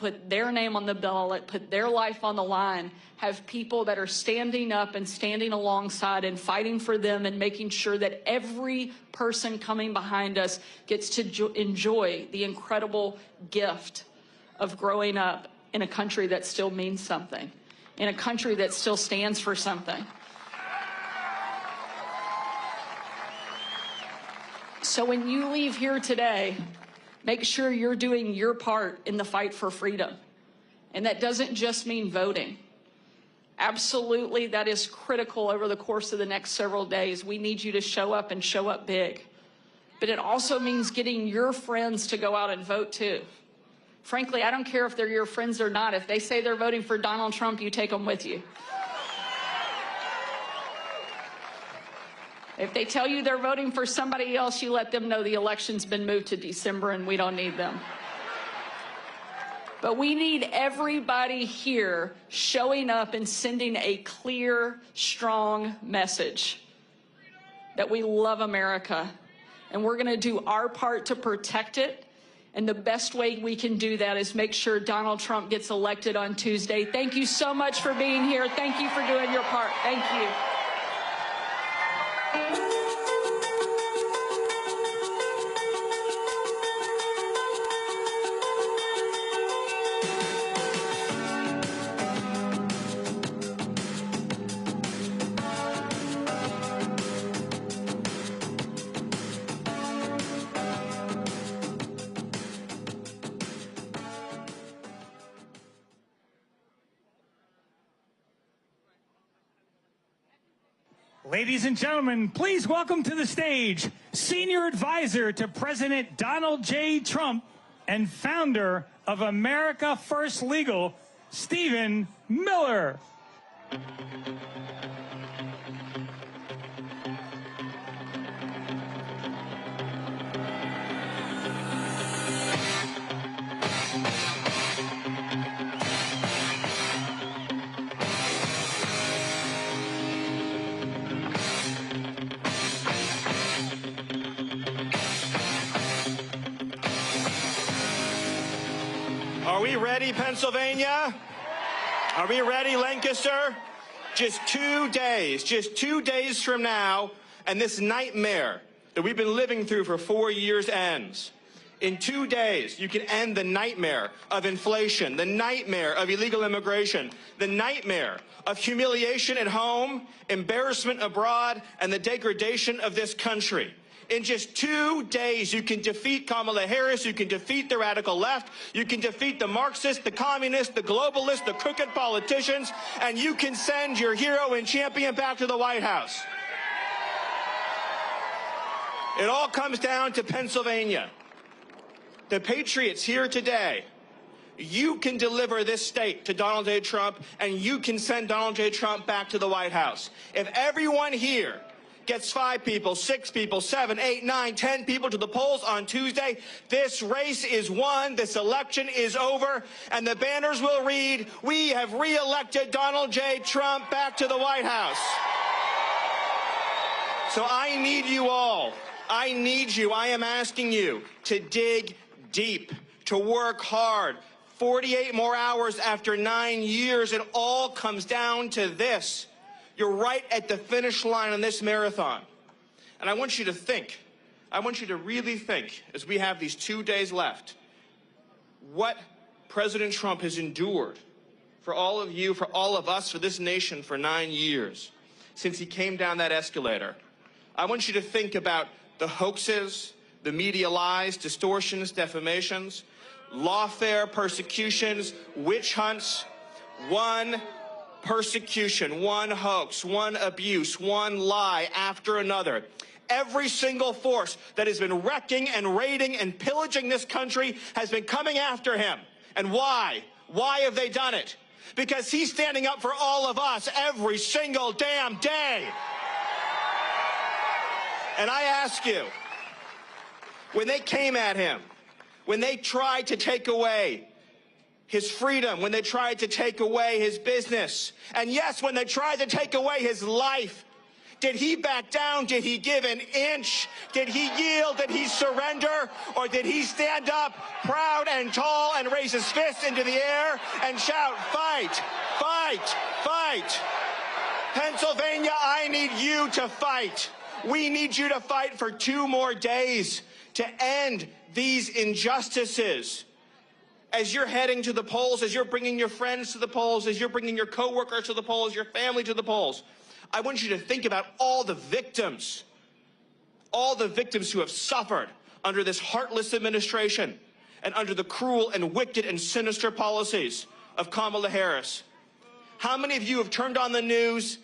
put their name on the ballot, put their life on the line, have people that are standing up and standing alongside and fighting for them and making sure that every person coming behind us gets to enjoy the incredible gift of growing up in a country that still means something, in a country that still stands for something. So when you leave here today, make sure you're doing your part in the fight for freedom. And that doesn't just mean voting. Absolutely, that is critical over the course of the next several days. We need you to show up and show up big. But it also means getting your friends to go out and vote too. Frankly, I don't care if they're your friends or not. If they say they're voting for Donald Trump, you take them with you. If they tell you they're voting for somebody else, you let them know the election's been moved to December and we don't need them. But we need everybody here showing up and sending a clear, strong message that we love America and we're going to do our part to protect it. And the best way we can do that is make sure Donald Trump gets elected on Tuesday. Thank you so much for being here. Thank you for doing your part. Thank you. Ladies and gentlemen, please welcome to the stage Senior Advisor to President Donald J. Trump and founder of America First Legal, Stephen Miller. Are we ready, Pennsylvania? Are we ready, Lancaster? Just 2 days from now, and this nightmare that we've been living through for 4 years ends. In 2 days, you can end the nightmare of inflation, the nightmare of illegal immigration, the nightmare of humiliation at home, embarrassment abroad, and the degradation of this country. In just 2 days, you can defeat Kamala Harris, you can defeat the radical left, you can defeat the Marxists, the communists, the globalists, the crooked politicians, and you can send your hero and champion back to the White House. It all comes down to Pennsylvania. The patriots here today, you can deliver this state to Donald J. Trump, and you can send Donald J. Trump back to the White House. If everyone here gets 5 people, 6 people, 7, 8, 9, 10 people to the polls on Tuesday, this race is won, this election is over, and the banners will read, "We have re-elected Donald J. Trump back to the White House." So I need you all. I need you. I am asking you to dig deep, to work hard. 48 more hours after 9 years, it all comes down to this. You're right at the finish line on this marathon. And I want you to think, I want you to really think, as we have these 2 days left, what President Trump has endured for all of you, for all of us, for this nation for 9 years, since he came down that escalator. I want you to think about the hoaxes, the media lies, distortions, defamations, lawfare, persecutions, witch hunts, one persecution, one hoax, one abuse, one lie after another. Every single force that has been wrecking and raiding and pillaging this country has been coming after him. And why? Why have they done it? Because he's standing up for all of us every single damn day. And I ask you, when they came at him, when they tried to take away his freedom, when they tried to take away his business, and yes, when they tried to take away his life, Did he back down? Did he give an inch? Did he yield? Did he surrender? Or did he stand up proud and tall and raise his fist into the air and shout, fight, fight, fight? Pennsylvania, I need you to fight. We need you to fight for 2 more days to end these injustices. As you're heading to the polls, as you're bringing your friends to the polls, as you're bringing your coworkers to the polls, your family to the polls, I want you to think about all the victims who have suffered under this heartless administration and under the cruel and wicked and sinister policies of Kamala Harris. How many of you have turned on the news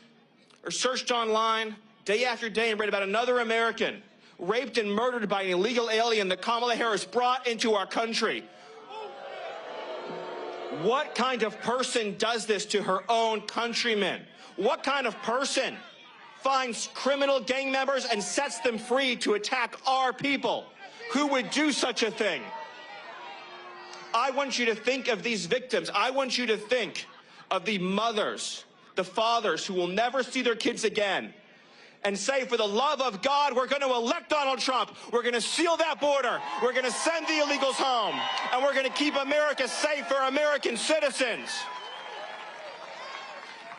or searched online day after day and read about another American raped and murdered by an illegal alien that Kamala Harris brought into our country? What kind of person does this to her own countrymen? What kind of person finds criminal gang members and sets them free to attack our people? Who would do such a thing? I want you to think of these victims. I want you to think of the mothers, the fathers who will never see their kids again, and say, for the love of God, we're going to elect Donald Trump. We're going to seal that border. We're going to send the illegals home. And we're going to keep America safe for American citizens.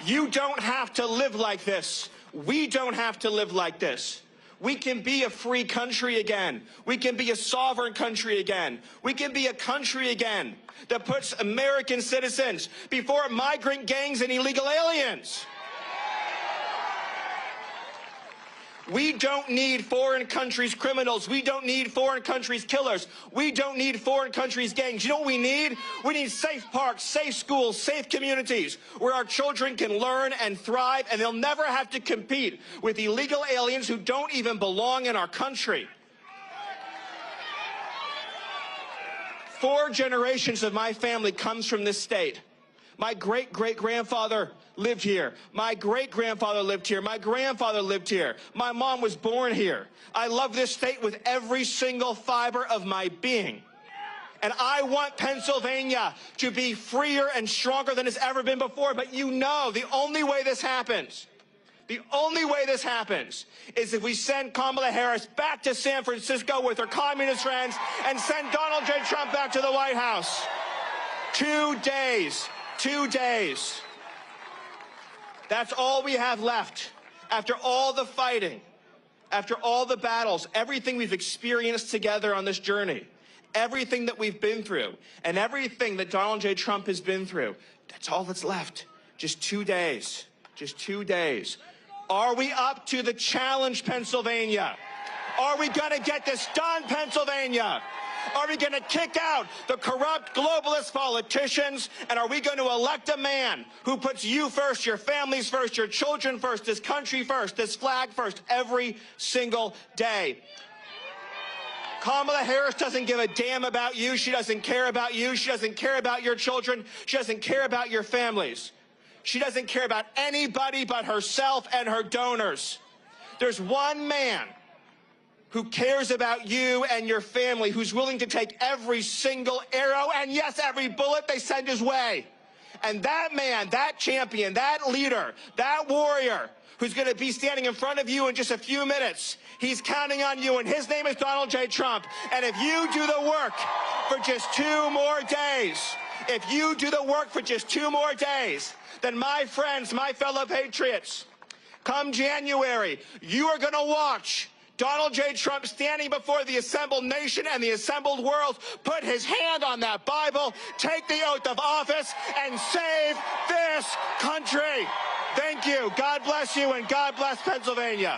You don't have to live like this. We don't have to live like this. We can be a free country again. We can be a sovereign country again. We can be a country again that puts American citizens before migrant gangs and illegal aliens. We don't need foreign countries' criminals. We don't need foreign countries' killers. We don't need foreign countries' gangs. You know what we need? We need safe parks, safe schools, safe communities where our children can learn and thrive, and they'll never have to compete with illegal aliens who don't even belong in our country. 4 generations of my family comes from this state. My great-great-grandfather lived here. My great-grandfather lived here. My grandfather lived here. My mom was born here. I love this state with every single fiber of my being. And I want Pennsylvania to be freer and stronger than it's ever been before. But you know, the only way this happens is if we send Kamala Harris back to San Francisco with her communist friends and send Donald J. Trump back to the White House. 2 days. 2 days. That's all we have left. After all the fighting, after all the battles, everything we've experienced together on this journey, everything that we've been through, and everything that Donald J. Trump has been through, that's all that's left. Just 2 days. Just 2 days. Are we up to the challenge, Pennsylvania? Are we going to get this done, Pennsylvania? Are we going to kick out the corrupt globalist politicians? And are we going to elect a man who puts you first, your families first, your children first, this country first, this flag first, every single day? Kamala Harris doesn't give a damn about you. She doesn't care about you. She doesn't care about your children. She doesn't care about your families. She doesn't care about anybody but herself and her donors. There's one man who cares about you and your family, who's willing to take every single arrow and, yes, every bullet they send his way. And that man, that champion, that leader, that warrior, who's going to be standing in front of you in just a few minutes, he's counting on you, and his name is Donald J. Trump. And if you do the work for just 2 more days, if you do the work for just 2 more days, then my friends, my fellow patriots, come January, you are going to watch Donald J. Trump standing before the assembled nation and the assembled world, put his hand on that Bible, take the oath of office, and save this country. Thank you. God bless you, and God bless Pennsylvania.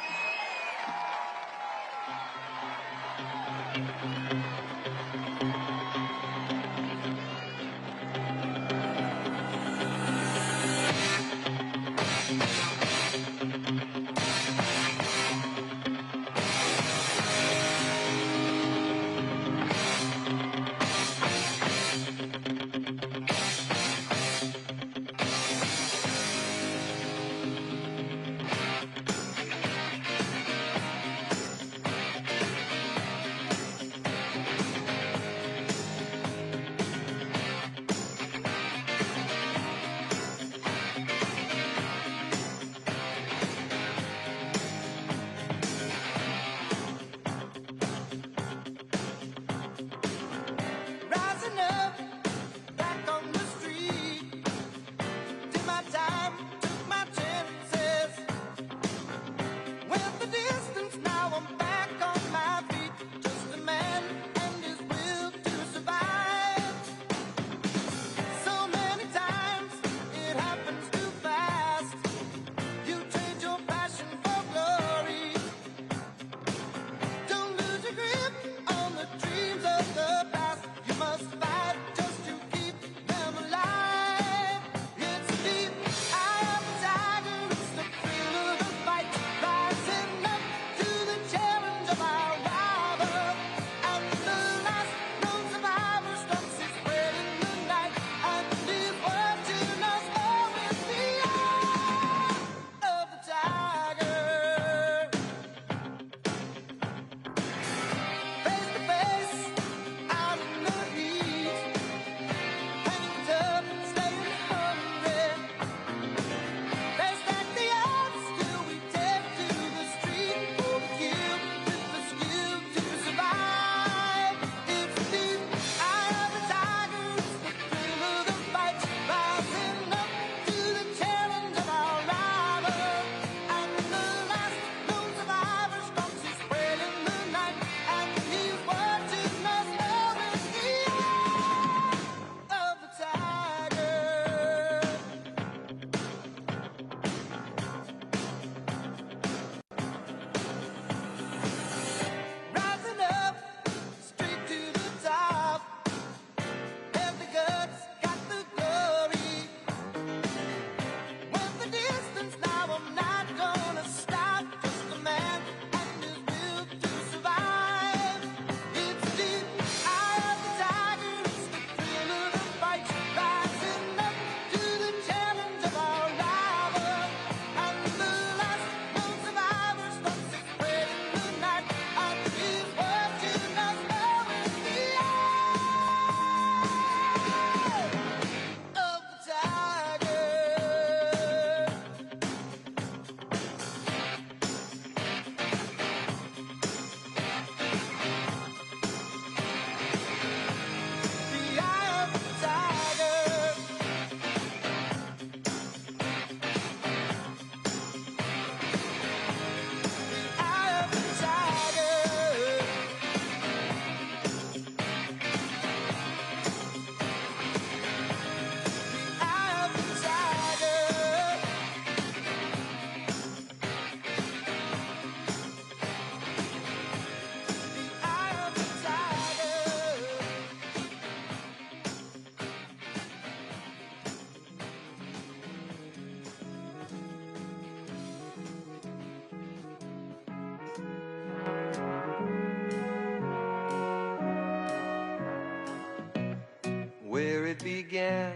began.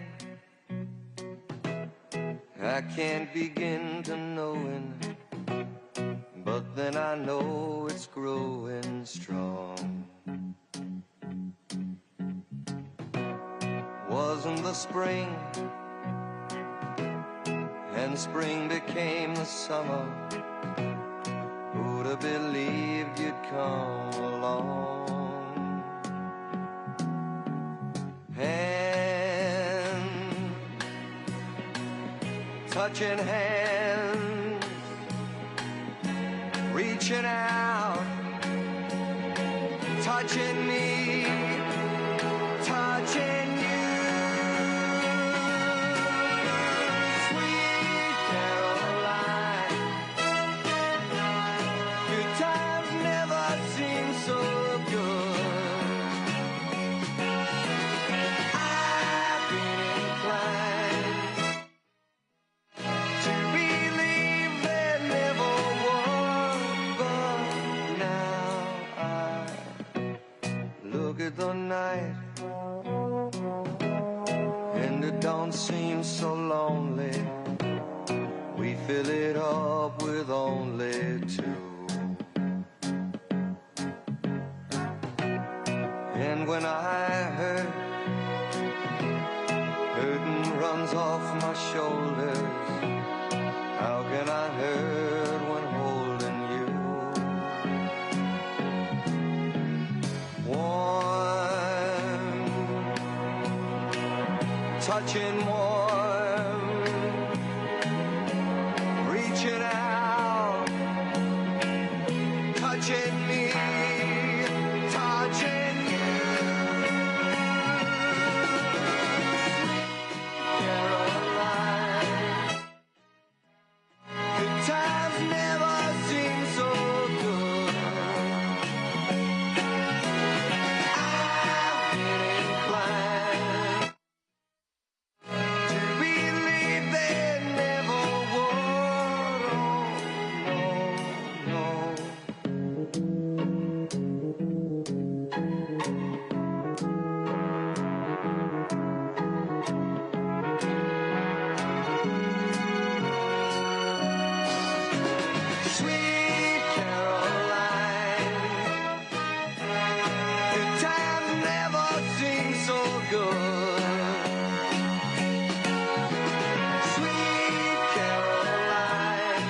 I can't begin to knowing, but then I know it's growing strong. Wasn't the spring, and spring became the summer. Who'd have believed you'd come along? Hand, touching hands, reaching out, touching me, touching you. Sweet Caroline, good times never seem so good. I've been inclined to believe there never was, but now I look at the night and it don't seem so lonely. We fill it up with only two. And when I hurt, hurting runs off my shoulders. How can I hurt when holding you? Warm, touching warm, reaching out, touching me, touching you. Caroline, good times never seem so good. I've been inclined to believe there never was. Oh, no, Sweet Caroline, good times never seem so good. Sweet Caroline,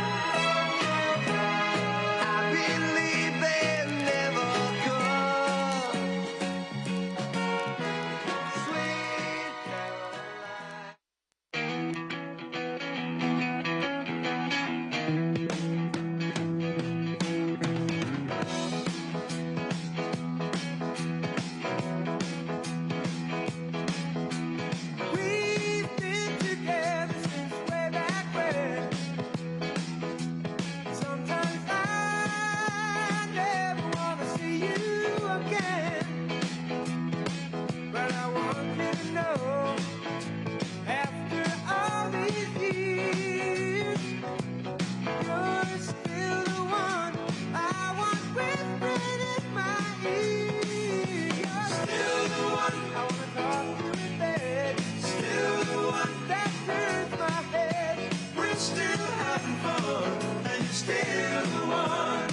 I believe they never could. Sweet Caroline. We've been together since way back when. Sometimes I never wanna see you again, but I want you to know, after all these years, you're still the one I want whispering in my ear. You're still the one I wanna talk to in bed. Still the one that turns my head. We're still having fun, and you're still the one.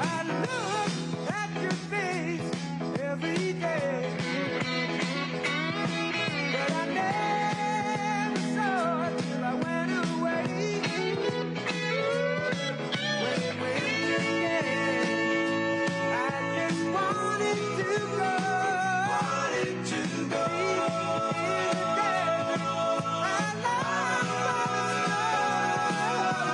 I look at your face every day, but I never saw it till I went away. When it rained again, I just wanted to go. Wanted to go. In the desert, I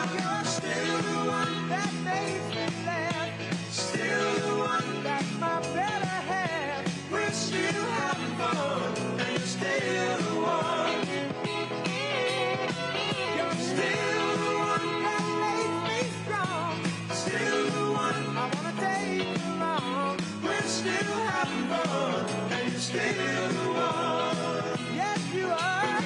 love you're still the one that makes me laugh. Still the one that's my better half. We're still having fun, and you're still the one. You're still the one that makes me strong. Still the one I wanna take along. We're still having fun, and you're still the one. Yes, you are.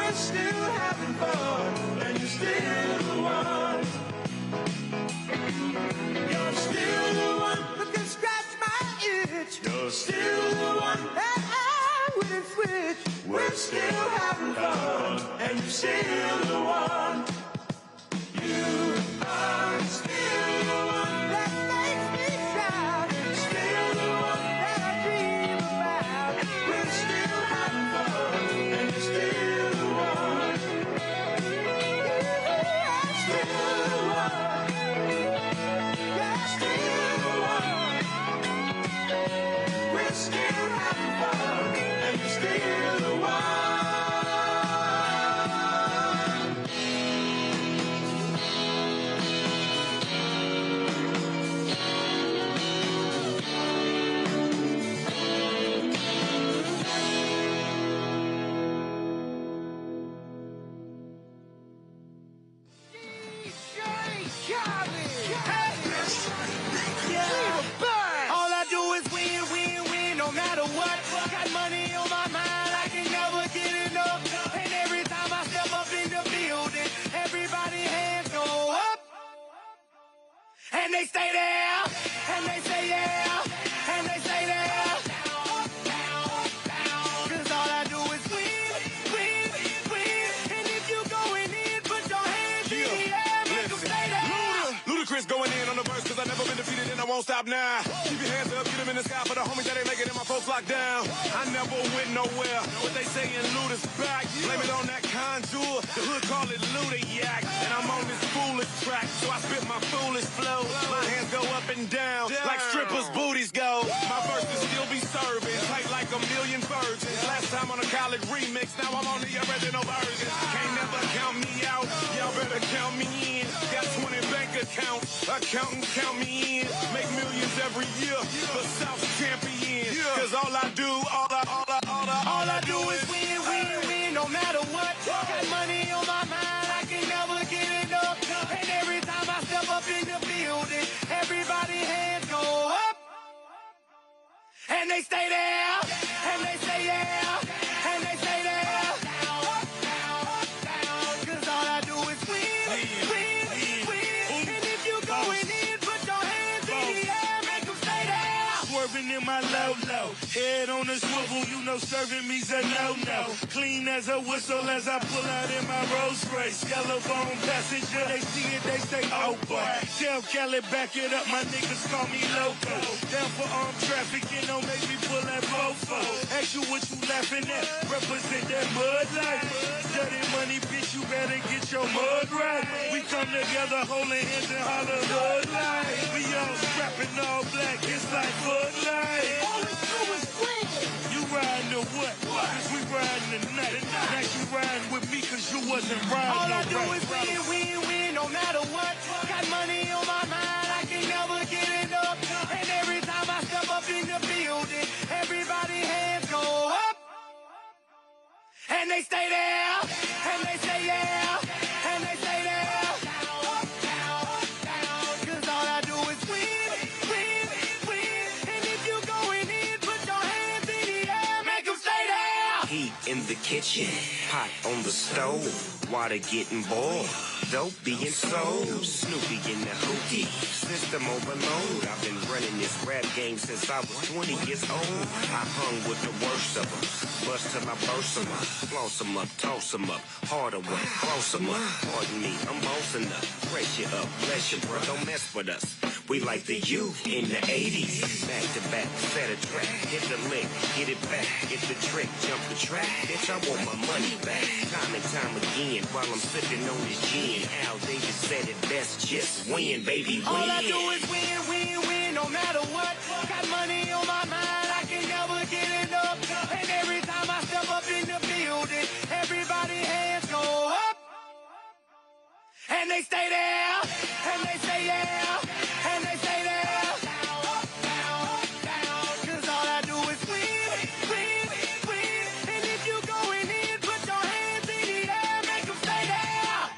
we're still having fun, and you're still the one. You're still the one who can scratch my itch. You're still the one that I wouldn't switch. We're still having fun, and you're still the one. You are still the one that makes me shout. Still the one that I dream about. We're still having fun, and you're still the one. You are still the one. You're still the one. We're still having fun, and you're still the one. All I do is win, win, win, no matter what. Got money on my mind, I can never get enough. And every time I step up in the building, everybody hands go up. And they stay there, and they say yeah, and they stay there. Cause all I do is win, win, win. And if you going in, put your hands in the air, make them stay there. Ludacris going in on the verse, cause I never been defeated and I won't stop now. Keep your hands up, get them in the sky for the homies that ain't making it and my folks locked down. I never went nowhere, what they saying Luda's back. Blame it on that contour, the hood call it Luda-yak. And I'm on this foolish track, so I spit my foolish flow. My hands go up and down, like strippers' booties go. My verses still be serving, tight like a million virgins. Last time on a college remix, now I'm on the original version. Can't never count me out, y'all better count me in. Got 20 bank accounts, accountants count me in. Make millions every year for South champions. Cause all I do, all I do is win, win, win, no matter what. Got money on my mind, I can never get enough. And every time I step up in the building, everybody hands go up. And they stay there, and they say yeah, and they stay there. Cause all I do is win, win, win. And if you going in, put your hands in the air, make them stay there. Swerving in my low-low, head on the swivel, you know serving me's a no-no. Clean as a whistle as I pull out in my Rolls Royce. Yellow bone passenger, they see it, they say, oh boy. Tell Cali, back it up, my niggas call me loco. Down for armed traffic, you know, make me pull that fofo. Ask you what you laughing at, represent that mud life. Dirty money, bitch, you better get your mud right. We come together, holding hands and holler hood life. We all strapping all black, it's like Bud Light. All we do is win. You riding or what? Cause we riding tonight. Now you riding with me cause you wasn't riding. All I do is win, win, win, no matter what. Got money on my mind, I can never get enough. And every time I step up in the building, everybody hands go up. And they stay there, and they say yeah, and they stay there. Cause all I do is win, win, win. And if you going in, put your hands in the air, make them stay there. Heat in the kitchen, pot on the stove, water getting boiled, dope being sold, Snoopy in the hookie, system overload. I've been running this rap game since I was 20 years old. I hung with the worst of them, bust till I burst them up, floss them up, toss them up, harder work, close them up. Pardon me, I'm bossing up, fresh you up, bless you, bro, don't mess with us. We like the youth in the 80s, back to back, set a track, hit the lick, get it back, get the trick, jump the track, bitch, I want my money back. Time and time again, while I'm sipping on this gin, Al Davis said it best, just win, baby, win. All I do is win, win, win, no matter what. Got money on my mind, I can never get enough. And every time I step up in the building, everybody hands go up. And they stay there, and they say yeah, and they stay there. Cause all I do is win, win, win. And if you going in, put your hands in the air, make them stay there.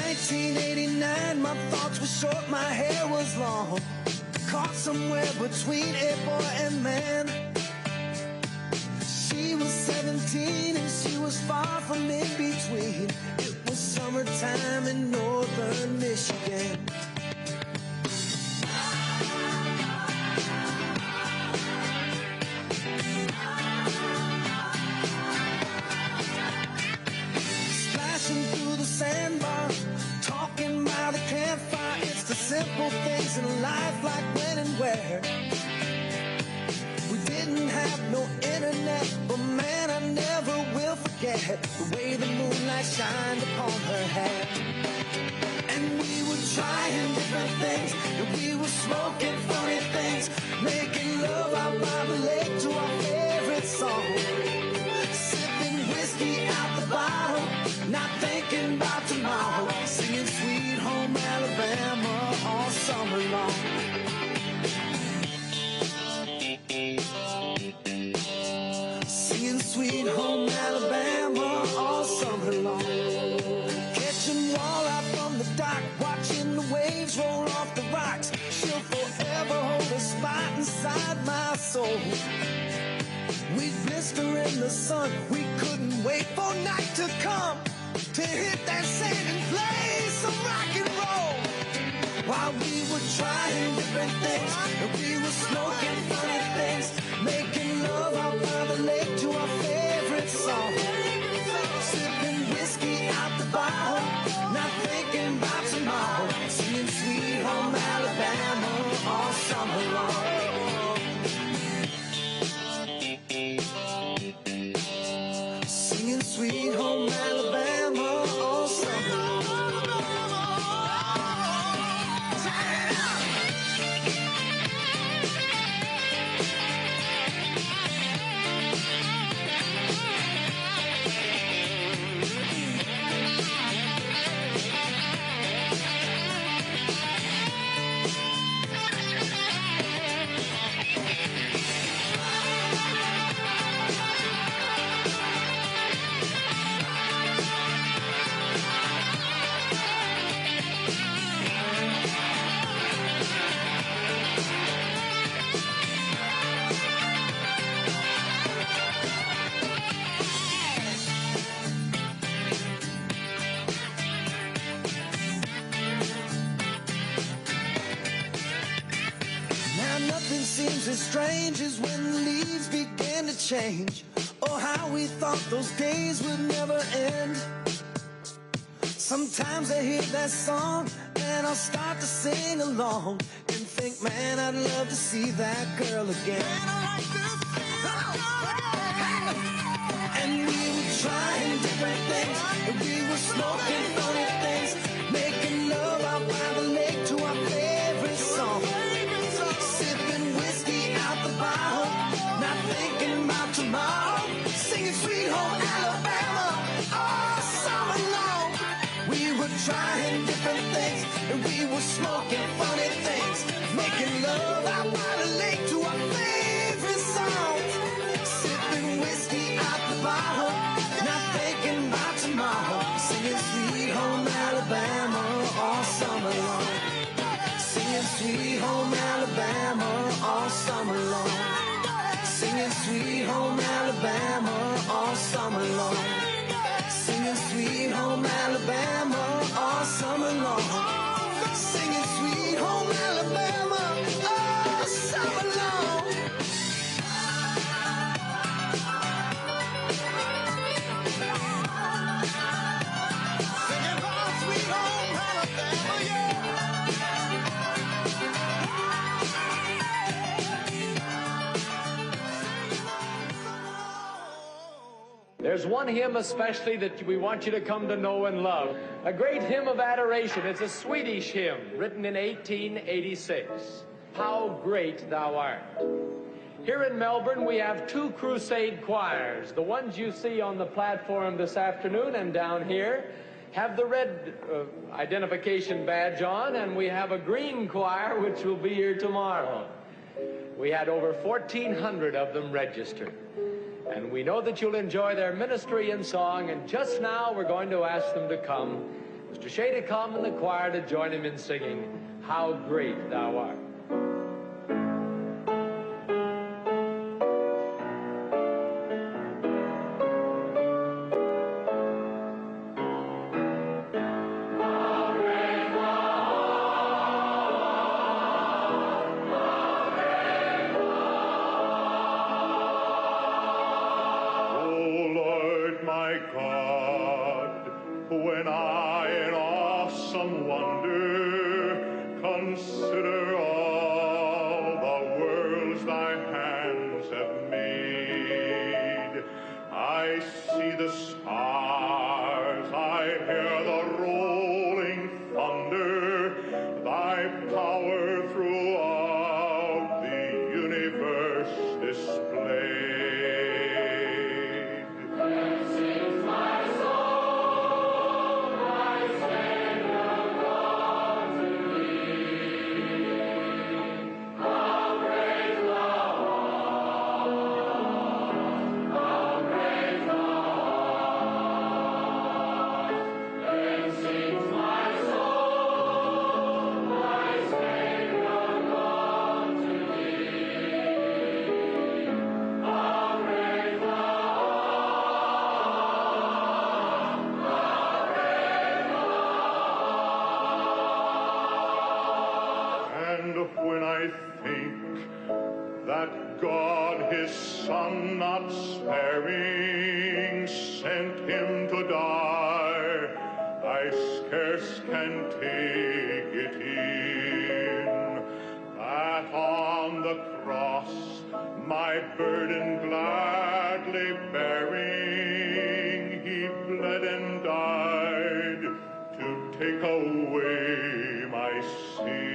1989, my thoughts were short, my hair was long, caught somewhere between a boy and man. She was 17 and she was far from in between. It was summertime in northern Michigan. Splashing through the sandbar, talking by the campfire. It's the simple things in life, like when and where. We didn't have no internet, but man, I never will forget the way the moonlight shined upon her hair. And we were trying different things, and we were smoking funny things, making love out by the lake to our favorite song, sipping whiskey out the bottle, not thinking about tomorrow, singing Sweet Home Alabama all summer long. Singing Sweet Home Alabama all summer long. Catching walleye from the dock, watching the waves roll off the rocks. She'll forever hold a spot inside my soul. We'd blister in the sun, we couldn't wait for night to come to hit that sand and play some rock and roll. While we were trying different things, and we were smoking funny things, making love out by the lake to our favorite song, sipping whiskey out the bottle, not thinking about tomorrow, singing Sweet Home Alabama all summer long. Singing Sweet Home Alabama all summer long. Seems as strange as when the leaves began to change. Oh, how we thought those days would never end. Sometimes I hear that song and I'll start to sing along and think, man, I'd love to see that girl again. And we were trying different things, and we were smoking funny things, making love out by the lake to our favorite song, bottle, not thinking about tomorrow, singing Sweet Home Alabama all summer long. We were trying different things, and we were smoking funny things, making love out by the lake to our favorite songs, sipping whiskey out the bottle, not thinking about tomorrow, singing Sweet Home Alabama all summer long. Singing Sweet Home Alabama all summer long. Singing Sweet Home Alabama all summer long. Singing Sweet Home Alabama all summer long. Singing Sweet Home Alabama all summer long. Singing about Sweet Home Alabama, yeah. There's one hymn especially that we want you to come to know and love. A great hymn of adoration. It's a Swedish hymn written in 1886. How Great Thou Art. Here in Melbourne, we have two crusade choirs. The ones you see on the platform this afternoon and down here have the red identification badge on, and we have a green choir which will be here tomorrow. We had over 1,400 of them registered. And we know that you'll enjoy their ministry and song, and just now we're going to ask them to come Mr. Shea to come and the choir to join him in singing, How Great Thou Art. When I in awesome wonder consider all the worlds thy hands have made, I see the stars, I hear the rolling thunder, thy power throughout the universe displayed. When I think that God his Son not sparing sent him to die, I scarce can take it in, that on the cross my burden gladly bearing, he bled and died to take away my sin.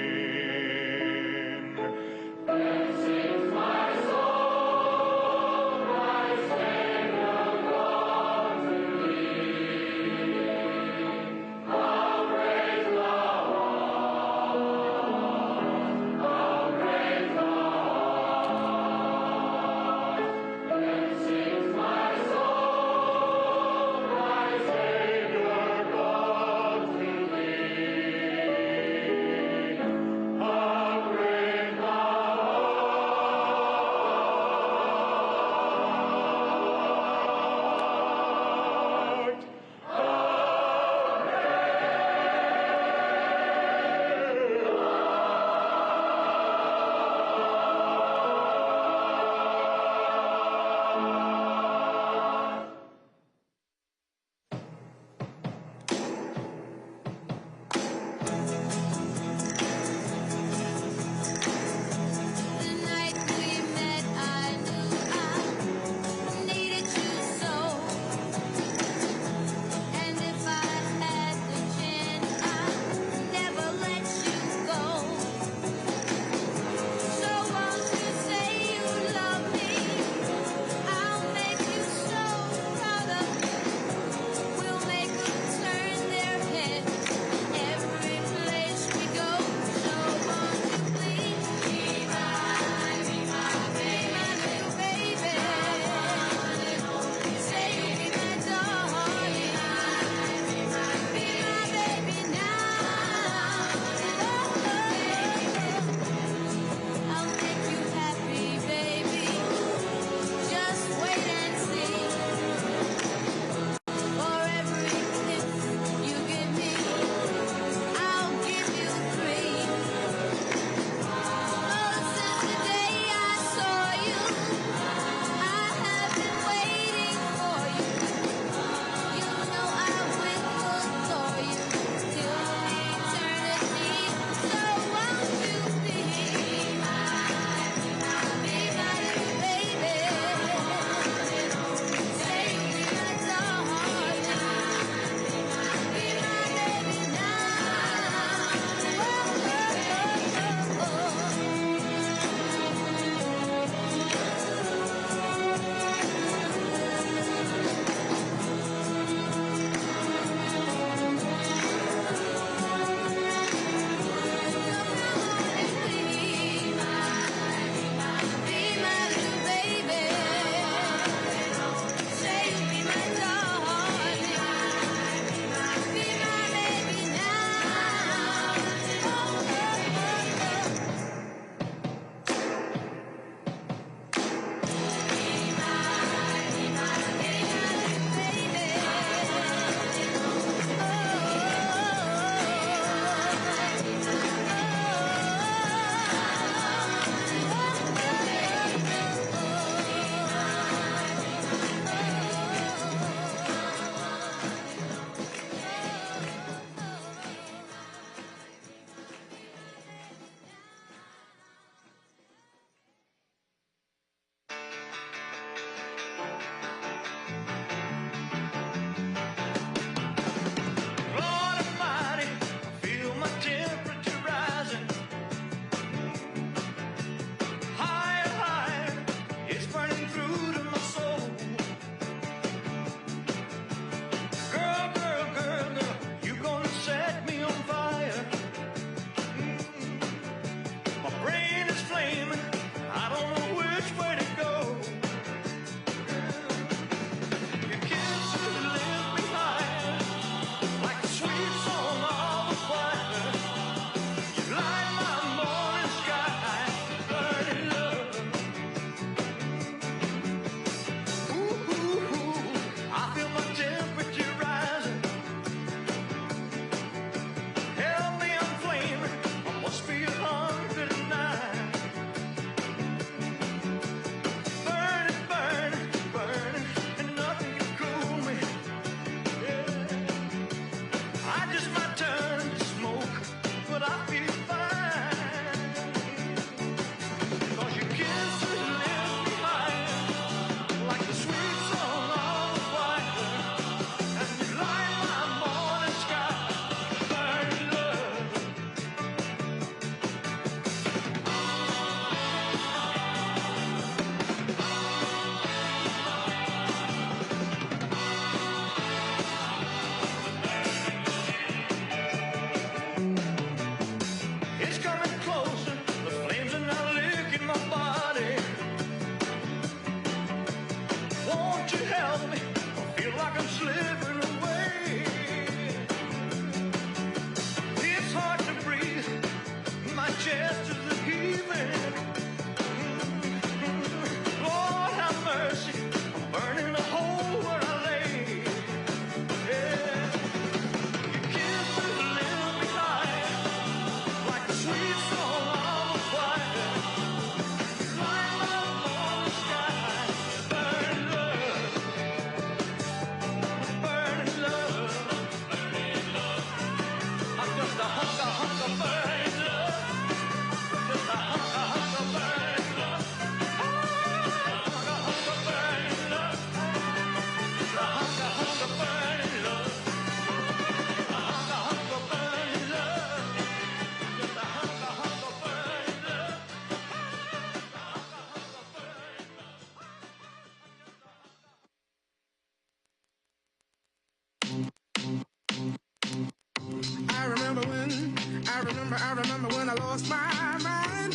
I remember when I lost my mind.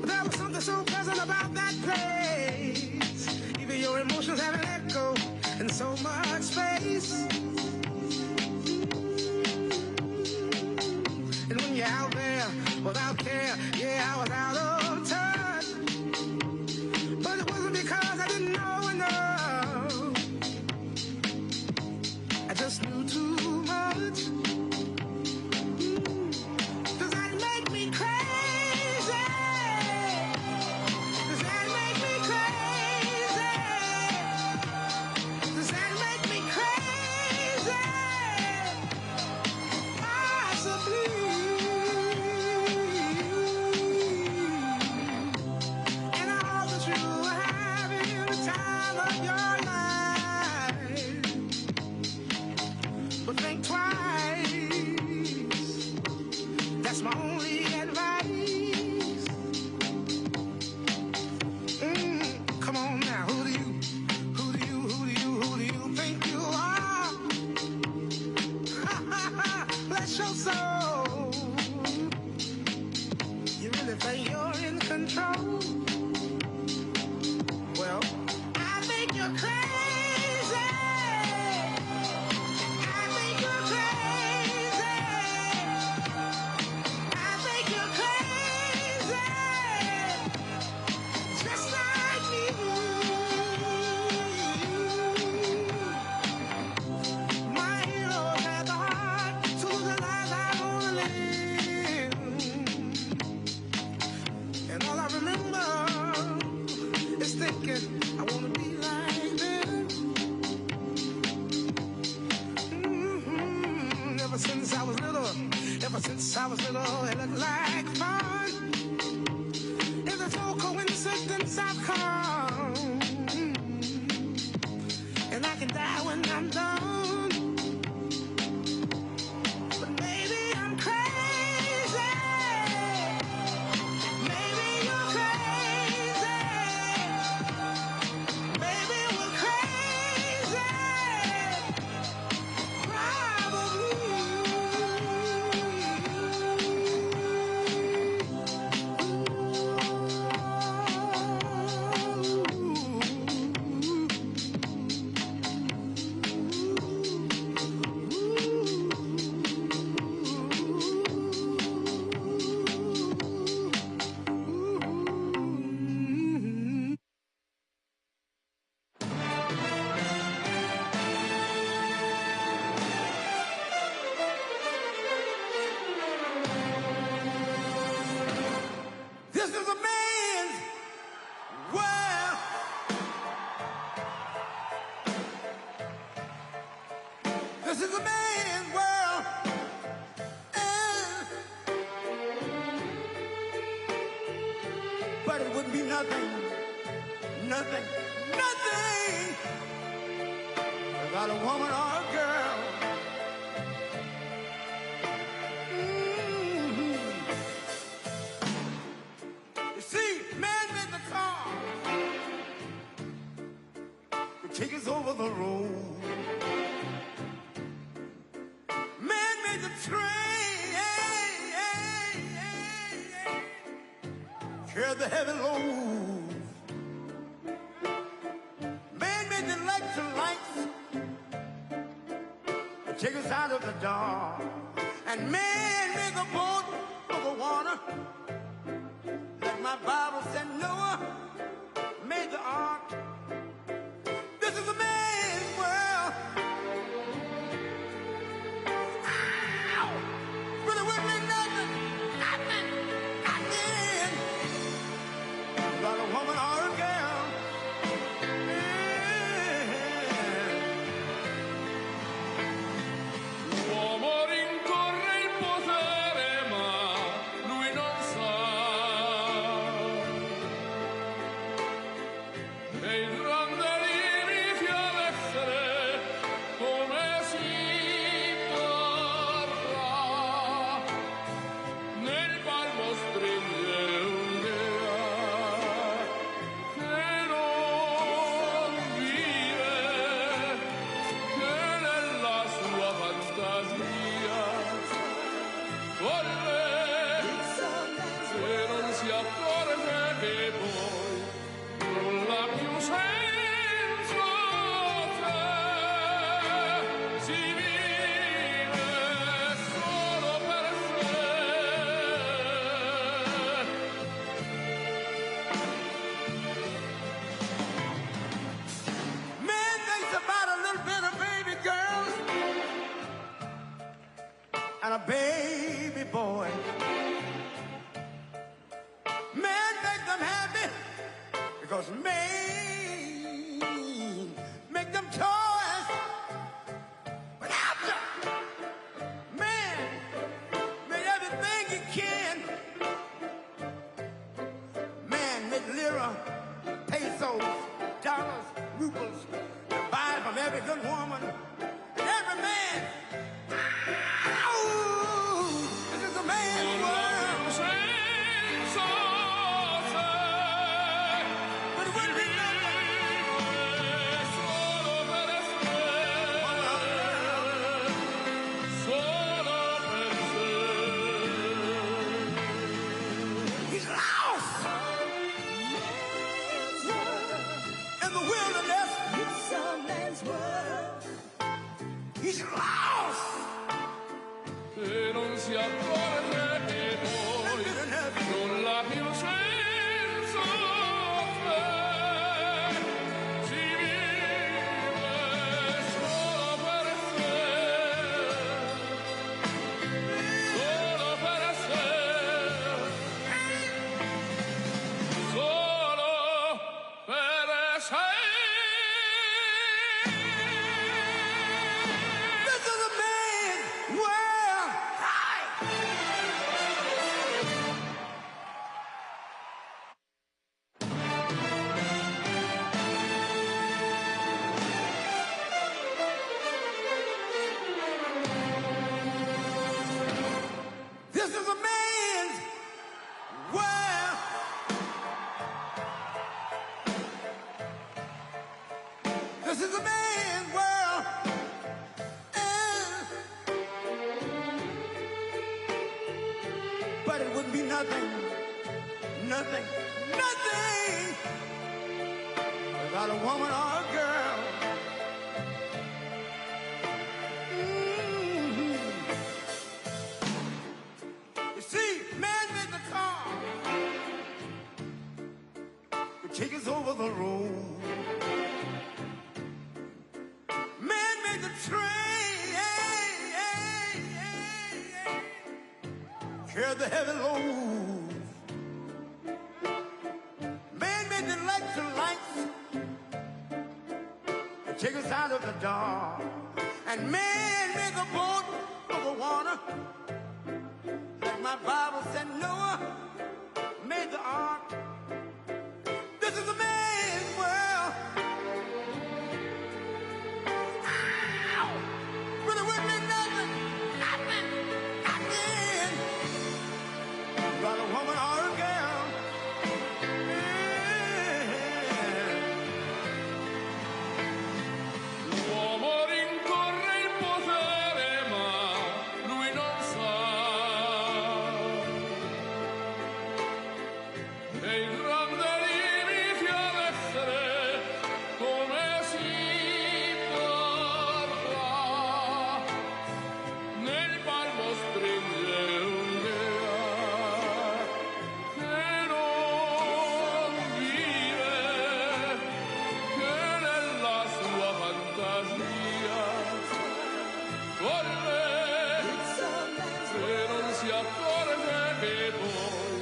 There was something so pleasant about that place. Even your emotions have an echo in so much space. And when you're out there without care, yeah, I was out of touch. But it wasn't because I didn't know enough. I just knew too much. Does that make me crazy? Does that make me crazy? Does that make me crazy? Possibly. And I hope that you are having the time of your life. But think twice. That's my only advice. Come on now, who do you think you are? Bless your soul. You really think you're in control? Well, I think you're crazy. I think you're crazy. I think you're crazy, just like me. My heroes had the heart to lose the life I wanna live. And all I remember is thinking I wanna be like them. Ever since I was little, it looked like fun. It's a no coincidence I've come. And I can die when I'm done. But maybe I'm crazy. Maybe you're crazy. Maybe we're crazy. Probably. This is a man's world. This is a man's world. But it would be nothing without a woman or a girl. You see, man made the car to take us over the road. Man made the train, carry the heavy load. Man made the electric lights to take us out of the dark. And man made the boat for the water. Like my Bible said, Noah made the ark. This is a man's world. Ow! But it wouldn't be nothing without a woman or a girl. L'uomo rincorre il potere, ma lui non sa. E He's lost. E non si accorge che poi non la più senza te si vive solo per sé, solo per sé, solo per sé. This is a man's world. This is a man's world. This is a man's world. But it wouldn't be nothing, nothing, nothing without a woman or a girl. Mhm. You see, man made the car to take us over the road. Man made the train, carry the heavy load. Man made the electric lights to take us out of the dark. And man made the boat of the water, like my Bible said Noah made the ark. This is a man's world. Ow! But it wouldn't be nothing, nothing, nothing about a woman or a girl. L'uomo rincorre il potere, ma lui non sa che il grande limite ad essere come si porta. Nel palmo stringe un'idea che non vive, che nella sua fantasia corre, se non si accorge che poi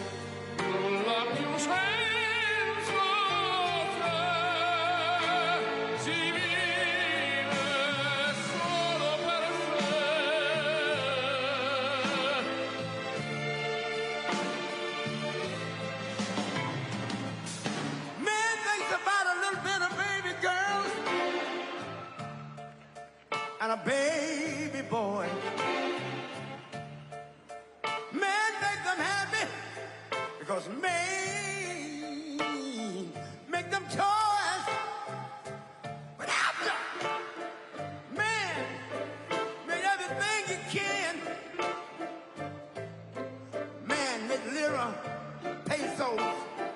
non l'ha più senza te, si vive solo per sé. Man thinks about a little bit of baby girl and a baby boy. Man makes them happy because man make them toys. But after man made everything he can, man made lira, pesos,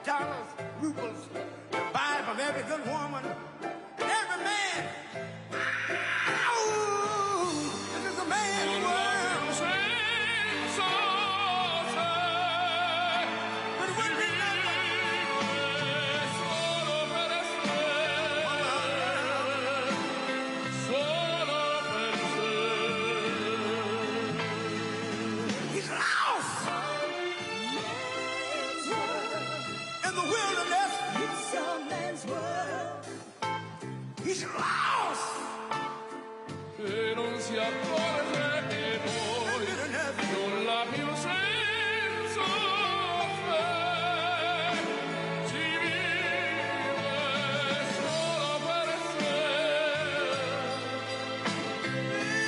dollars, rubles, to buy from every good woman and every man. Ow! This is a man's world. Senza te But it wouldn't be nothing. solo per sé, solo per sé. He's lost in the wilderness. He's lost. E non si accorge che poi non l'ha più senza te, si vive solo per sé,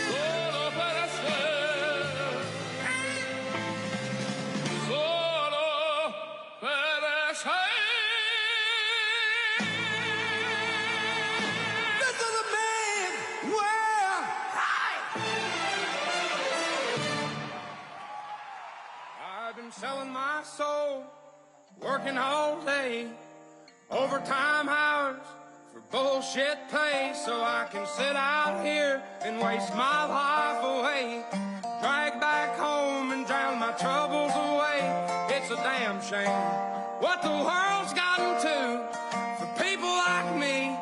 solo per sé, solo per sé. This is a man's world. I've been selling my soul, working all day, overtime hours for bullshit pay so I can sit out here and waste my life away. Drag back home and drown my troubles away. It's a damn shame what the world's gotten to for people like me,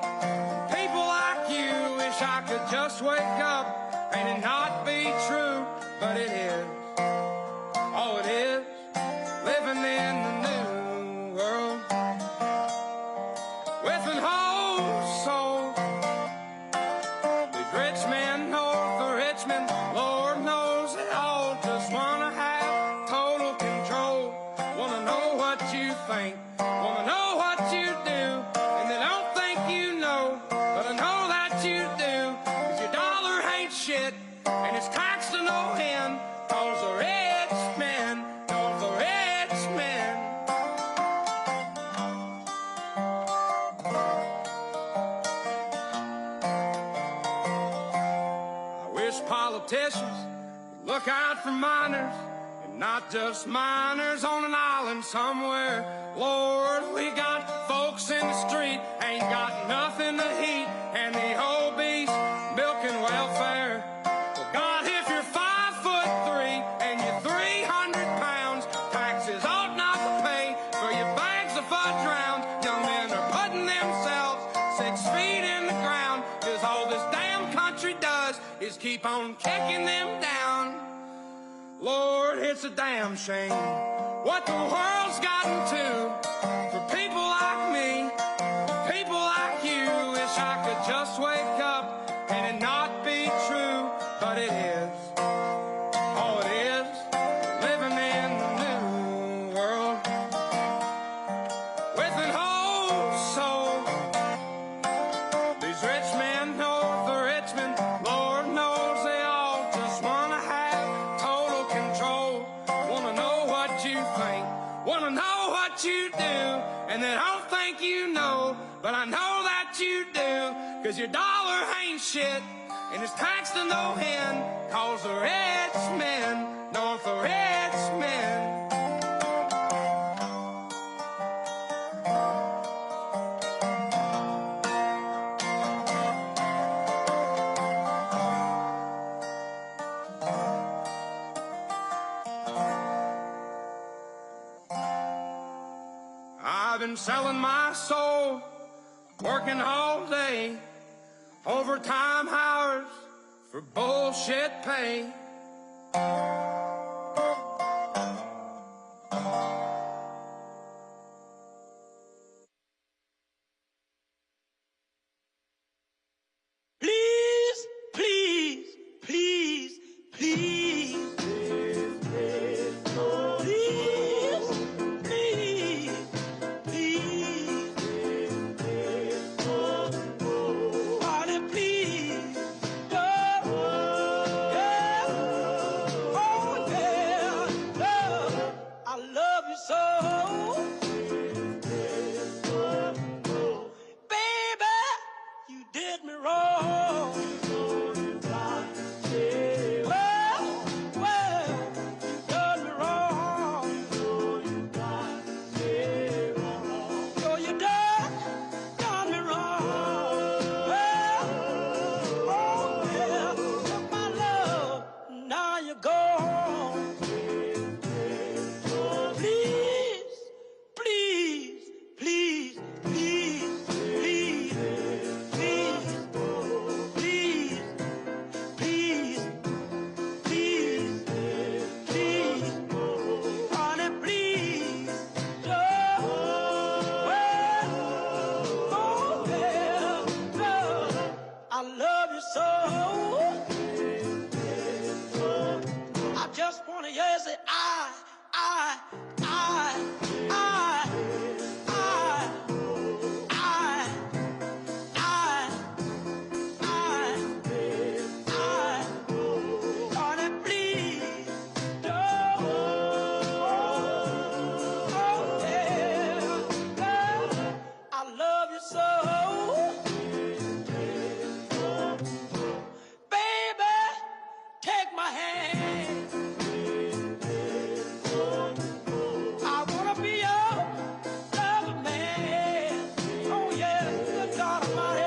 people like you. Wish I could just wake up and it not be true, but it is. Oh, it is living in the new world with an whole soul. These rich men north of Richmond, Lord knows they all just wanna have total control. Wanna know what you think, wanna know what you do, and they don't think you know, but I know that you do. 'Cause your dollar ain't shit, and it's taxed to no end. 'Cause the rich men, cause the rich men. I wish politicians would look out for minors, and not just minors on an island somewhere. Lord, we got folks in the street, ain't got nothing to eat, and the obese milking welfare. Well, God, if you're 5'3" and you're 300 pounds, taxes ought not to pay for your bags of fudge round. Young men are putting themselves 6 feet in the ground, 'cause all this damn country does is keep on kicking them down. Lord, it's a damn shame what the world's gotten to for people like me, people like you. Wish I could just wake up and it not be true, but it is. Oh, it is living in the new world with an whole soul. These rich men north of Richmond, Lord knows they all just wanna have total control. Wanna know what you think, wanna know what you do, and they don't think you know, but I know that you do. 'Cause your dollar ain't shit, and it's taxed to no end. 'Cause the rich men, north of rich men. I've been selling my soul, working all day, overtime hours for bullshit pay. Please, please, please, please. God Almighty.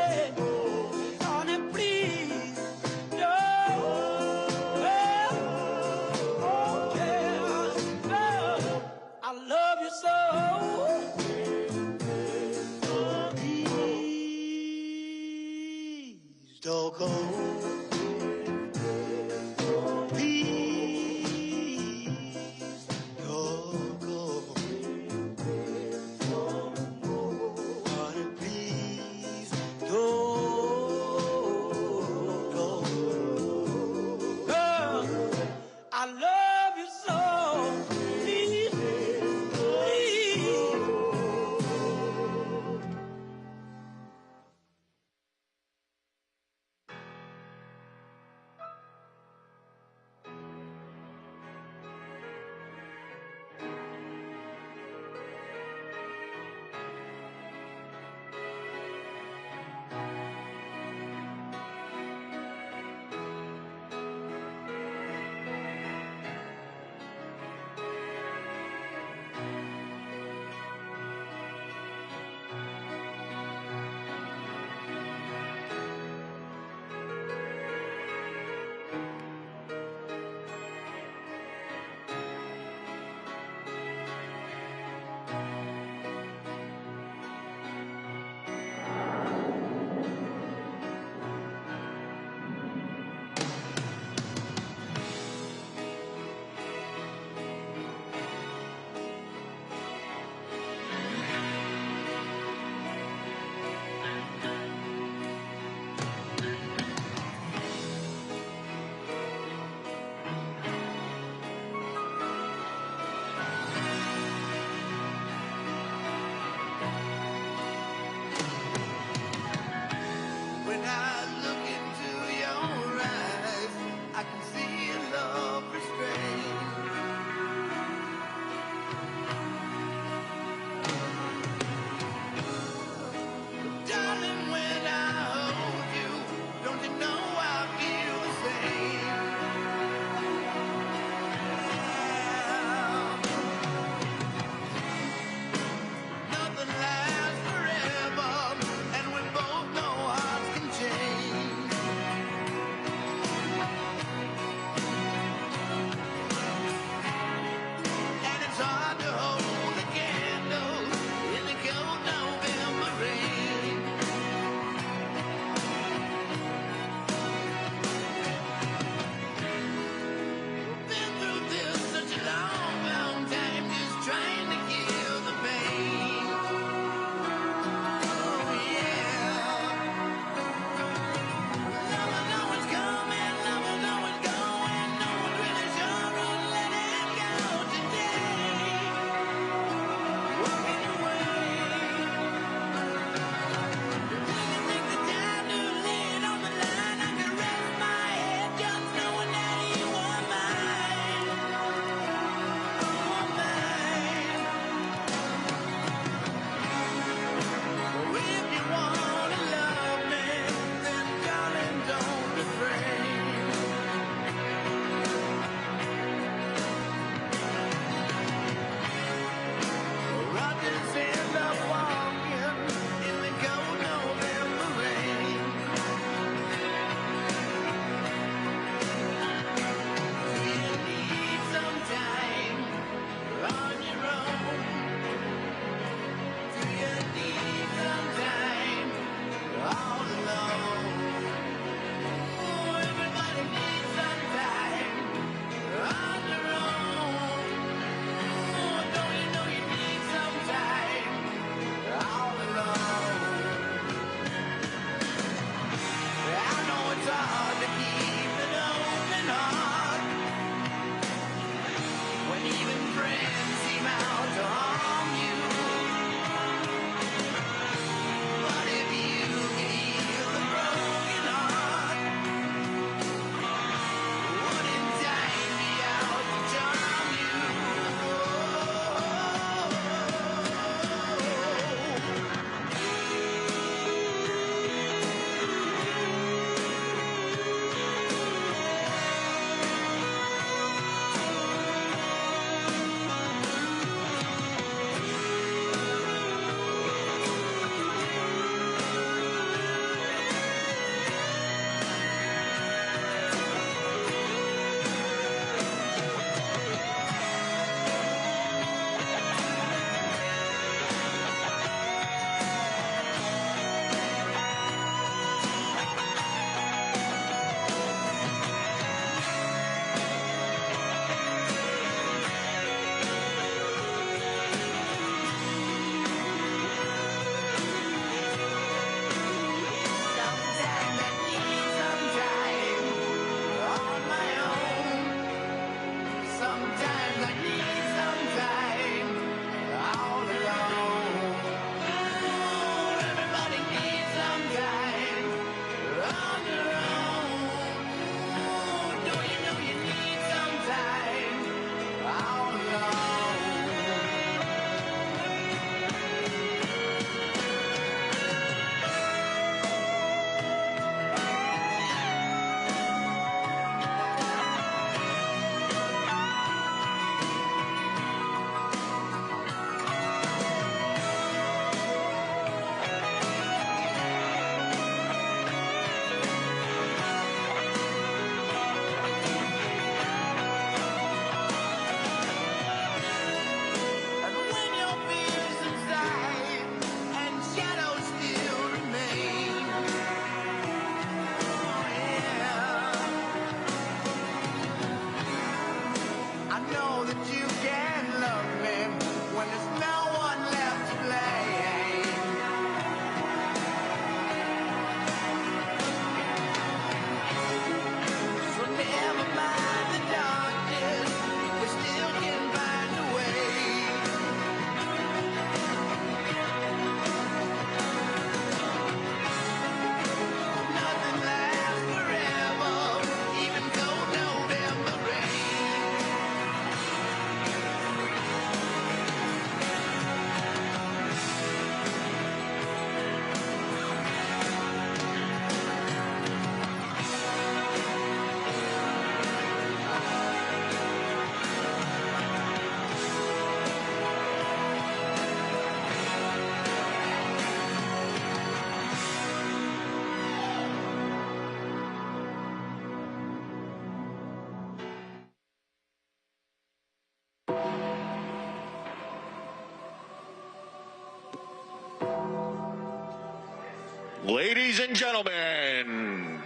Ladies and gentlemen,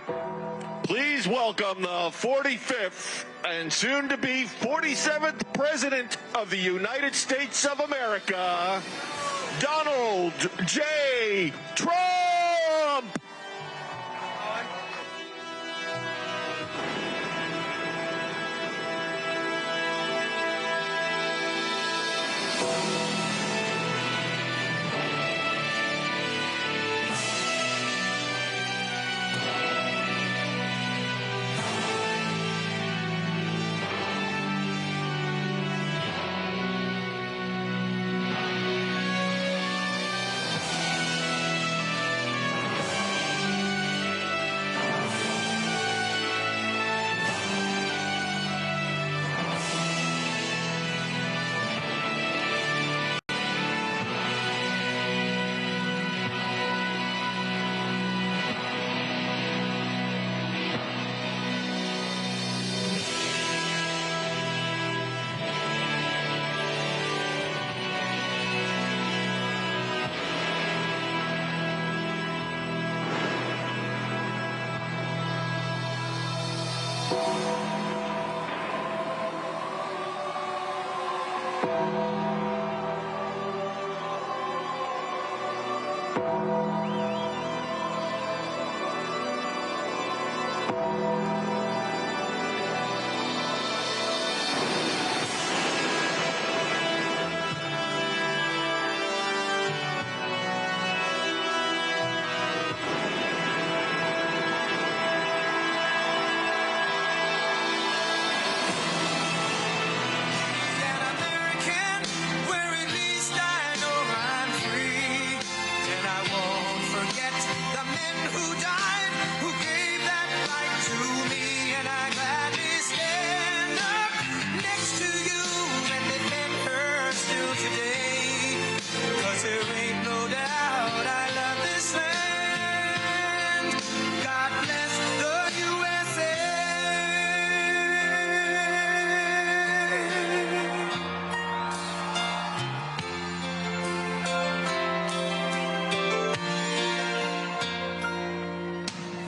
please welcome the 45th and soon-to-be 47th President of the United States of America, Donald J. Trump!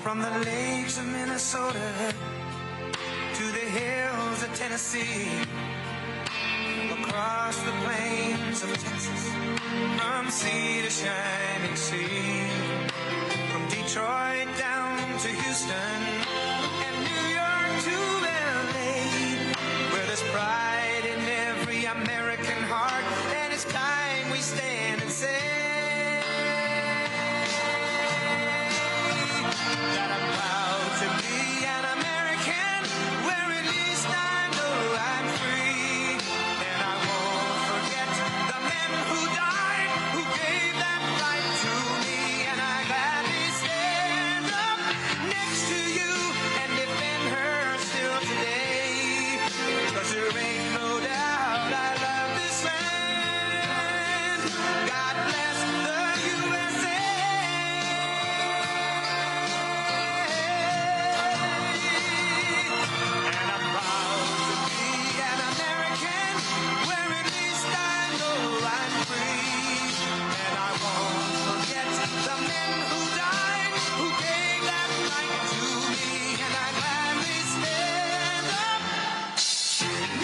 From the lakes of Minnesota to the hills of Tennessee, across the plains of Texas, from sea to shining sea, from Detroit down to Houston and New York to LA, where there's pride in every American heart, and it's time we stand and say that I'm proud to be an American, where at least I know I'm free. And I won't forget the men who died, who gave that right to me. And I gladly stand up next to you and defend her still today. 'Cause there ain't no doubt I love this land. God bless the USA. And I'm proud to be an American, where at least I know I'm free. And I won't forget the men who died, who gave that right to me. And I gladly stand up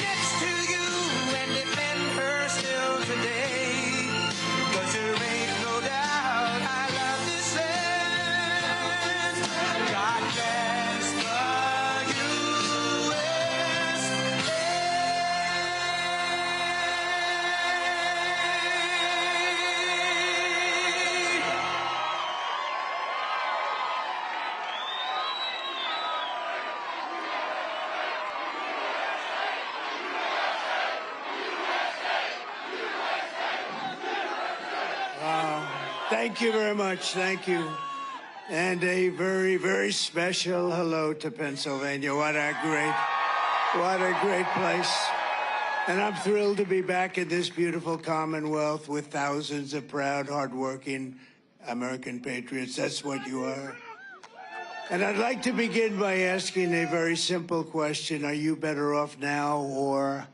next to you and defend her still today. 'Cause there ain't no doubt I love this land. God bless the USA. Thank you very much. Thank you. And a very, very special hello to Pennsylvania. What a great place. And I'm thrilled to be back in this beautiful Commonwealth with thousands of proud, hardworking American patriots. That's what you are. And I'd like to begin by asking a very simple question. Are you better off now or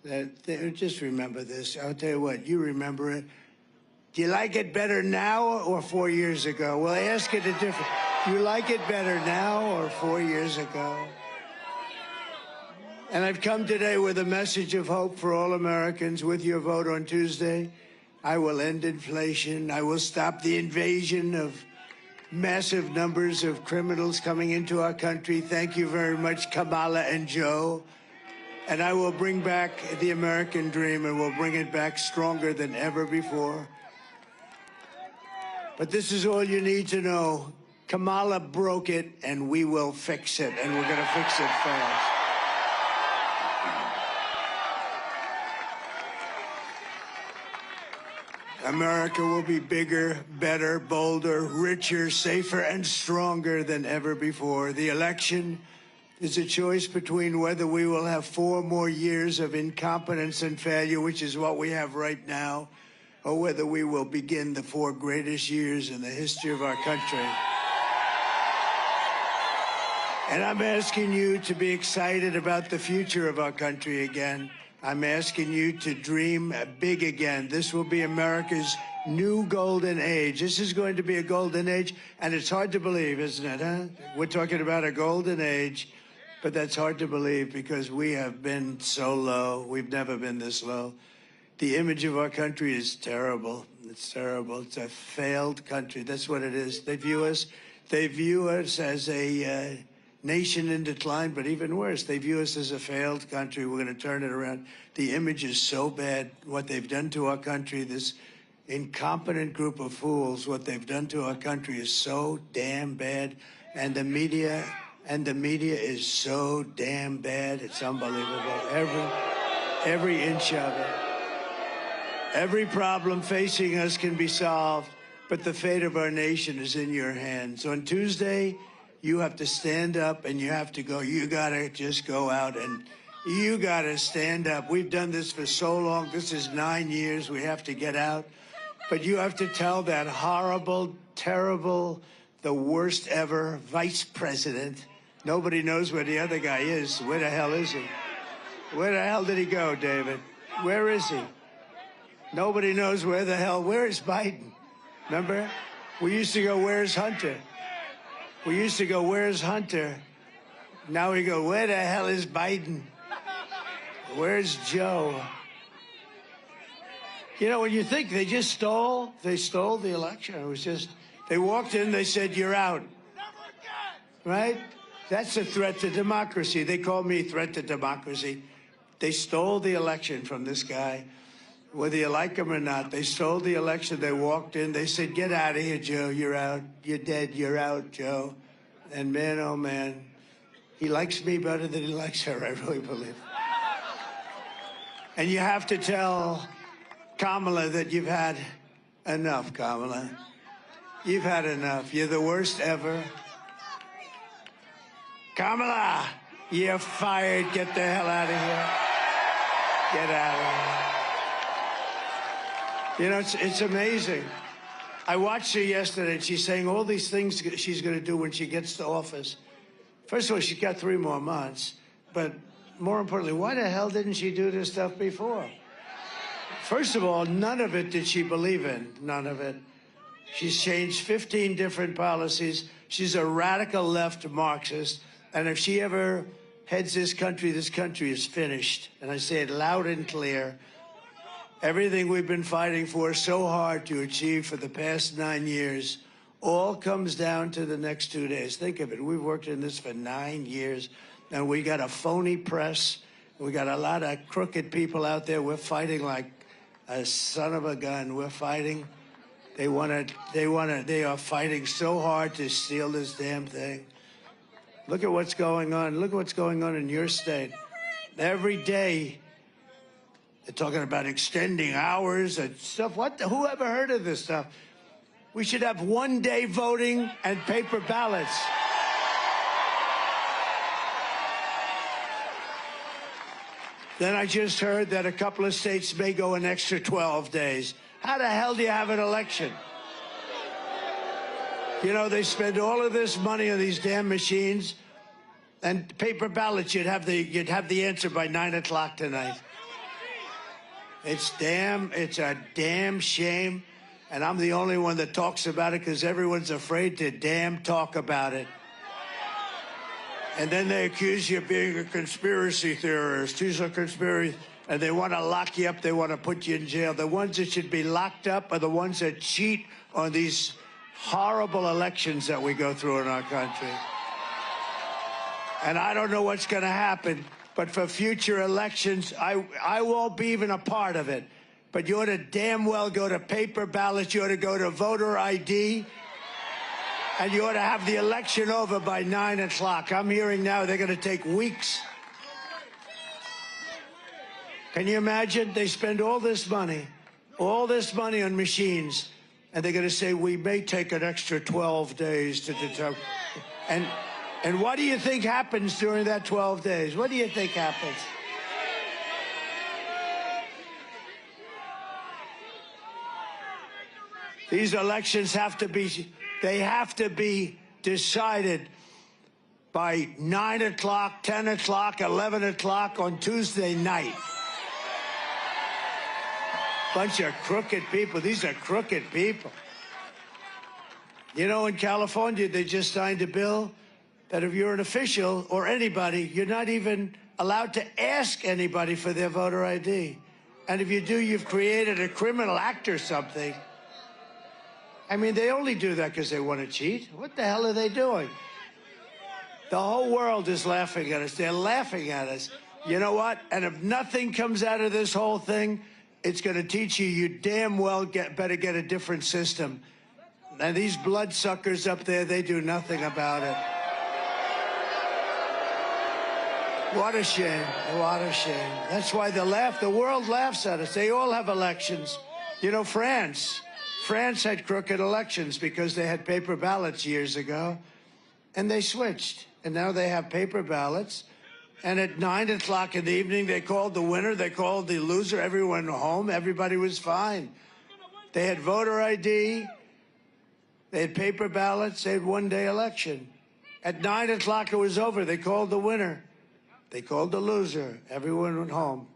that? Just remember this. I'll tell you what, you remember it. Do you like it better now or 4 years ago? Well, I ask it a different. Do you like it better now or 4 years ago? And I've come today with a message of hope for all Americans. With your vote on Tuesday, I will end inflation. I will stop the invasion of massive numbers of criminals coming into our country. Thank you very much, Kamala and Joe. And I will bring back the American dream, and we'll bring it back stronger than ever before. But this is all you need to know. Kamala broke it, and we will fix it, and we're going to fix it fast. America will be bigger, better, bolder, richer, safer, and stronger than ever before. The election is a choice between whether we will have 4 more years of incompetence and failure, which is what we have right now, or whether we will begin the 4 greatest years in the history of our country. And I'm asking you to be excited about the future of our country again. I'm asking you to dream big again. This will be America's new golden age. This is going to be a golden age, and it's hard to believe, isn't it, huh? We're talking about a golden age, but that's hard to believe because we have been so low. We've never been this low. The image of our country is terrible. It's terrible. It's a failed country. That's what it is. They view us as a nation in decline, but even worse, they view us as a failed country. We're going to turn it around. The image is so bad. What they've done to our country, this incompetent group of fools, what they've done to our country is so damn bad. And the media is so damn bad. It's unbelievable. Every inch of it. Every problem facing us can be solved, but the fate of our nation is in your hands. On Tuesday, you have to stand up and you have to go. You got to just go out and you got to stand up. We've done this for so long. This is 9 years. We have to get out. But you have to tell that horrible, terrible, the worst ever vice president. Nobody knows where the other guy is. Where the hell is he? Where the hell did he go, David? Where is he? Nobody knows where the hell. Where is Biden? Remember? We used to go, where's Hunter? We used to go, where's Hunter? Now we go, where the hell is Biden? Where's Joe? You know, when you think they stole the election. It was just, they walked in, they said, you're out. Right? That's a threat to democracy. They call me threat to democracy. They stole the election from this guy. Whether you like him or not, they stole the election. They walked in. They said, get out of here, Joe. You're out. You're dead. You're out, Joe. And man, oh, man, he likes me better than he likes her, I really believe. And you have to tell Kamala that you've had enough, Kamala. You've had enough. You're the worst ever. Kamala, you're fired. Get the hell out of here. Get out of here. You know, it's amazing. I watched her yesterday, and she's saying all these things she's going to do when she gets to office. First of all, she's got 3 more months. But more importantly, why the hell didn't she do this stuff before? First of all, none of it did she believe in. None of it. She's changed 15 different policies. She's a radical left Marxist. And if she ever heads this country is finished. And I say it loud and clear. Everything we've been fighting for so hard to achieve for the past 9 years all comes down to the next 2 days. Think of it. We've worked in this for 9 years, and we got a phony press. We got a lot of crooked people out there. We're fighting like a son of a gun. We're fighting. They are fighting so hard to steal this damn thing. Look at what's going on. Look at what's going on in your state. Every day, they're talking about extending hours and stuff. Who ever heard of this stuff? We should have 1-day voting and paper ballots. Then I just heard that a couple of states may go an extra 12 days. How the hell do you have an election? You know, they spend all of this money on these damn machines, and paper ballots, you'd have the answer by 9 o'clock tonight. It's a damn shame. And I'm the only one that talks about it because everyone's afraid to damn talk about it. And then they accuse you of being a conspiracy theorist. He's a conspiracy. And they want to lock you up. They want to put you in jail. The ones that should be locked up are the ones that cheat on these horrible elections that we go through in our country. And I don't know what's going to happen, but for future elections, I won't be even a part of it. But you ought to damn well go to paper ballots. You ought to go to voter ID. And you ought to have the election over by 9 o'clock. I'm hearing now they're going to take weeks. Can you imagine? They spend all this money on machines, and they're going to say, we may take an extra 12 days to determine. And what do you think happens during that 12 days? What do you think happens? These elections have to be decided by 9 o'clock, 10 o'clock, 11 o'clock on Tuesday night. Bunch of crooked people. These are crooked people. You know, in California, they just signed a bill that if you're an official or anybody, you're not even allowed to ask anybody for their voter ID. And if you do, you've created a criminal act or something. I mean, they only do that because they want to cheat. What the hell are they doing? The whole world is laughing at us. They're laughing at us. You know what? And if nothing comes out of this whole thing, it's going to teach you, you damn well better get a different system. And these bloodsuckers up there, they do nothing about it. What a shame. What a shame. That's why they laugh. The world laughs at us. They all have elections. You know, France had crooked elections because they had paper ballots years ago, and they switched. And now they have paper ballots. And at 9 o'clock in the evening, they called the winner, they called the loser, everyone home, everybody was fine. They had voter ID, they had paper ballots, they had one-day election. At 9 o'clock, it was over. They called the winner, they called the loser, everyone went home.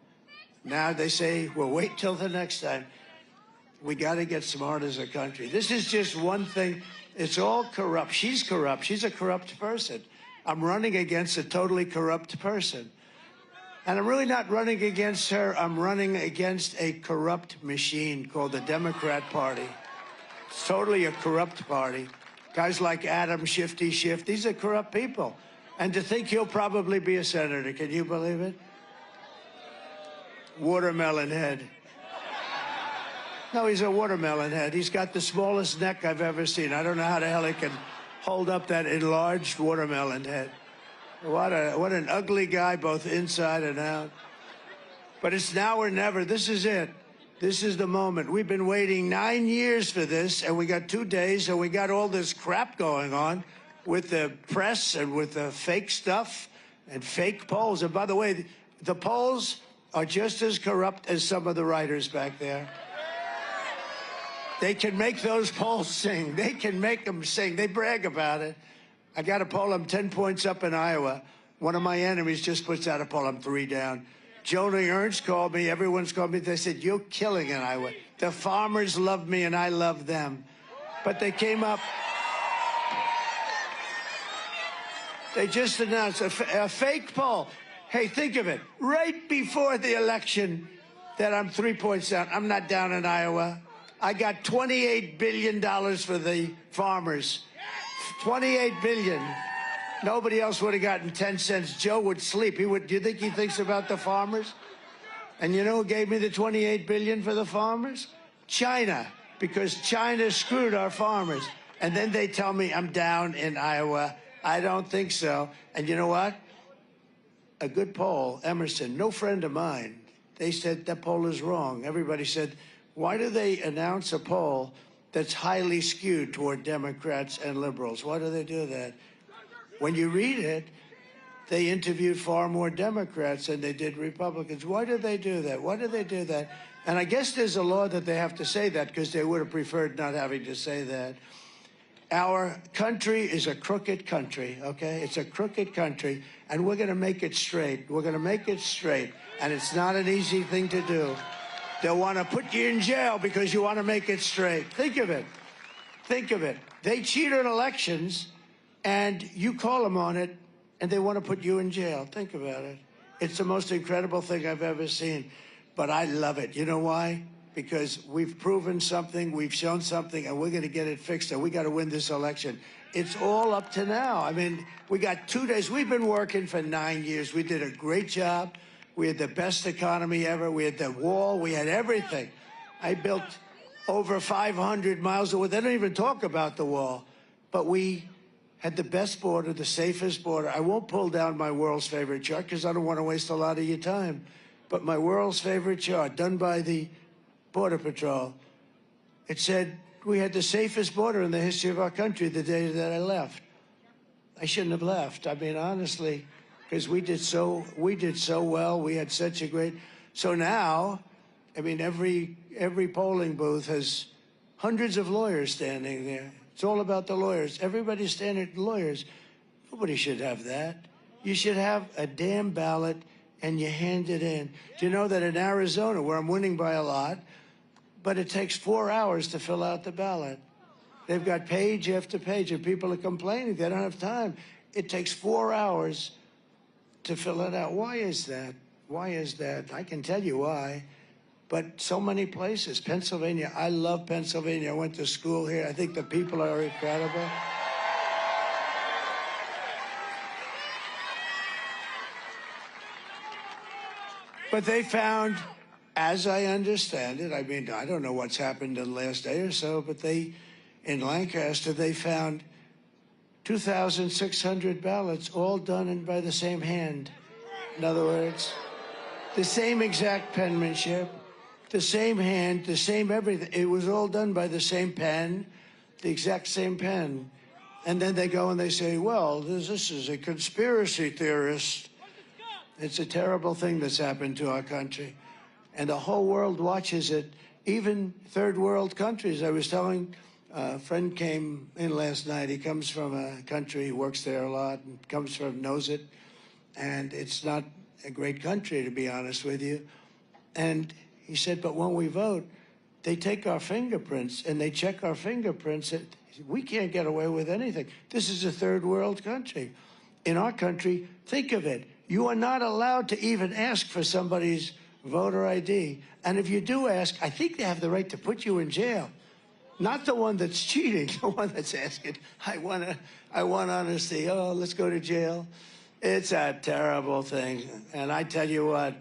Now they say, well, wait till the next time. We got to get smart as a country. This is just one thing. It's all corrupt. She's corrupt. She's a corrupt person. I'm running against a totally corrupt person. And I'm really not running against her. I'm running against a corrupt machine called the Democrat Party. It's totally a corrupt party. Guys like Adam Shifty Schiff, these are corrupt people. And to think he'll probably be a senator, can you believe it? Watermelon head. No, he's a watermelon head. He's got the smallest neck I've ever seen. I don't know how the hell he can hold up that enlarged watermelon head. What an ugly guy, both inside and out. But it's now or never. This is it. This is the moment. We've been waiting 9 years for this, and we got 2 days, and we got all this crap going on with the press and with the fake stuff and fake polls. And by the way, the polls are just as corrupt as some of the writers back there. They can make those polls sing. They can make them sing. They brag about it. I got a poll. I'm 10 points up in Iowa. One of my enemies just puts out a poll. I'm 3 down. Joni Ernst called me. Everyone's called me. They said, you're killing in Iowa. The farmers love me, and I love them. But they came up. They just announced a fake poll. Hey, think of it. Right before the election that I'm 3 points down. I'm not down in Iowa. I got $28 billion for the farmers. $28 billion. Nobody else would have gotten 10 cents. Joe would sleep. Do you think he thinks about the farmers? And you know who gave me the $28 billion for the farmers? China, because China screwed our farmers. And then they tell me I'm down in Iowa. I don't think so. And you know what? A good poll, Emerson, no friend of mine, they said that poll is wrong. Everybody said, why do they announce a poll that's highly skewed toward Democrats and liberals? Why do they do that? When you read it, they interviewed far more Democrats than they did Republicans. Why do they do that? Why do they do that? And I guess there's a law that they have to say that because they would have preferred not having to say that. Our country is a crooked country, okay? It's a crooked country, and we're going to make it straight. We're going to make it straight, and it's not an easy thing to do. They'll want to put you in jail because you want to make it straight. Think of it. Think of it. They cheat on elections, and you call them on it, and they want to put you in jail. Think about it. It's the most incredible thing I've ever seen. But I love it. You know why? Because we've proven something, we've shown something, and we're going to get it fixed, and we got to win this election. It's all up to now. I mean, we got 2 days. We've been working for 9 years. We did a great job. We had the best economy ever. We had the wall. We had everything. I built over 500 miles of wall. They don't even talk about the wall. But we had the best border, the safest border. I won't pull down my world's favorite chart because I don't want to waste a lot of your time. But my world's favorite chart, done by the Border Patrol, it said we had the safest border in the history of our country the day that I left. I shouldn't have left. I mean, honestly, because we did so well. We had such a great. So now, I mean, every polling booth has hundreds of lawyers standing there. It's all about the lawyers. Everybody's standing at lawyers. Nobody should have that. You should have a damn ballot and you hand it in. Do you know that in Arizona, where I'm winning by a lot, but it takes 4 hours to fill out the ballot. They've got page after page, and people are complaining they don't have time. It takes 4 hours to fill it out. Why is that? Why is that? I can tell you why. But so many places. Pennsylvania, I love Pennsylvania. I went to school here. I think the people are incredible. But they found, as I understand it, I mean, I don't know what's happened in the last day or so, but in Lancaster, they found 2,600 ballots, all done by the same hand. In other words, the same exact penmanship, the same hand, the same everything. It was all done by the same pen, the exact same pen. And then they go and they say, well, this is a conspiracy theorist. It's a terrible thing that's happened to our country. And the whole world watches it, even third world countries. I was telling a friend came in last night. He comes from a country, he works there a lot, and knows it. And it's not a great country, to be honest with you. And he said, but when we vote, they take our fingerprints and they check our fingerprints. We can't get away with anything. This is a third world country. In our country, think of it. You are not allowed to even ask for somebody's voter ID. And if you do ask, I think they have the right to put you in jail. Not the one that's cheating, the one that's asking, I want honesty. Oh, let's go to jail. It's a terrible thing. And I tell you what,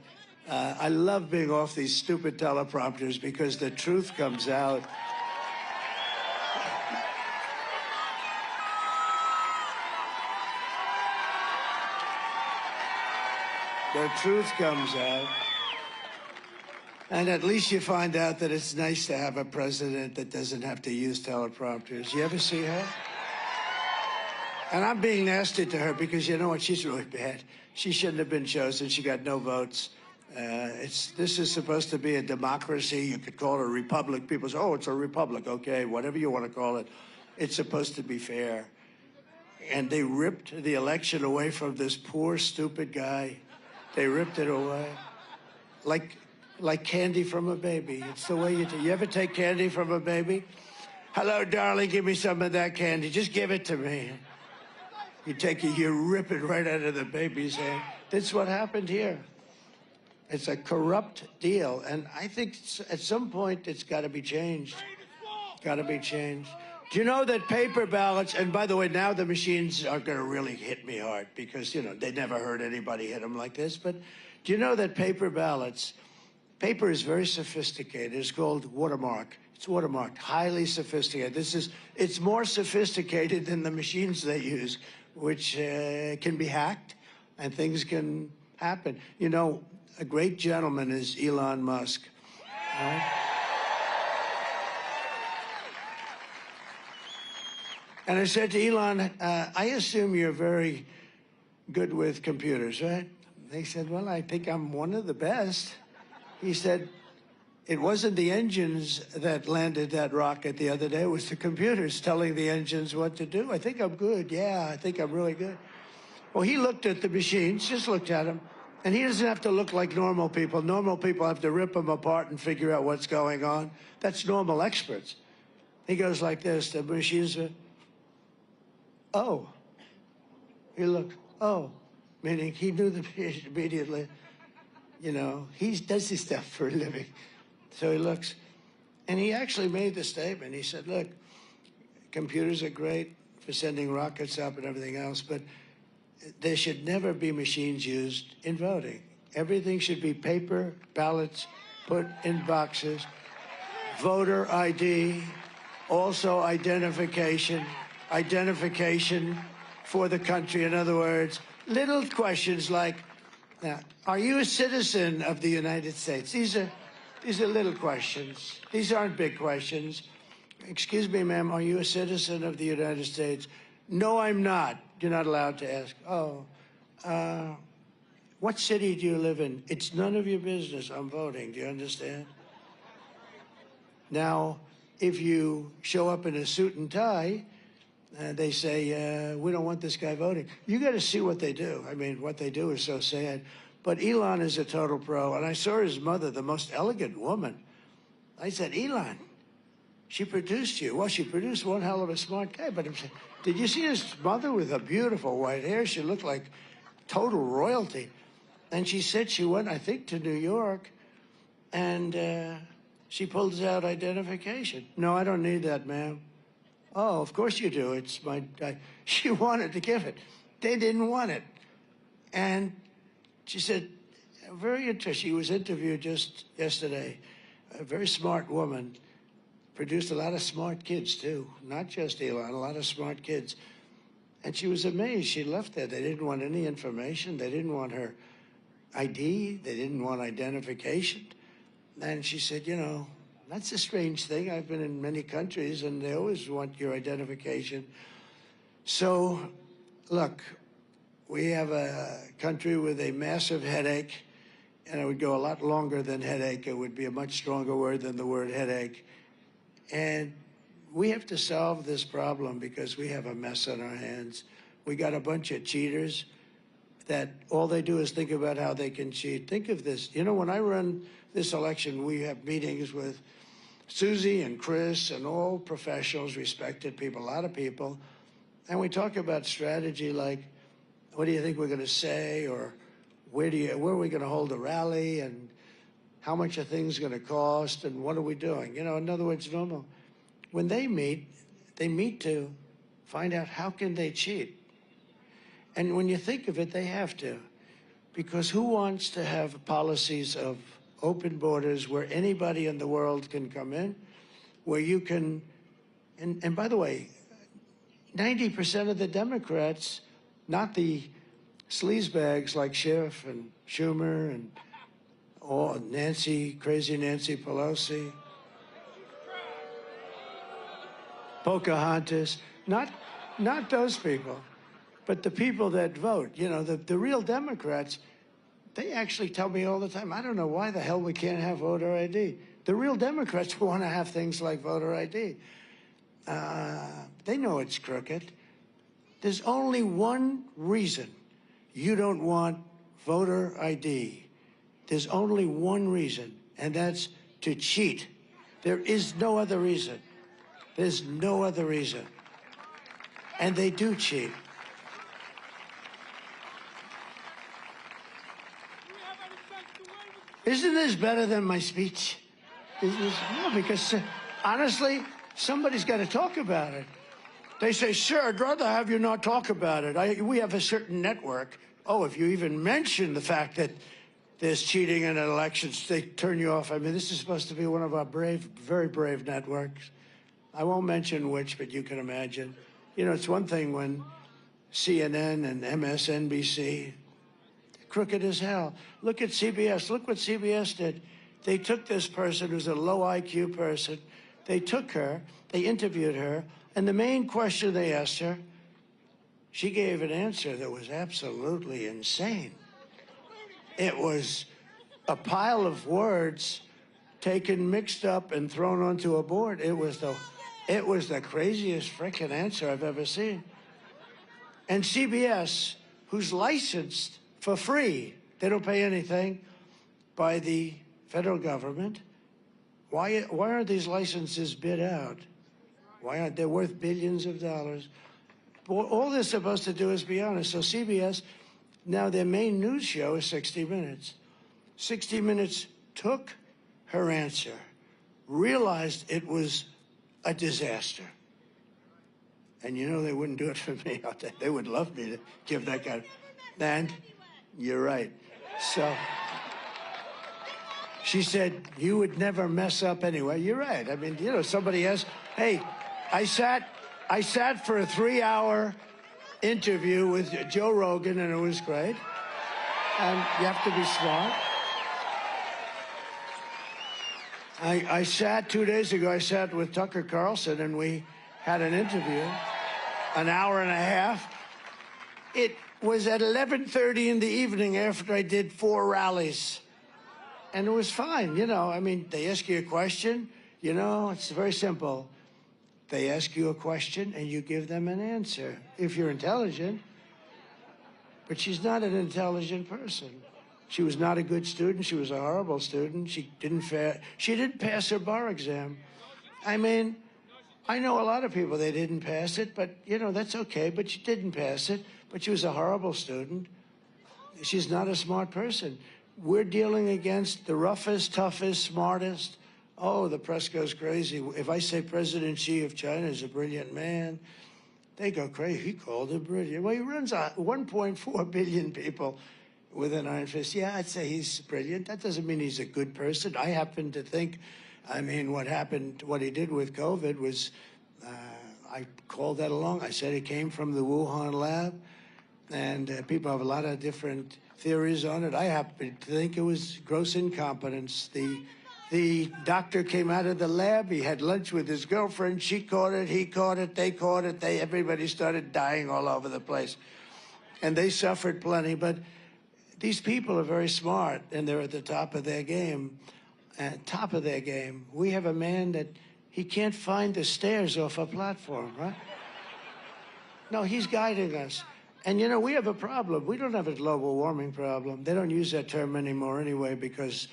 I love being off these stupid teleprompters because the truth comes out. The truth comes out. And at least you find out that it's nice to have a president that doesn't have to use teleprompters. You ever see her? And I'm being nasty to her because you know what? She's really bad. She shouldn't have been chosen. She got no votes. This is supposed to be a democracy. You could call it a republic. People say, oh, it's a republic. Okay, whatever you want to call it. It's supposed to be fair. And they ripped the election away from this poor, stupid guy. They ripped it away. Like candy from a baby. It's the way you do. You ever take candy from a baby? Hello, darling, give me some of that candy. Just give it to me. You take it, you rip it right out of the baby's hand. That's what happened here. It's a corrupt deal. And I think at some point it's got to be changed. Got to be changed. Do you know that paper ballots, and by the way, now the machines are going to really hit me hard because, you know, they never heard anybody hit them like this. But do you know that paper ballots, paper is very sophisticated. It's called watermark. It's watermarked, highly sophisticated. It's more sophisticated than the machines they use, which can be hacked and things can happen. You know, a great gentleman is Elon Musk. Right? And I said to Elon, I assume you're very good with computers, right? They said, well, I think I'm one of the best. He said, it wasn't the engines that landed that rocket the other day. It was the computers telling the engines what to do. I think I'm good. Yeah, I think I'm really good. Well, he looked at the machines, just looked at them, And he doesn't have to look like normal people. Normal people have to rip them apart and figure out what's going on. That's normal experts. He goes like this, the machines are, oh. He looked, oh, meaning he knew the patient immediately. You know, he does this stuff for a living. So he looks, and he actually made the statement. He said, look, computers are great for sending rockets up and everything else, but there should never be machines used in voting. Everything should be paper ballots put in boxes, voter ID, also identification for the country. In other words, little questions like, now, are you a citizen of the United States? These are little questions. These aren't big questions. Excuse me, ma'am, are you a citizen of the United States? No, I'm not. You're not allowed to ask. Oh, what city do you live in? It's none of your business. I'm voting. Do you understand? Now, if you show up in a suit and tie, they say, we don't want this guy voting. You got to see what they do. I mean, what they do is so sad. But Elon is a total pro. And I saw his mother, the most elegant woman. I said, Elon, she produced you. Well, she produced one hell of a smart guy. But did you see his mother with a beautiful white hair? She looked like total royalty. And she said she went, I think, to New York, and she pulls out identification. No, I don't need that, ma'am. Oh, of course you do. It's my, she wanted to give it. They didn't want it. And she said, very interesting. She was interviewed just yesterday. A very smart woman. Produced a lot of smart kids, too. Not just Elon, a lot of smart kids. And she was amazed. She left there. They didn't want any information. They didn't want her ID. They didn't want identification. And she said, you know, that's a strange thing. I've been in many countries, and they always want your identification. So, look, we have a country with a massive headache, and it would go a lot longer than headache. It would be a much stronger word than the word headache. And we have to solve this problem because we have a mess on our hands. We got a bunch of cheaters that all they do is think about how they can cheat. Think of this. You know, when I run this election, we have meetings with Susie and Chris and all professionals, respected people, a lot of people. And we talk about strategy like, what do you think we're going to say? Or where are we going to hold a rally? And how much are things going to cost? And what are we doing? You know, in other words, normal. When they meet to find out how can they cheat. And when you think of it, they have to. Because who wants to have policies of open borders where anybody in the world can come in, where you can, and by the way, 90% of the Democrats, not the sleazebags like Schiff and Schumer and crazy Nancy Pelosi, Pocahontas, not those people, but the people that vote. You know, the real Democrats, they actually tell me all the time, I don't know why the hell we can't have voter ID. The real Democrats want to have things like voter ID. They know it's crooked. There's only one reason you don't want voter ID. There's only one reason, and that's to cheat. There is no other reason. There's no other reason. And they do cheat. Isn't this better than my speech? No, because honestly, somebody's got to talk about it. They say, sir, I'd rather have you not talk about it. We have a certain network. Oh, if you even mention the fact that there's cheating in elections, they turn you off. I mean, this is supposed to be one of our brave, very brave networks. I won't mention which, but you can imagine. You know, it's one thing when CNN and MSNBC, crooked as hell. Look at CBS. Look what CBS did. They took this person who's a low IQ person. They took her, they interviewed her, and the main question they asked her, she gave an answer that was absolutely insane. It was a pile of words taken, mixed up, and thrown onto a board. It was the craziest frickin' answer I've ever seen. And CBS, who's licensed for free, They don't pay anything by the federal government. Why aren't these licenses bid out? Why aren't they worth billions of dollars? All they're supposed to do is be honest. So CBS, now their main news show is 60 Minutes. 60 Minutes took her answer, realized it was a disaster. And you know they wouldn't do it for me. They would love me to give that guy. And you're right. So she said, you would never mess up anyway. You're right. I mean, you know, somebody else. Hey, I sat for a 3-hour interview with Joe Rogan, and it was great. And you have to be smart. I sat 2 days ago, I sat with Tucker Carlson, and we had an interview, an hour and a half. It was at 11:30 in the evening after I did 4 rallies. And it was fine, you know. I mean, they ask you a question, you know, it's very simple. They ask you a question, and you give them an answer, if you're intelligent. But she's not an intelligent person. She was not a good student. She was a horrible student. She didn't pass her bar exam. I mean, I know a lot of people, they didn't pass it, but, you know, that's okay, but she didn't pass it. But she was a horrible student. She's not a smart person. We're dealing against the roughest, toughest, smartest. Oh, the press goes crazy. If I say President Xi of China is a brilliant man, they go crazy. He called him brilliant. Well, he runs 1.4 billion people with an iron fist. Yeah, I'd say he's brilliant. That doesn't mean he's a good person. I happen to think, I mean, what he did with COVID was, I called that along. I said it came from the Wuhan lab, and people have a lot of different theories on it. I happen to think it was gross incompetence. The doctor came out of the lab. He had lunch with his girlfriend. She caught it. He caught it. They caught it. Everybody started dying all over the place. And they suffered plenty. But these people are very smart, and they're at the top of their game. Top of their game. We have a man that he can't find the stairs off a platform, right? No, he's guiding us. And, you know, we have a problem. We don't have a global warming problem. They don't use that term anymore anyway because,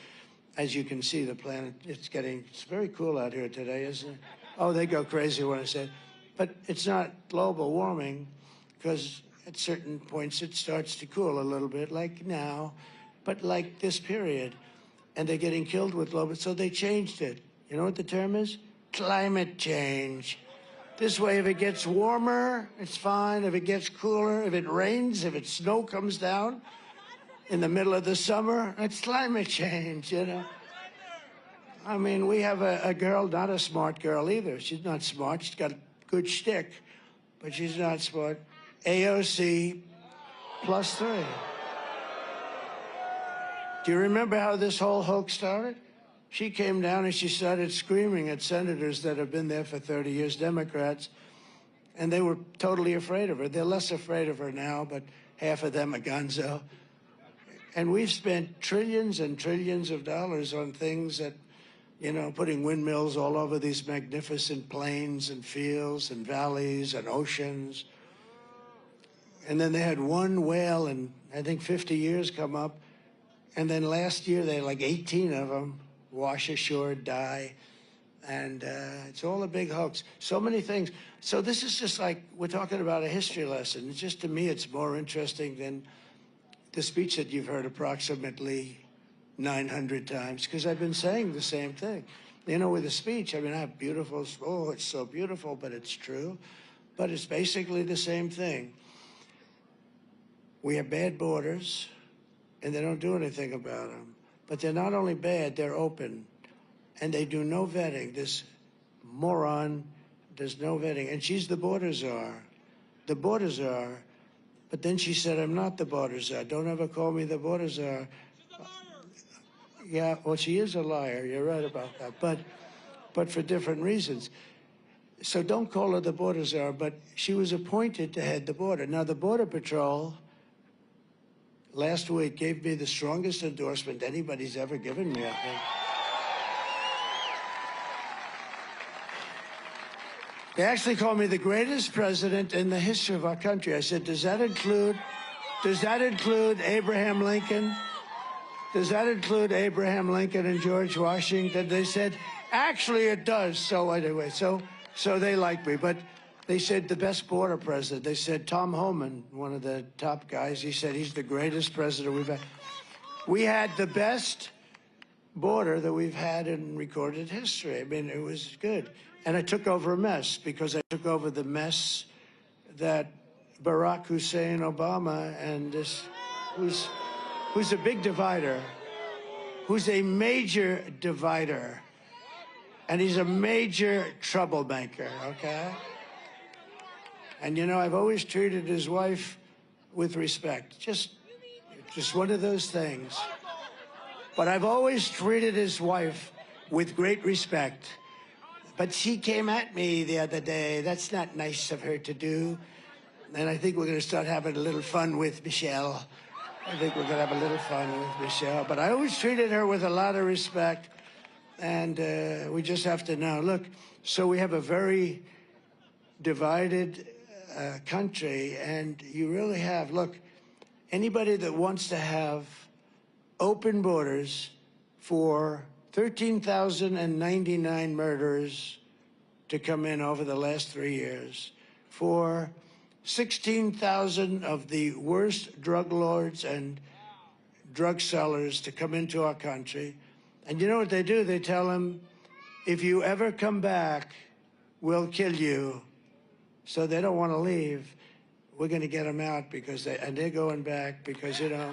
as you can see, the planet, it's very cool out here today, isn't it? Oh, they go crazy when I say it. But it's not global warming because at certain points it starts to cool a little bit, like now, but like this period. And they're getting killed with global, so they changed it. You know what the term is? Climate change. This way, if it gets warmer, it's fine. If it gets cooler, if it rains, if snow comes down in the middle of the summer, it's climate change, you know. I mean, we have a girl, not a smart girl either. She's not smart. She's got a good shtick, but she's not smart. AOC +3. Do you remember how this whole hoax started? She came down and she started screaming at senators that have been there for 30 years, Democrats, and they were totally afraid of her. They're less afraid of her now, but half of them are gonzo. And we've spent trillions and trillions of dollars on things that, you know, putting windmills all over these magnificent plains and fields and valleys and oceans. And then they had one whale in, I think, 50 years come up. And then last year, they had like 18 of them wash ashore, die. And it's all a big hoax. So many things. So this is just like, we're talking about a history lesson. It's just, to me, it's more interesting than the speech that you've heard approximately 900 times, because I've been saying the same thing. You know, with a speech, I mean, I have beautiful, oh, it's so beautiful, but it's true. But it's basically the same thing. We have bad borders, and they don't do anything about them. But they're not only bad, they're open. And they do no vetting. This moron does no vetting. And she's the border czar. The border czar. But then she said, I'm not the border czar. Don't ever call me the border czar. Yeah, well, she is a liar. You're right about that. But for different reasons. So don't call her the border czar. But she was appointed to head the border. Now, the Border Patrol last week gave me the strongest endorsement anybody's ever given me, I think. They actually called me the greatest president in the history of our country. I said, does that include Abraham Lincoln? Does that include Abraham Lincoln and George Washington? They said, actually, it does. So anyway, so they like me. But they said the best border president. They said Tom Homan, one of the top guys, he said he's the greatest president we've had. We had the best border that we've had in recorded history. I mean, it was good. And I took over a mess because I took over the mess that Barack Hussein Obama and this, who's a big divider, who's a major divider, and he's a major troublemaker, okay? And you know, I've always treated his wife with respect. Just one of those things. But I've always treated his wife with great respect. But she came at me the other day. That's not nice of her to do. And I think we're going to start having a little fun with Michelle. I think we're going to have a little fun with Michelle. But I always treated her with a lot of respect. And we just have to know. Look, so we have a very divided country. And you really have, look, anybody that wants to have open borders for 13,099 murders to come in over the last 3 years, for 16,000 of the worst drug lords and drug sellers to come into our country. And you know what they do? They tell them, if you ever come back, we'll kill you. So they don't want to leave. We're going to get them out because they're going back because, you know,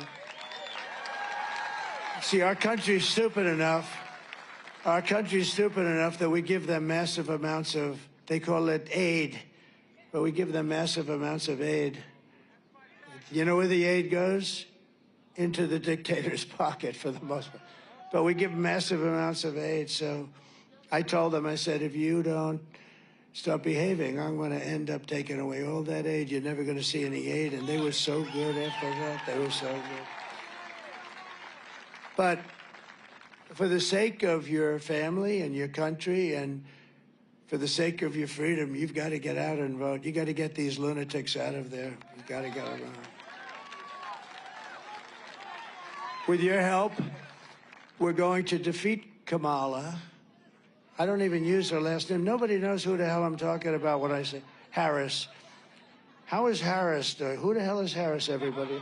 see, our country's stupid enough. Our country's stupid enough that we give them massive amounts of, they call it aid, but we give them massive amounts of aid. You know where the aid goes? Into the dictator's pocket for the most part. But we give massive amounts of aid. So I told them, I said, if you don't stop behaving, I'm going to end up taking away all that aid. You're never going to see any aid. And they were so good after that. They were so good. But for the sake of your family and your country and for the sake of your freedom, you've got to get out and vote. You got to get these lunatics out of there. You've got to get them out. With your help, we're going to defeat Kamala. I don't even use her last name. Nobody knows who the hell I'm talking about when I say Harris. How is Harris doing? Who the hell is Harris, everybody?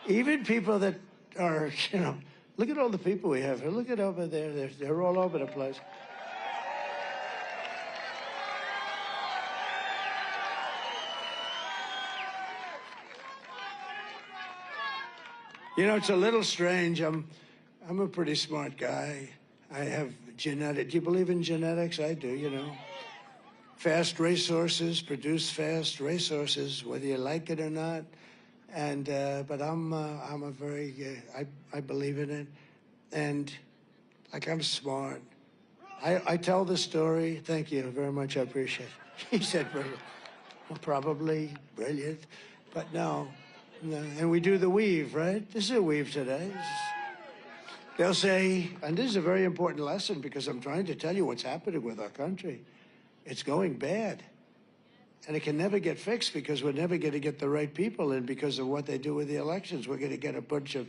Even people that are, you know, look at all the people we have here. Look at over there. They're all over the place. You know, it's a little strange. I'm a pretty smart guy. I have genetic. Do you believe in genetics? I do, you know. Fast racehorses produce fast racehorses, whether you like it or not. And but I'm a very I believe in it, and like I'm smart. I tell the story. Thank you very much. I appreciate it. He said brilliant. Well, probably brilliant, but no. And we do the weave, right? This is a weave today. They'll say, and this is a very important lesson because I'm trying to tell you what's happening with our country. It's going bad. And it can never get fixed because we're never going to get the right people in because of what they do with the elections. We're going to get a bunch of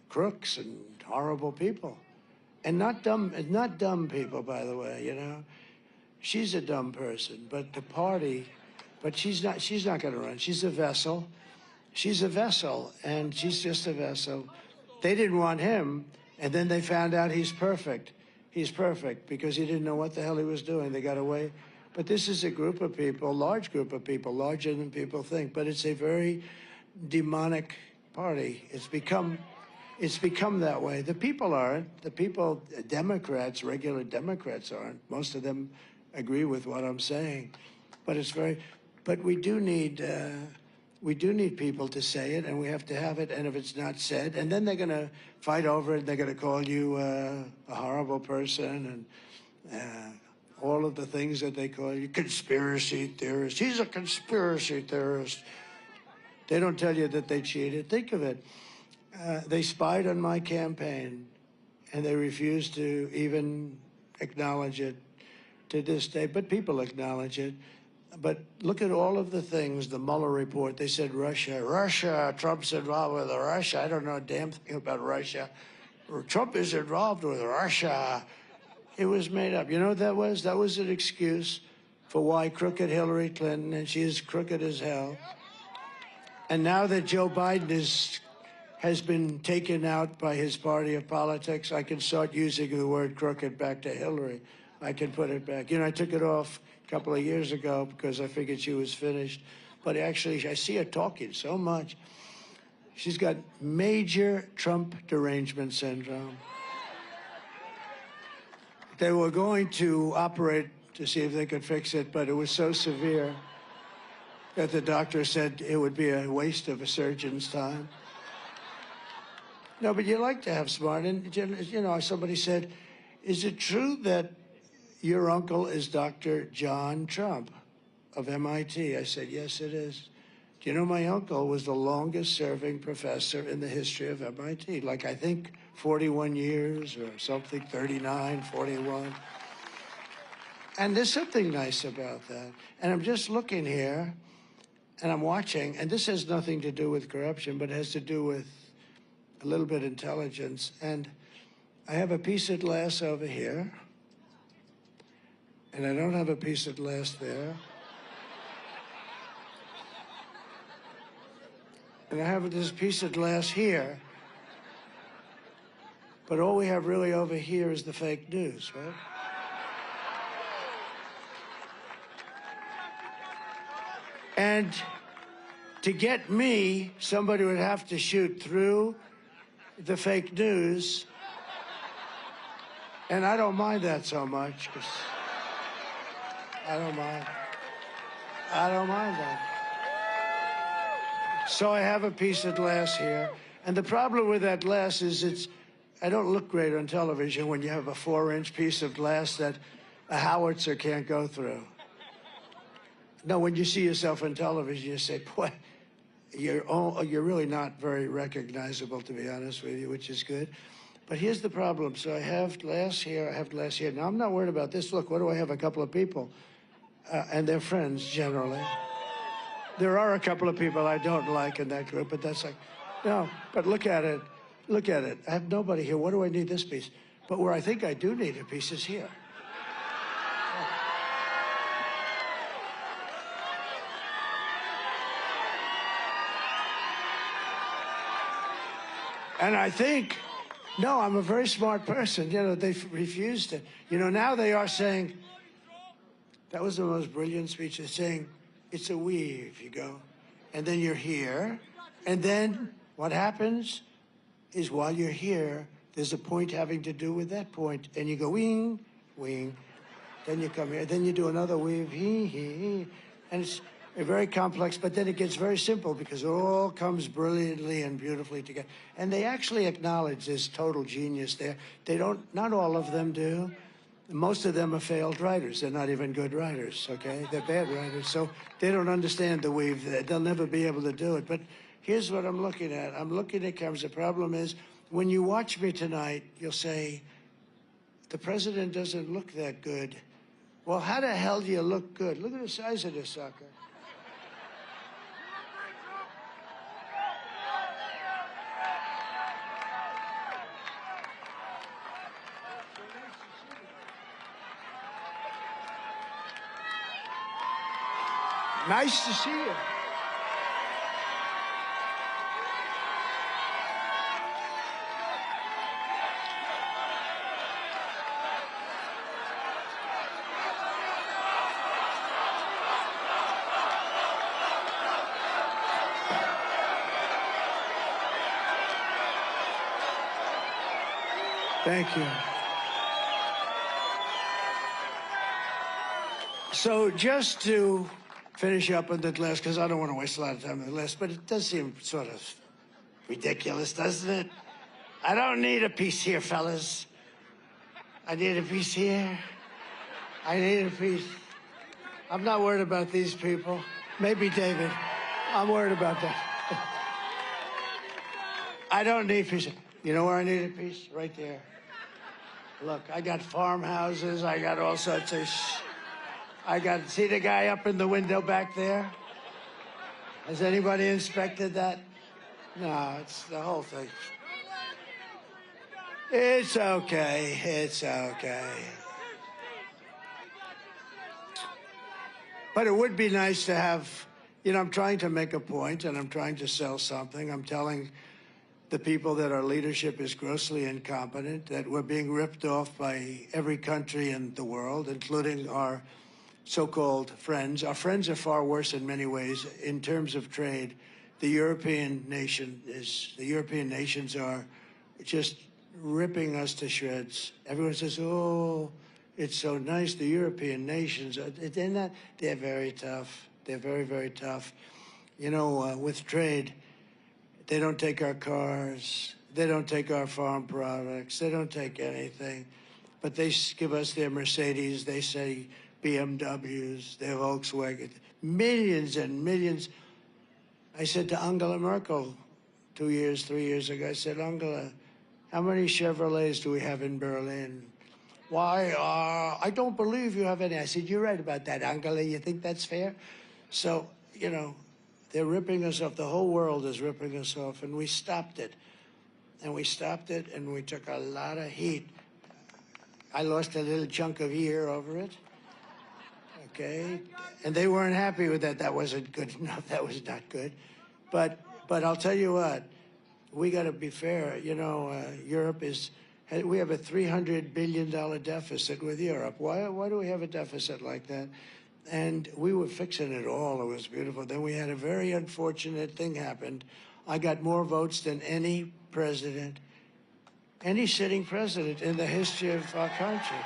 crooks and horrible people. And not dumb people, by the way, you know. She's a dumb person, but the party, but she's not going to run. She's a vessel. She's a vessel, and she's just a vessel. They didn't want him, and then they found out he's perfect. He's perfect because he didn't know what the hell he was doing. They got away. But this is a group of people, large group of people, larger than people think. But it's a very demonic party. It's become that way. The people aren't. The people, Democrats, regular Democrats aren't. Most of them agree with what I'm saying. But it's very. But we do need people to say it, and we have to have it. And if it's not said, and then they're going to fight over it. They're going to call you a horrible person and. All of the things that they call you, conspiracy theorist. He's a conspiracy theorist. They don't tell you that they cheated. Think of it. They spied on my campaign, and they refused to even acknowledge it to this day. But people acknowledge it. But look at all of the things, the Mueller report, they said Russia, Trump's involved with Russia. I don't know a damn thing about Russia. Trump is involved with Russia. It was made up. You know what that was? That was an excuse for why crooked Hillary Clinton, and she is crooked as hell. And now that Joe Biden has been taken out by his party of politics, I can start using the word crooked back to Hillary. I can put it back. You know, I took it off a couple of years ago because I figured she was finished. But actually, I see her talking so much. She's got major Trump derangement syndrome. They were going to operate to see if they could fix it, but it was so severe that the doctor said it would be a waste of a surgeon's time. No, but you like to have smart, and you know, somebody said, is it true that your uncle is Dr. John Trump of MIT? I said, yes, it is. Do you know my uncle was the longest serving professor in the history of MIT? Like, I think 41 years or something, 39, 41. And there's something nice about that. And I'm just looking here, and I'm watching, and this has nothing to do with corruption, but it has to do with a little bit intelligence. And I have a piece of glass over here, and I don't have a piece of glass there. And I have this piece of glass here. But all we have really over here is the fake news, right? And to get me, somebody would have to shoot through the fake news. And I don't mind that so much, because I don't mind. I don't mind that. So I have a piece of glass here. And the problem with that glass is I don't look great on television when you have a 4-inch piece of glass that a howitzer can't go through. No, when you see yourself on television, you say, boy, you're really not very recognizable, to be honest with you, which is good. But here's the problem. So I have glass here, I have glass here. Now, I'm not worried about this. Look, what do I have? A couple of people, and they're friends, generally. There are a couple of people I don't like in that group, but that's like, no, but look at it. Look at it. I have nobody here. What do I need this piece? But where I think I do need a piece is here. And I think, no, I'm a very smart person. You know, they've refused it. You know, now they are saying, that was the most brilliant speech. They're saying, it's a weave, you go. And then you're here. And then what happens is while you're here, there's a point having to do with that point. And you go, wing, wing. Then you come here. Then you do another weave, hee, hee, hee. And it's very complex, but then it gets very simple because it all comes brilliantly and beautifully together. And they actually acknowledge this total genius there. They don't, not all of them do. Most of them are failed writers. They're not even good writers, okay? They're bad writers, so they don't understand the weave. They'll never be able to do it. But here's what I'm looking at. I'm looking at cameras. The problem is, when you watch me tonight, you'll say, the president doesn't look that good. Well, how the hell do you look good? Look at the size of this sucker. Nice to see you. Thank you. So just to finish up on that list, because I don't want to waste a lot of time on the list, but it does seem sort of ridiculous, doesn't it? I don't need a piece here, fellas. I need a piece here. I need a piece. I'm not worried about these people. Maybe David. I'm worried about that. I don't need a piece. You know where I need a piece? Right there. Look, I got farmhouses. I got all sorts of see the guy up in the window back there? Has anybody inspected that? No, it's the whole thing. It's okay. It's okay. But it would be nice to have, you know, I'm trying to make a point and I'm trying to sell something. I'm telling the people that our leadership is grossly incompetent, that we're being ripped off by every country in the world, including our so-called friends. Our friends are far worse in many ways in terms of trade. The European nations are just ripping us to shreds. Everyone says, oh, it's so nice, the European nations. They're not, they're very tough. They're very, very tough. You know, with trade, they don't take our cars. They don't take our farm products. They don't take anything. But they give us their Mercedes. They say BMWs, their Volkswagen, millions and millions. I said to Angela Merkel 3 years ago, I said, Angela, how many Chevrolets do we have in Berlin? Why, I don't believe you have any. I said, you're right about that, Angela. You think that's fair? So, you know, they're ripping us off. The whole world is ripping us off, and we stopped it. And we stopped it, and we took a lot of heat. I lost a little chunk of ear over it. Okay? And they weren't happy with that. That wasn't good enough. That was not good. But I'll tell you what, we got to be fair. You know, Europe is, we have a $300 billion deficit with Europe. Why do we have a deficit like that? And we were fixing it all. It was beautiful. Then we had a very unfortunate thing happened. I got more votes than any president, any sitting president in the history of our country.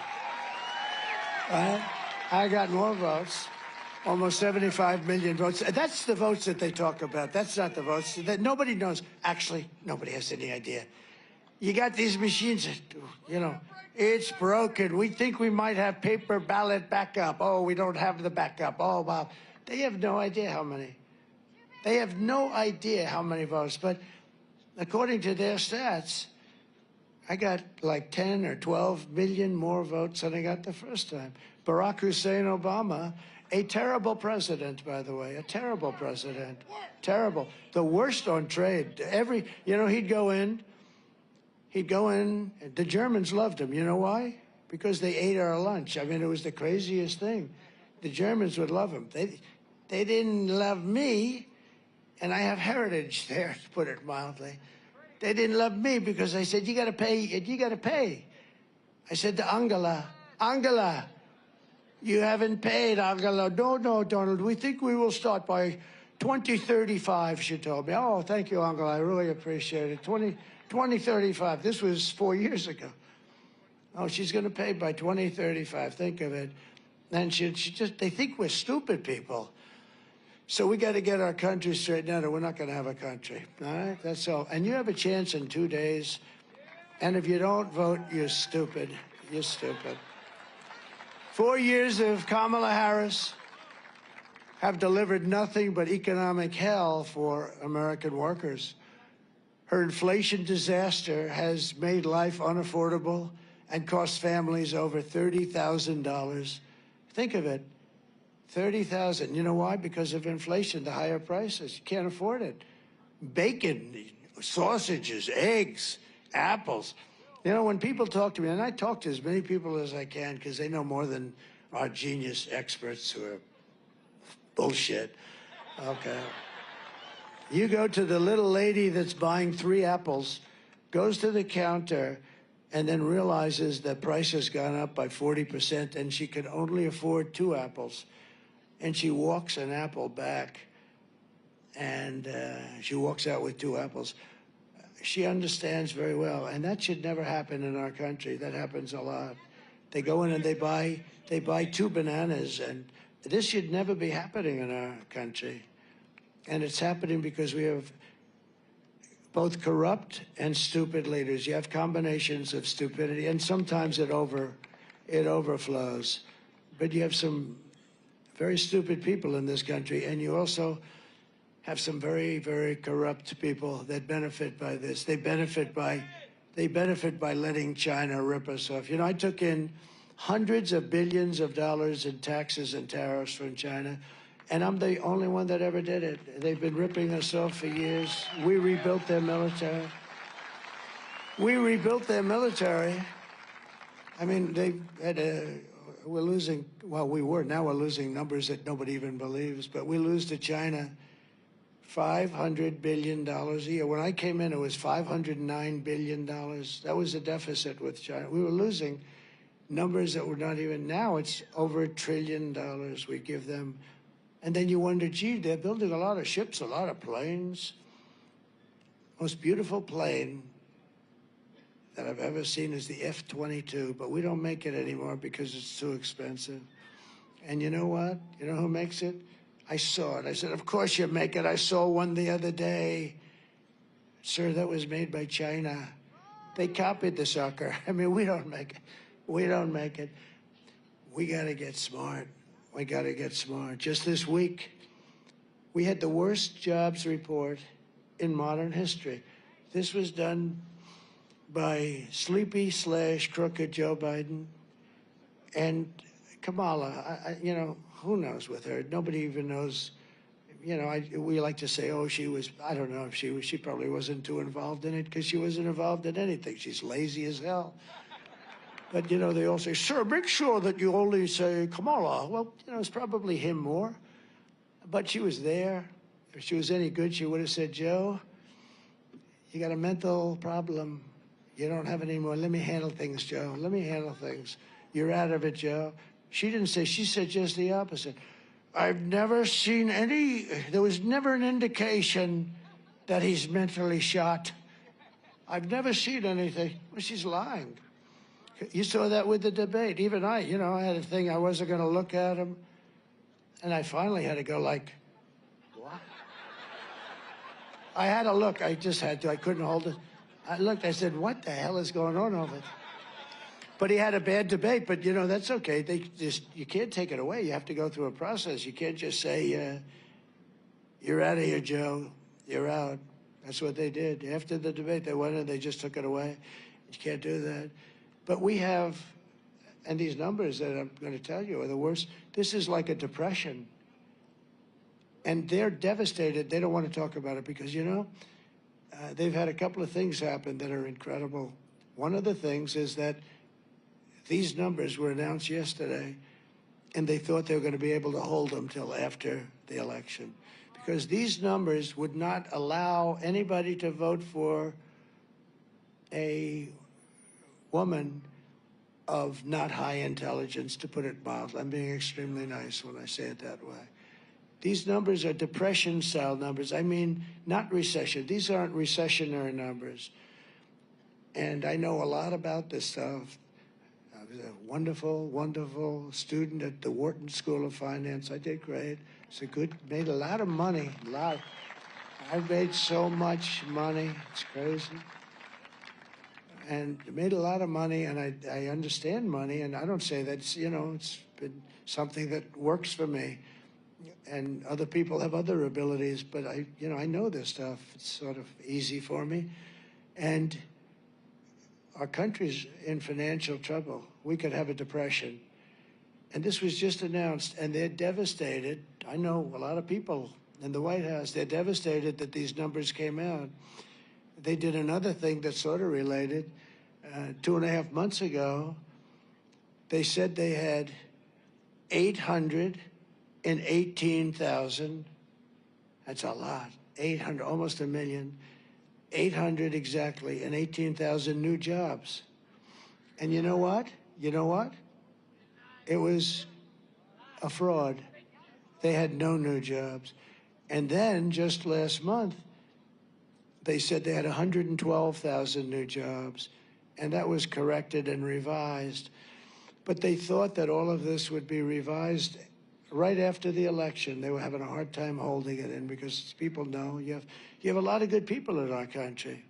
I got more votes, almost 75 million votes. That's the votes that they talk about. That's not the votes that nobody knows. Actually, nobody has any idea. You got these machines, you know, it's broken. We think we might have paper ballot backup. Oh, we don't have the backup. Oh, wow. They have no idea how many. They have no idea how many votes. But according to their stats, I got like 10 or 12 million more votes than I got the first time. Barack Hussein Obama, a terrible president, by the way, a terrible president. Terrible. The worst on trade. You know, he'd go in, the Germans loved him. You know why? Because they ate our lunch. I mean, it was the craziest thing. The Germans would love him. They didn't love me, and I have heritage there, to put it mildly. They didn't love me because I said, you got to pay, you got to pay. I said to Angela, Angela, you haven't paid, Angela. No, Donald, we think we will start by 2035, she told me. Oh, thank you, Angela. I really appreciate it. 2035. This was 4 years ago. Oh, she's going to pay by 2035. Think of it. And they think we're stupid people. So we got to get our country straightened out, or we're not going to have a country. All right? That's all. And you have a chance in 2 days. And if you don't vote, you're stupid. You're stupid. 4 years of Kamala Harris have delivered nothing but economic hell for American workers. Her inflation disaster has made life unaffordable and cost families over $30,000. Think of it, $30,000. You know why? Because of inflation, the higher prices. You can't afford it. Bacon, sausages, eggs, apples. You know, when people talk to me, and I talk to as many people as I can because they know more than our genius experts who are bullshit. Okay. You go to the little lady that's buying 3 apples, goes to the counter, and then realizes the price has gone up by 40% and she can only afford 2 apples. And she walks an apple back, and she walks out with 2 apples. She understands very well, and that should never happen in our country. That happens a lot. They go in and they buy 2 bananas, and this should never be happening in our country. And it's happening because we have both corrupt and stupid leaders. You have combinations of stupidity, and sometimes it overflows. But you have some very stupid people in this country, and you also have some very, very corrupt people that benefit by this. They benefit by letting China rip us off. You know, I took in hundreds of billions of dollars in taxes and tariffs from China. And I'm the only one that ever did it. They've been ripping us off for years. We rebuilt their military. We rebuilt their military. I mean, we're losing, well, now we're losing numbers that nobody even believes, but we lose to China $500 billion a year. When I came in, it was $509 billion. That was the deficit with China. We were losing numbers that were not even, now it's over $1 trillion we give them. And then you wonder, gee, they're building a lot of ships, a lot of planes. Most beautiful plane that I've ever seen is the F-22, but we don't make it anymore because it's too expensive. And you know what? You know who makes it? I saw it. I said, of course you make it. I saw one the other day. Sir, that was made by China. They copied the sucker. I mean, we don't make it. We don't make it. We got to get smart. We got to get smart. Just this week, we had the worst jobs report in modern history. This was done by sleepy/crooked Joe Biden and Kamala. You know, who knows with her? Nobody even knows. You know, we like to say, oh, she was, I don't know if she was, she probably wasn't too involved in it because she wasn't involved in anything. She's lazy as hell. But, you know, they all say, sir, make sure that you only say Kamala. Well, you know, it's probably him more. But she was there. If she was any good, she would have said, Joe, you got a mental problem. You don't have any more. Let me handle things, Joe. Let me handle things. You're out of it, Joe. She didn't say, she said just the opposite. I've never seen there was never an indication that he's mentally shot. I've never seen anything. Well, she's lying. You saw that with the debate. Even I, you know, I had a thing, I wasn't going to look at him. And I finally had to go like, what? I had to look. I just had to. I couldn't hold it. I looked. I said, what the hell is going on over there? But he had a bad debate. But, you know, that's okay. You can't take it away. You have to go through a process. You can't just say, you're out of here, Joe. You're out. That's what they did. After the debate, they went and they just took it away. You can't do that. But we have, and these numbers that I'm going to tell you are the worst. This is like a depression. And they're devastated. They don't want to talk about it because, you know, they've had a couple of things happen that are incredible. One of the things is that these numbers were announced yesterday, and they thought they were going to be able to hold them till after the election. Because these numbers would not allow anybody to vote for a woman of not high intelligence, to put it mildly. I'm being extremely nice when I say it that way. These numbers are depression-style numbers. I mean, not recession. These aren't recessionary numbers. And I know a lot about this stuff. I was a wonderful, wonderful student at the Wharton School of Finance. I did great. Made a lot of money, a lot. I've made so much money, it's crazy. And made a lot of money, and I understand money, and I don't say that, it's, you know, it's been something that works for me. And other people have other abilities, but I know this stuff. It's sort of easy for me. And our country's in financial trouble. We could have a depression. And this was just announced, and they're devastated. I know a lot of people in the White House, they're devastated that these numbers came out. They did another thing that's sort of related. 2.5 months ago, they said they had 818,000, that's a lot, 800, almost a million, 800 exactly, and 18,000 new jobs. And you know what? You know what? It was a fraud. They had no new jobs. And then just last month, they said they had 112,000 new jobs, and that was corrected and revised. But they thought that all of this would be revised right after the election. They were having a hard time holding it in because people know you have a lot of good people in our country,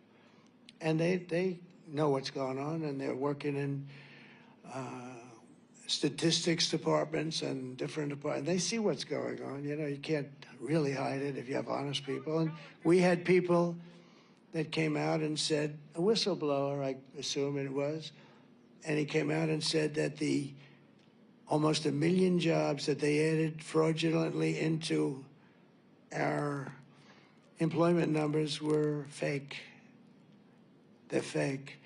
and they know what's going on, and they're working in statistics departments and different departments. They see what's going on. You know, you can't really hide it if you have honest people. And we had people that came out and said, a whistleblower, I assume it was, and he came out and said that the almost 1 million jobs that they added fraudulently into our employment numbers were fake. They're fake.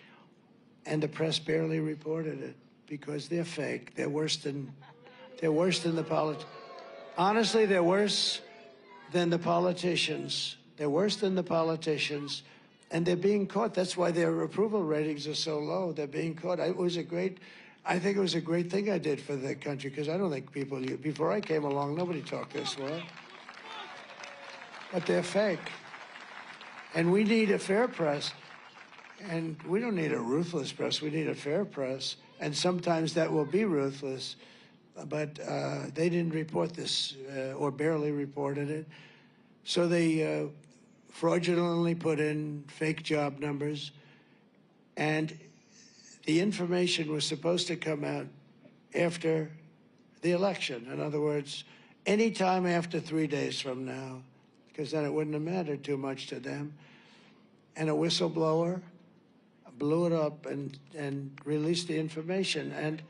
And the press barely reported it because they're fake. They're worse than the politicians. Honestly, they're worse than the politicians. They're worse than the politicians. And they're being caught. That's why their approval ratings are so low. They're being caught. I think it was a great thing I did for the country, because I don't think people, before I came along, nobody talked this way. But they're fake. And we need a fair press. And we don't need a ruthless press. We need a fair press. And sometimes that will be ruthless. But they didn't report this, or barely reported it. So they fraudulently put in fake job numbers. And the information was supposed to come out after the election. In other words, any time after 3 days from now, because then it wouldn't have mattered too much to them. And a whistleblower blew it up and released the information. And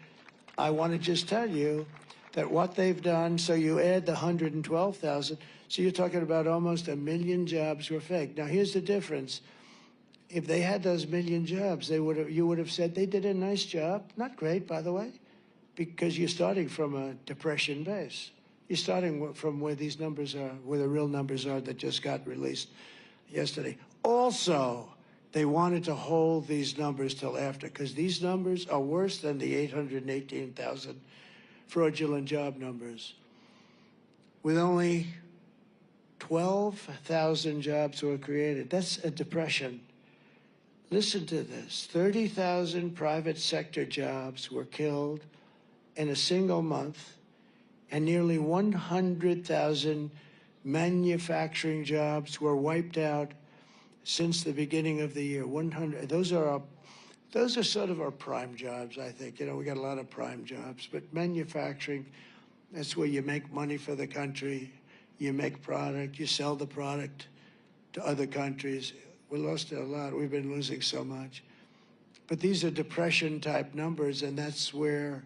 I want to just tell you that what they've done, so you add the 112,000, so you're talking about almost 1 million jobs were fake. Now, here's the difference. If they had those 1 million jobs, you would have said they did a nice job. Not great, by the way, because you're starting from a depression base. You're starting from where these numbers are, where the real numbers are that just got released yesterday. Also, they wanted to hold these numbers till after, because these numbers are worse than the 818,000 fraudulent job numbers. With only 12,000 jobs were created. That's a depression. Listen to this. 30,000 private sector jobs were killed in a single month, and nearly 100,000 manufacturing jobs were wiped out since the beginning of the year. 100. Those are sort of our prime jobs, I think. You know, we got a lot of prime jobs, but manufacturing, that's where you make money for the country. You make product, you sell the product to other countries. We lost a lot. We've been losing so much. But these are depression-type numbers, and that's where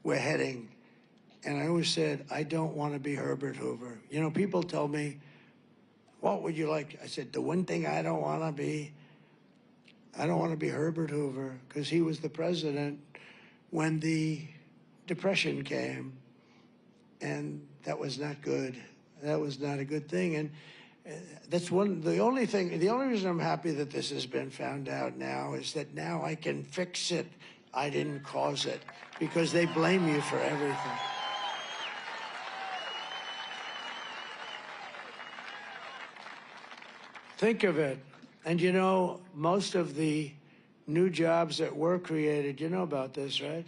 we're heading. And I always said, I don't want to be Herbert Hoover. You know, people tell me, what would you like? I said, the one thing I don't want to be Herbert Hoover, because he was the president when the Depression came, and that was not good. That was not a good thing. And the only reason I'm happy that this has been found out now is that now I can fix it. I didn't cause it, because they blame you for everything. Think of it. And you know, most of the new jobs that were created, you know about this, right?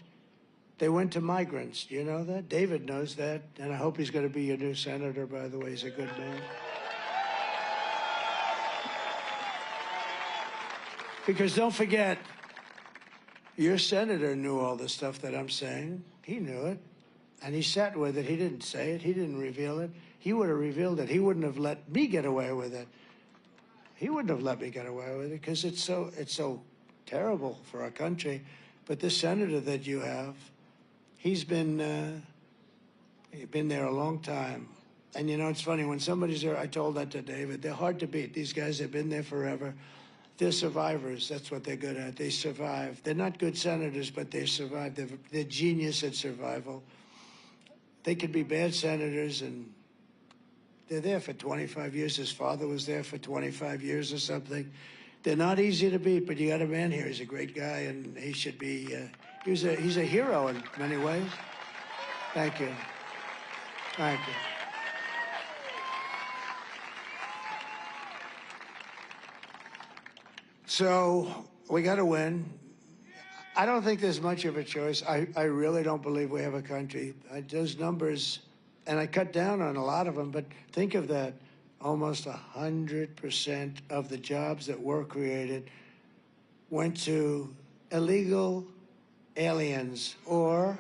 They went to migrants. Do you know that? David knows that. And I hope he's going to be your new senator, by the way. He's a good man. Because don't forget, your senator knew all the stuff that I'm saying. He knew it. And he sat with it. He didn't say it. He didn't reveal it. He would have revealed it. He wouldn't have let me get away with it. He wouldn't have let me get away with it, because it's so terrible for our country. But this senator that you have, he's been there a long time. And you know, it's funny, when somebody's there, I told that to David, they're hard to beat. These guys have been there forever. They're survivors. That's what they're good at. They survive. They're not good senators, but they survive. They're genius at survival. They could be bad senators, and they're there for 25 years. His father was there for 25 years or something. They're not easy to beat, but you got a man here. He's a great guy, and he should be, he's a hero in many ways. Thank you. Thank you. So we got to win. I don't think there's much of a choice. I really don't believe we have a country. Those numbers, and I cut down on a lot of them, but think of that. Almost 100% of the jobs that were created went to illegal aliens, or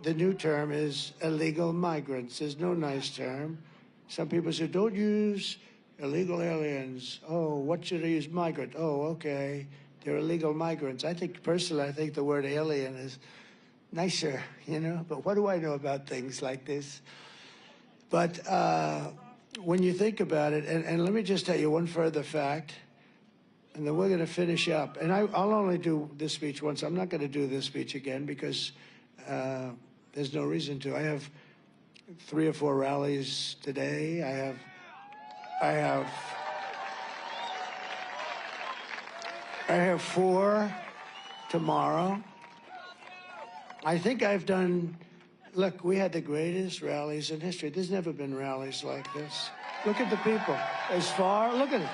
the new term is illegal migrants. There's no nice term. Some people say, don't use illegal aliens. Oh, what should I use? Migrant. Oh, okay. They're illegal migrants. Personally, I think the word alien is nicer, you know? But what do I know about things like this? But when you think about it, and let me just tell you one further fact, and then we're going to finish up. And I'll only do this speech once. I'm not going to do this speech again because there's no reason to. I have 3 or 4 rallies today. I have 4 tomorrow. I think I've done, look, we had the greatest rallies in history. There's never been rallies like this. Look at the people. Look at it.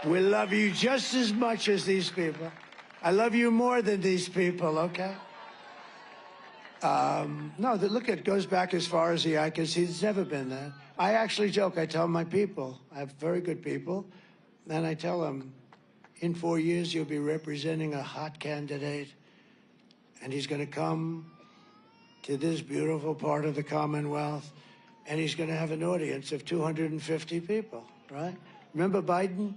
We love you just as much as these people. I love you more than these people, okay? No, look, it goes back as far as the eye can see. It's never been that. I actually joke. I tell my people, I have very good people, and I tell them, in 4 years, you'll be representing a hot candidate, and he's going to come to this beautiful part of the Commonwealth, and he's going to have an audience of 250 people, right? Remember Biden?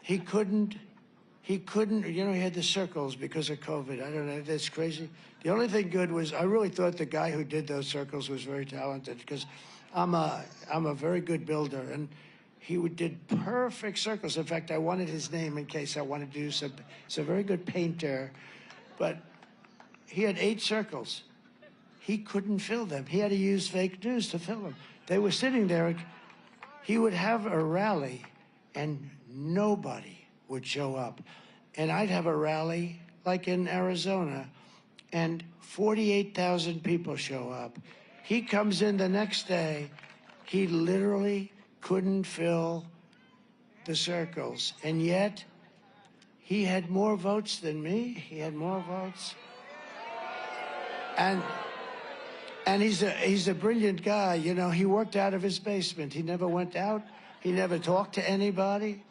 He couldn't, you know, he had the circles because of COVID. I don't know, that's crazy. The only thing good was, I really thought the guy who did those circles was very talented because I'm a very good builder, and he did perfect circles. In fact, I wanted his name in case I wanted to do some. He's a very good painter, but he had 8 circles. He couldn't fill them. He had to use fake news to fill them. They were sitting there. He would have a rally, and nobody would show up. And I'd have a rally like in Arizona, and 48,000 people show up. He comes in the next day, he literally couldn't fill the circles. And yet, he had more votes than me. He had more votes. And he's a brilliant guy. You know, he worked out of his basement. He never went out. He never talked to anybody.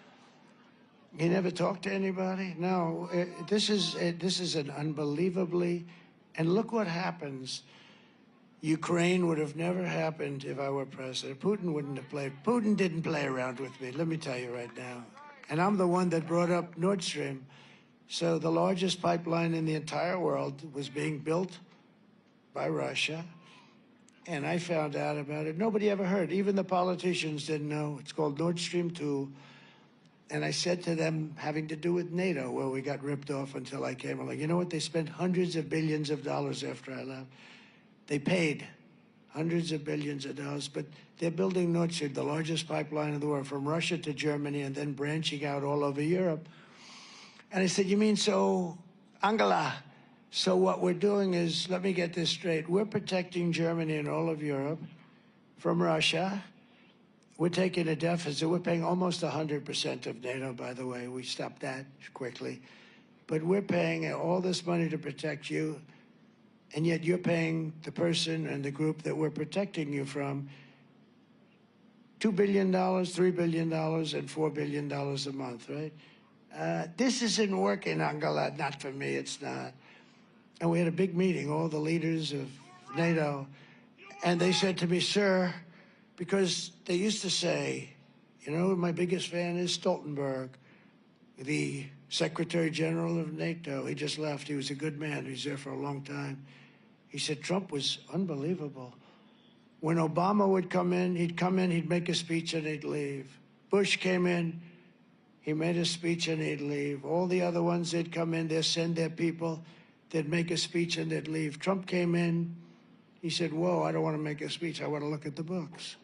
He never talked to anybody. No, this is an unbelievably, and look what happens. Ukraine would have never happened if I were president. Putin wouldn't have played. Putin didn't play around with me, let me tell you right now. And I'm the one that brought up Nord Stream. So the largest pipeline in the entire world was being built by Russia. And I found out about it. Nobody ever heard. Even the politicians didn't know. It's called Nord Stream 2. And I said to them, having to do with NATO, where we got ripped off until I came along, you know what? They spent hundreds of billions of dollars after I left. They paid hundreds of billions of dollars, but they're building Nord Stream, the largest pipeline in the world, from Russia to Germany and then branching out all over Europe. And I said, you mean so, Angela, so what we're doing is, let me get this straight, we're protecting Germany and all of Europe from Russia. We're taking a deficit. We're paying almost 100% of NATO, by the way. We stopped that quickly. But we're paying all this money to protect you, and yet you're paying the person and the group that we're protecting you from $2 billion, $3 billion, and $4 billion a month, right? This isn't working, Angela. Not for me, it's not. And we had a big meeting, all the leaders of NATO, and they said to me, sir, because they used to say, you know, my biggest fan is Stoltenberg, the Secretary General of NATO. He just left. He was a good man. He was there for a long time. He said Trump was unbelievable. When Obama would come in, he'd make a speech and he'd leave. Bush came in, he made a speech and he'd leave. All the other ones, they'd come in, they'd send their people, they'd make a speech and they'd leave. Trump came in, he said, whoa, I don't want to make a speech. I want to look at the books.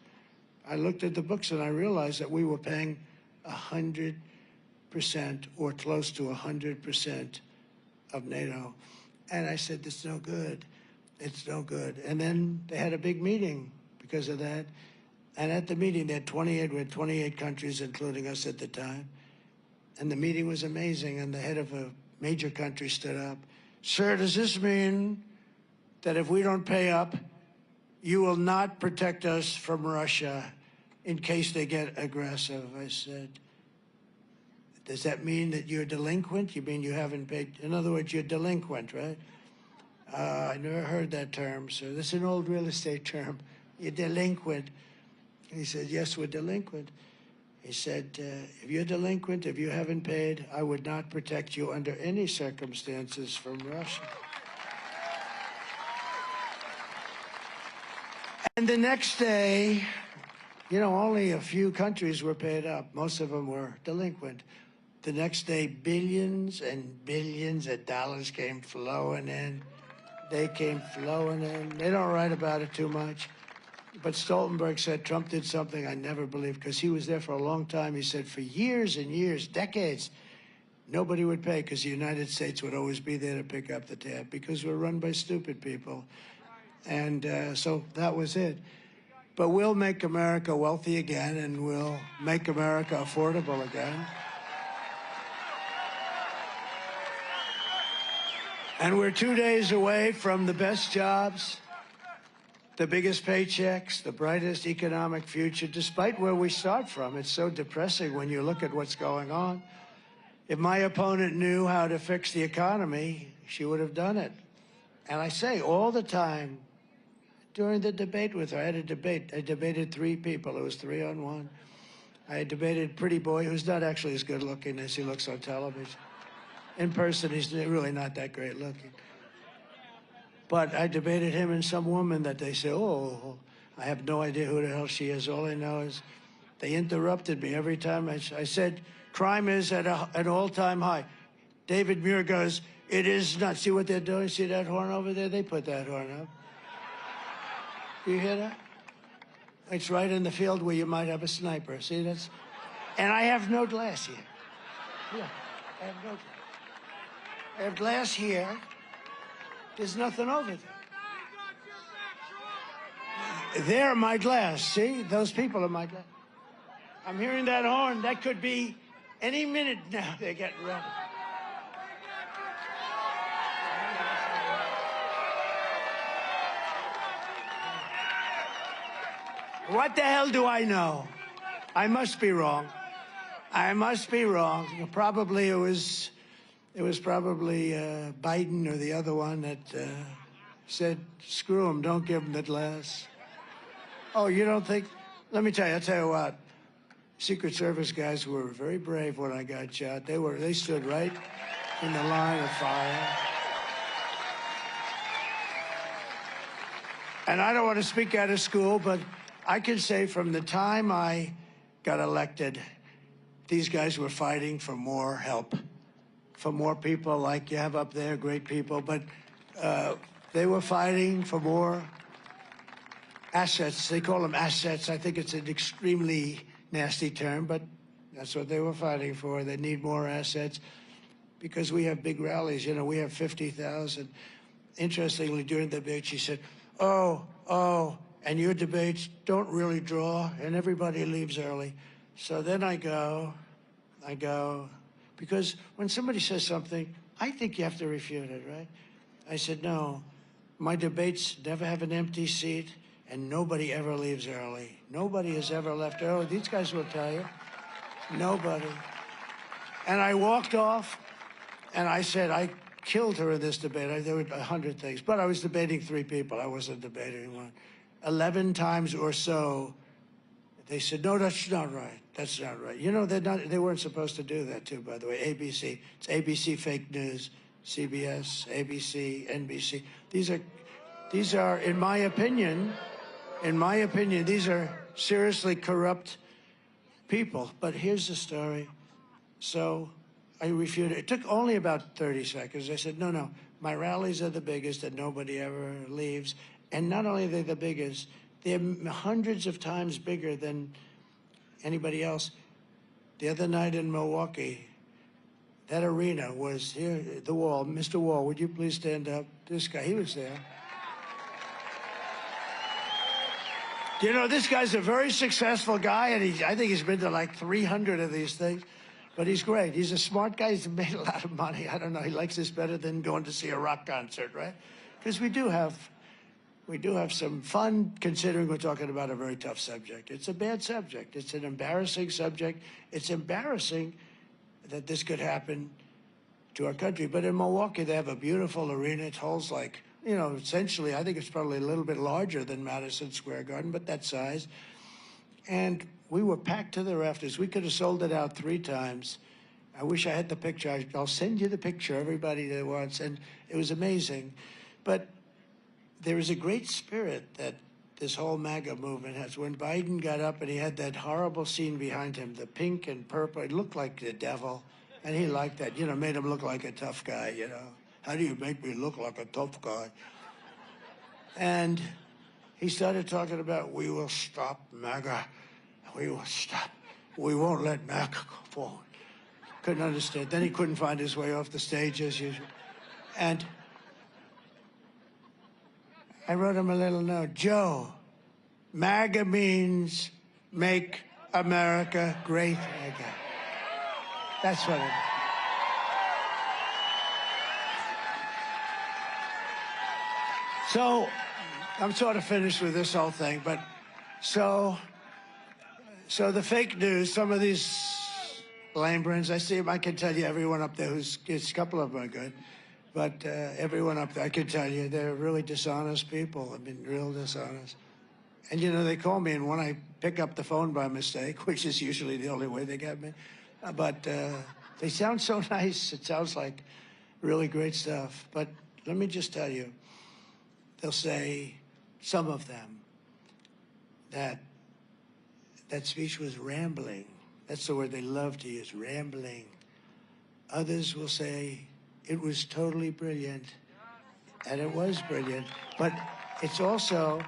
I looked at the books and I realized that we were paying 100% or close to 100% of NATO. And I said, it's no good. It's no good. And then they had a big meeting because of that. And at the meeting, we had 28 countries, including us at the time. And the meeting was amazing. And the head of a major country stood up. Sir, does this mean that if we don't pay up, you will not protect us from Russia in case they get aggressive? I said, does that mean that you're delinquent? You mean you haven't paid? In other words, you're delinquent, right? I never heard that term, sir. This is an old real estate term. You're delinquent. And he said, yes, we're delinquent. He said, if you're delinquent, if you haven't paid, I would not protect you under any circumstances from Russia. And the next day, you know, only a few countries were paid up. Most of them were delinquent. The next day, billions and billions of dollars came flowing in. They came flowing in. They don't write about it too much. But Stoltenberg said Trump did something I never believed, because he was there for a long time. He said for years and years, decades, nobody would pay because the United States would always be there to pick up the tab because we're run by stupid people. And so that was it. But we'll make America wealthy again, and we'll make America affordable again. And we're 2 days away from the best jobs, the biggest paychecks, the brightest economic future, despite where we start from. It's so depressing when you look at what's going on. If my opponent knew how to fix the economy, she would have done it. And I say all the time, during the debate with her, I had a debate. I debated 3 people. It was 3-on-1. I debated Pretty Boy, who's not actually as good looking as he looks on television. In person, he's really not that great looking. But I debated him and some woman that they say, oh, I have no idea who the hell she is. All I know is they interrupted me every time I said, crime is at an all-time high. David Muir goes, it is not. See what they're doing? See that horn over there? They put that horn up. You hear that? It's right in the field where you might have a sniper. See, that's... And I have no glass here. Look, I have no glass. I have glass here. There's nothing over there. They're my glass. See? Those people are my glass. I'm hearing that horn. That could be any minute now. They're getting ready. What the hell do I know? I must be wrong. I must be wrong. Probably it was probably Biden or the other one that said, screw him, don't give him the glass. Oh, you don't think? Let me tell you, I'll tell you what. Secret Service guys were very brave when I got shot. They stood right in the line of fire. And I don't want to speak out of school, but I can say from the time I got elected, these guys were fighting for more help, for more people like you have up there, great people, but they were fighting for more assets. They call them assets. I think it's an extremely nasty term, but that's what they were fighting for. They need more assets because we have big rallies. You know, we have 50,000. Interestingly, during the debate, she said, oh, and your debates don't really draw, and everybody leaves early. So then I go, because when somebody says something, I think you have to refute it, right? I said, no, my debates never have an empty seat, and nobody ever leaves early. Nobody has ever left early. These guys will tell you. Nobody. And I walked off, and I said, I killed her in this debate. There were 100 things, but I was debating 3 people. I wasn't debating one. 11 times or so, they said, no, that's not right. That's not right. You know, they weren't supposed to do that, too, by the way. ABC. It's ABC fake news, CBS, ABC, NBC. These are, in my opinion, these are seriously corrupt people. But here's the story. So I refuted. It took only about 30 seconds. I said, no, my rallies are the biggest and nobody ever leaves. And not only are they the biggest, they're hundreds of times bigger than anybody else. The other night in Milwaukee, that arena was here, the Wall. Mr. Wall, would you please stand up? This guy, he was there. You know, this guy's a very successful guy, and I think he's been to like 300 of these things. But he's great. He's a smart guy. He's made a lot of money. I don't know. He likes this better than going to see a rock concert, right? Because we do have some fun, considering we're talking about a very tough subject. It's a bad subject. It's an embarrassing subject. It's embarrassing that this could happen to our country. But in Milwaukee, they have a beautiful arena. It holds like, you know, essentially, I think it's probably a little bit larger than Madison Square Garden, but that size. And We were packed to the rafters. We could have sold it out 3 times. I wish I had the picture. I'll send you the picture, everybody that wants. And it was amazing. But there is a great spirit that this whole MAGA movement has. When Biden got up and he had that horrible scene behind him, the pink and purple, it looked like the devil. And he liked that, you know, made him look like a tough guy, you know. How do you make me look like a tough guy? And he started talking about, we will stop MAGA. We will stop. We won't let MAGA go forward. Couldn't understand. Then he couldn't find his way off the stage as usual. And I wrote him a little note. Joe, MAGA means make America great again. That's what it is. So, I'm sort of finished with this whole thing, but so the fake news, some of these lame brains, I see them, I can tell you everyone up there a couple of them are good, but everyone up there, I can tell you, they're really dishonest people. I mean, real dishonest. And, you know, they call me, and when I pick up the phone by mistake, which is usually the only way they get me, but they sound so nice. It sounds like really great stuff. But let me just tell you, they'll say, some of them, that speech was rambling. That's the word they love to use, rambling. Others will say it was totally brilliant, and it was brilliant. But it's also,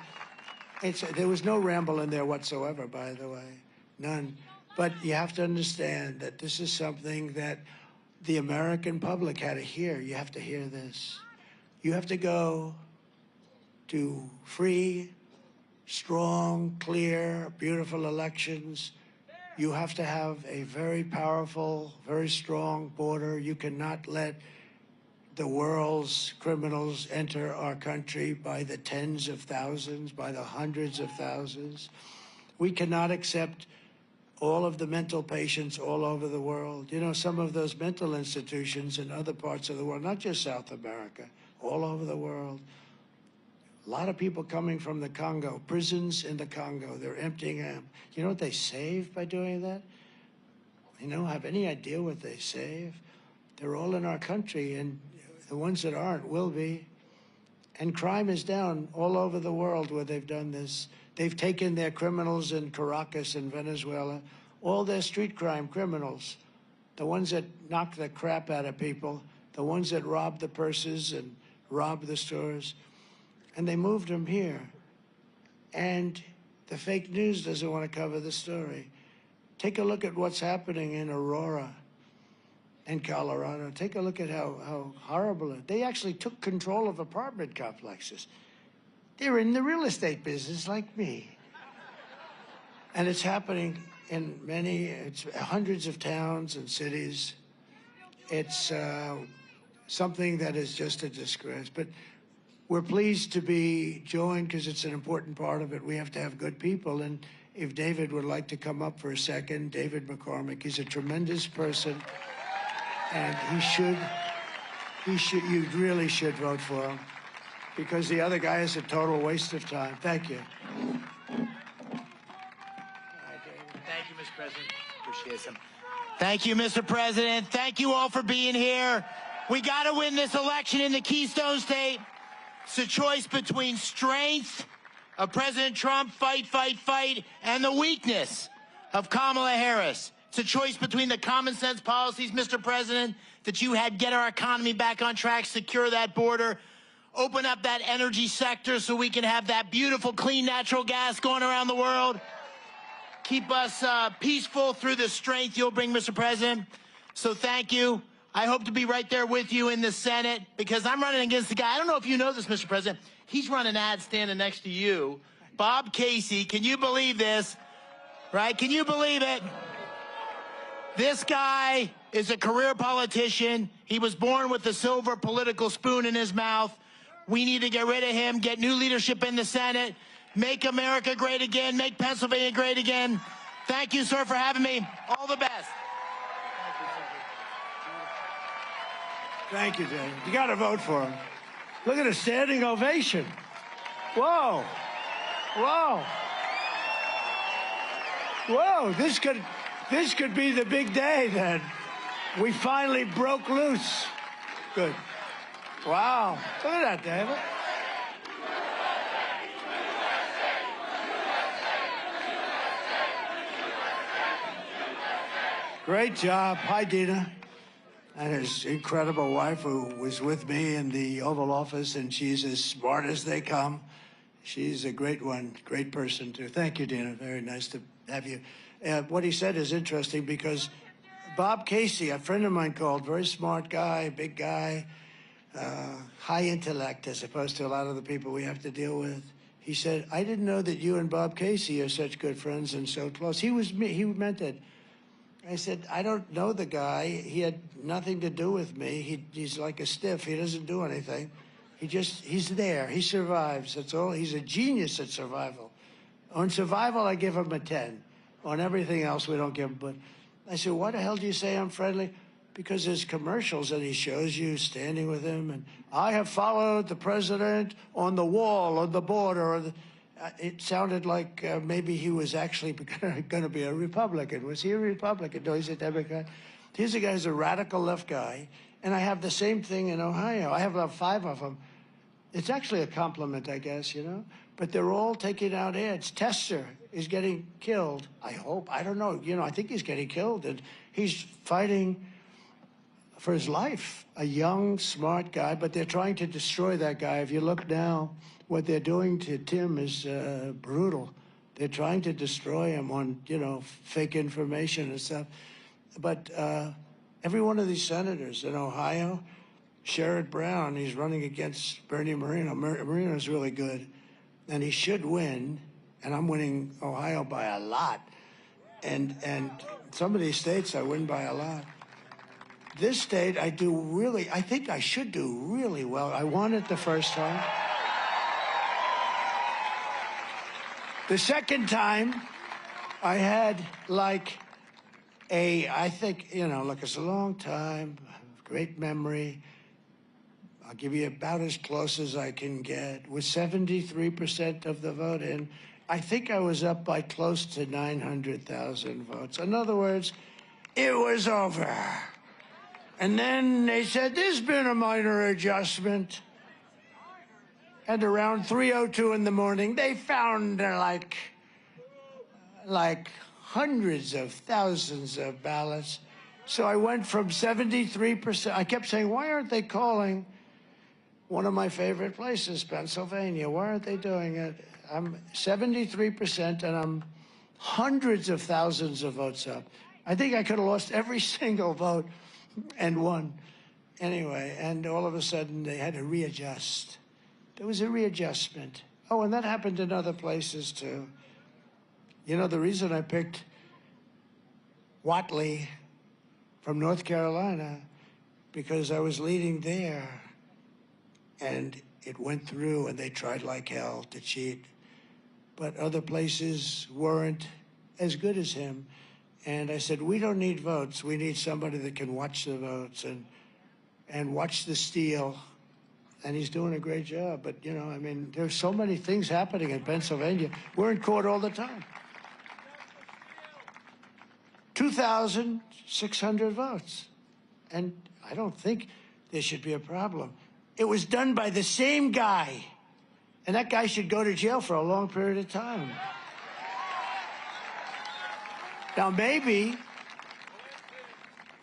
there was no ramble in there whatsoever, by the way, none. But you have to understand that this is something that the American public had to hear. You have to hear this. You have to go to free, strong, clear, beautiful elections. You have to have a very powerful, very strong border. You cannot let the world's criminals enter our country by the tens of thousands, by the hundreds of thousands. We cannot accept all of the mental patients all over the world. You know, some of those mental institutions in other parts of the world, not just South America, all over the world. A lot of people coming from the Congo, prisons in the Congo, they're emptying them. You know what they save by doing that? You don't have any idea what they save. They're all in our country, and the ones that aren't will be. And crime is down all over the world where they've done this. They've taken their criminals in Caracas and Venezuela, all their street crime criminals, the ones that knock the crap out of people, the ones that rob the purses and rob the stores, and they moved them here. And the fake news doesn't want to cover the story. Take a look at what's happening in Aurora and Colorado. Take a look at how horrible it is. They actually took control of apartment complexes. They're in the real estate business like me. And it's happening in it's hundreds of towns and cities. It's something that is just a disgrace. But we're pleased to be joined because it's an important part of it. We have to have good people. And if David would like to come up for a second, David McCormick, he's a tremendous person. And you really should vote for him, because the other guy is a total waste of time. Thank you. Thank you, Mr. President. Appreciate it. Thank you, Mr. President. Thank you all for being here. We got to win this election in the Keystone State. It's a choice between strength of President Trump, fight, fight, fight, and the weakness of Kamala Harris. It's a choice between the common sense policies, Mr. President, that you had, get our economy back on track, secure that border, open up that energy sector so we can have that beautiful, clean natural gas going around the world, keep us peaceful through the strength you'll bring, Mr. President. So thank you. I hope to be right there with you in the Senate, because I'm running against the guy. I don't know if you know this, Mr. President. He's running ads standing next to you. Bob Casey, can you believe this? Right? Can you believe it? This guy is a career politician. He was born with a silver political spoon in his mouth. We need to get rid of him, get new leadership in the Senate, make America great again, make Pennsylvania great again. Thank you, sir, for having me. All the best. Thank you, David. You got to vote for him. Look at a standing ovation. Whoa. Whoa. Whoa, this could be the big day then. We finally broke loose. Good. Wow. Look at that, David. Great job. Hi, Dina. And his incredible wife, who was with me in the Oval Office, and she's as smart as they come. She's a great one, great person, too. Thank you, Dina. Very nice to have you. What he said is interesting because Bob Casey, a friend of mine called, very smart guy, big guy, high intellect as opposed to a lot of the people we have to deal with. He said, I didn't know that you and Bob Casey are such good friends and so close. He meant it. I said, I don't know the guy. He had nothing to do with me. He's like a stiff. He doesn't do anything. He's there. He survives. That's all. He's a genius at survival. On survival, I give him a 10. On everything else, we don't give him. But I said, why the hell do you say I'm friendly? Because there's commercials that he shows you standing with him. And I have followed the president on the wall, on the border. It sounded like maybe he was actually going to be a Republican. Was he a Republican? No, he's a Democrat. Here's a guy who's a radical left guy. And I have the same thing in Ohio. I have about 5 of them. It's actually a compliment, I guess, you know. But they're all taking out ads. Tester is getting killed, I hope. I don't know. You know, I think he's getting killed. And he's fighting for his life. A young, smart guy. But they're trying to destroy that guy. If you look now, what they're doing to Tim is brutal. They're trying to destroy him on, you know, fake information and stuff. But every one of these senators in Ohio, Sherrod Brown, he's running against Bernie Moreno. Moreno's really good, and he should win. And I'm winning Ohio by a lot. And some of these states I win by a lot. This state I think I should do really well. I won it the first time. The second time, I had like I think, you know, look, it's a long time, great memory. I'll give you about as close as I can get. With 73% of the vote in, I think I was up by close to 900,000 votes. In other words, it was over. And then they said, there's been a minor adjustment. And around 3:02 in the morning, they found like hundreds of thousands of ballots. So I went from 73%. I kept saying, why aren't they calling one of my favorite places, Pennsylvania? Why aren't they doing it? I'm 73%, and I'm hundreds of thousands of votes up. I think I could have lost every single vote and won. Anyway, and all of a sudden, they had to readjust. There was a readjustment. Oh, and that happened in other places, too. You know, the reason I picked Whatley from North Carolina, because I was leading there, and it went through, and they tried like hell to cheat. But other places weren't as good as him. And I said, we don't need votes. We need somebody that can watch the votes and watch the steal. And he's doing a great job. But, you know, I mean, there's so many things happening in Pennsylvania. We're in court all the time. 2,600 votes. And I don't think there should be a problem. It was done by the same guy. And that guy should go to jail for a long period of time. Now, maybe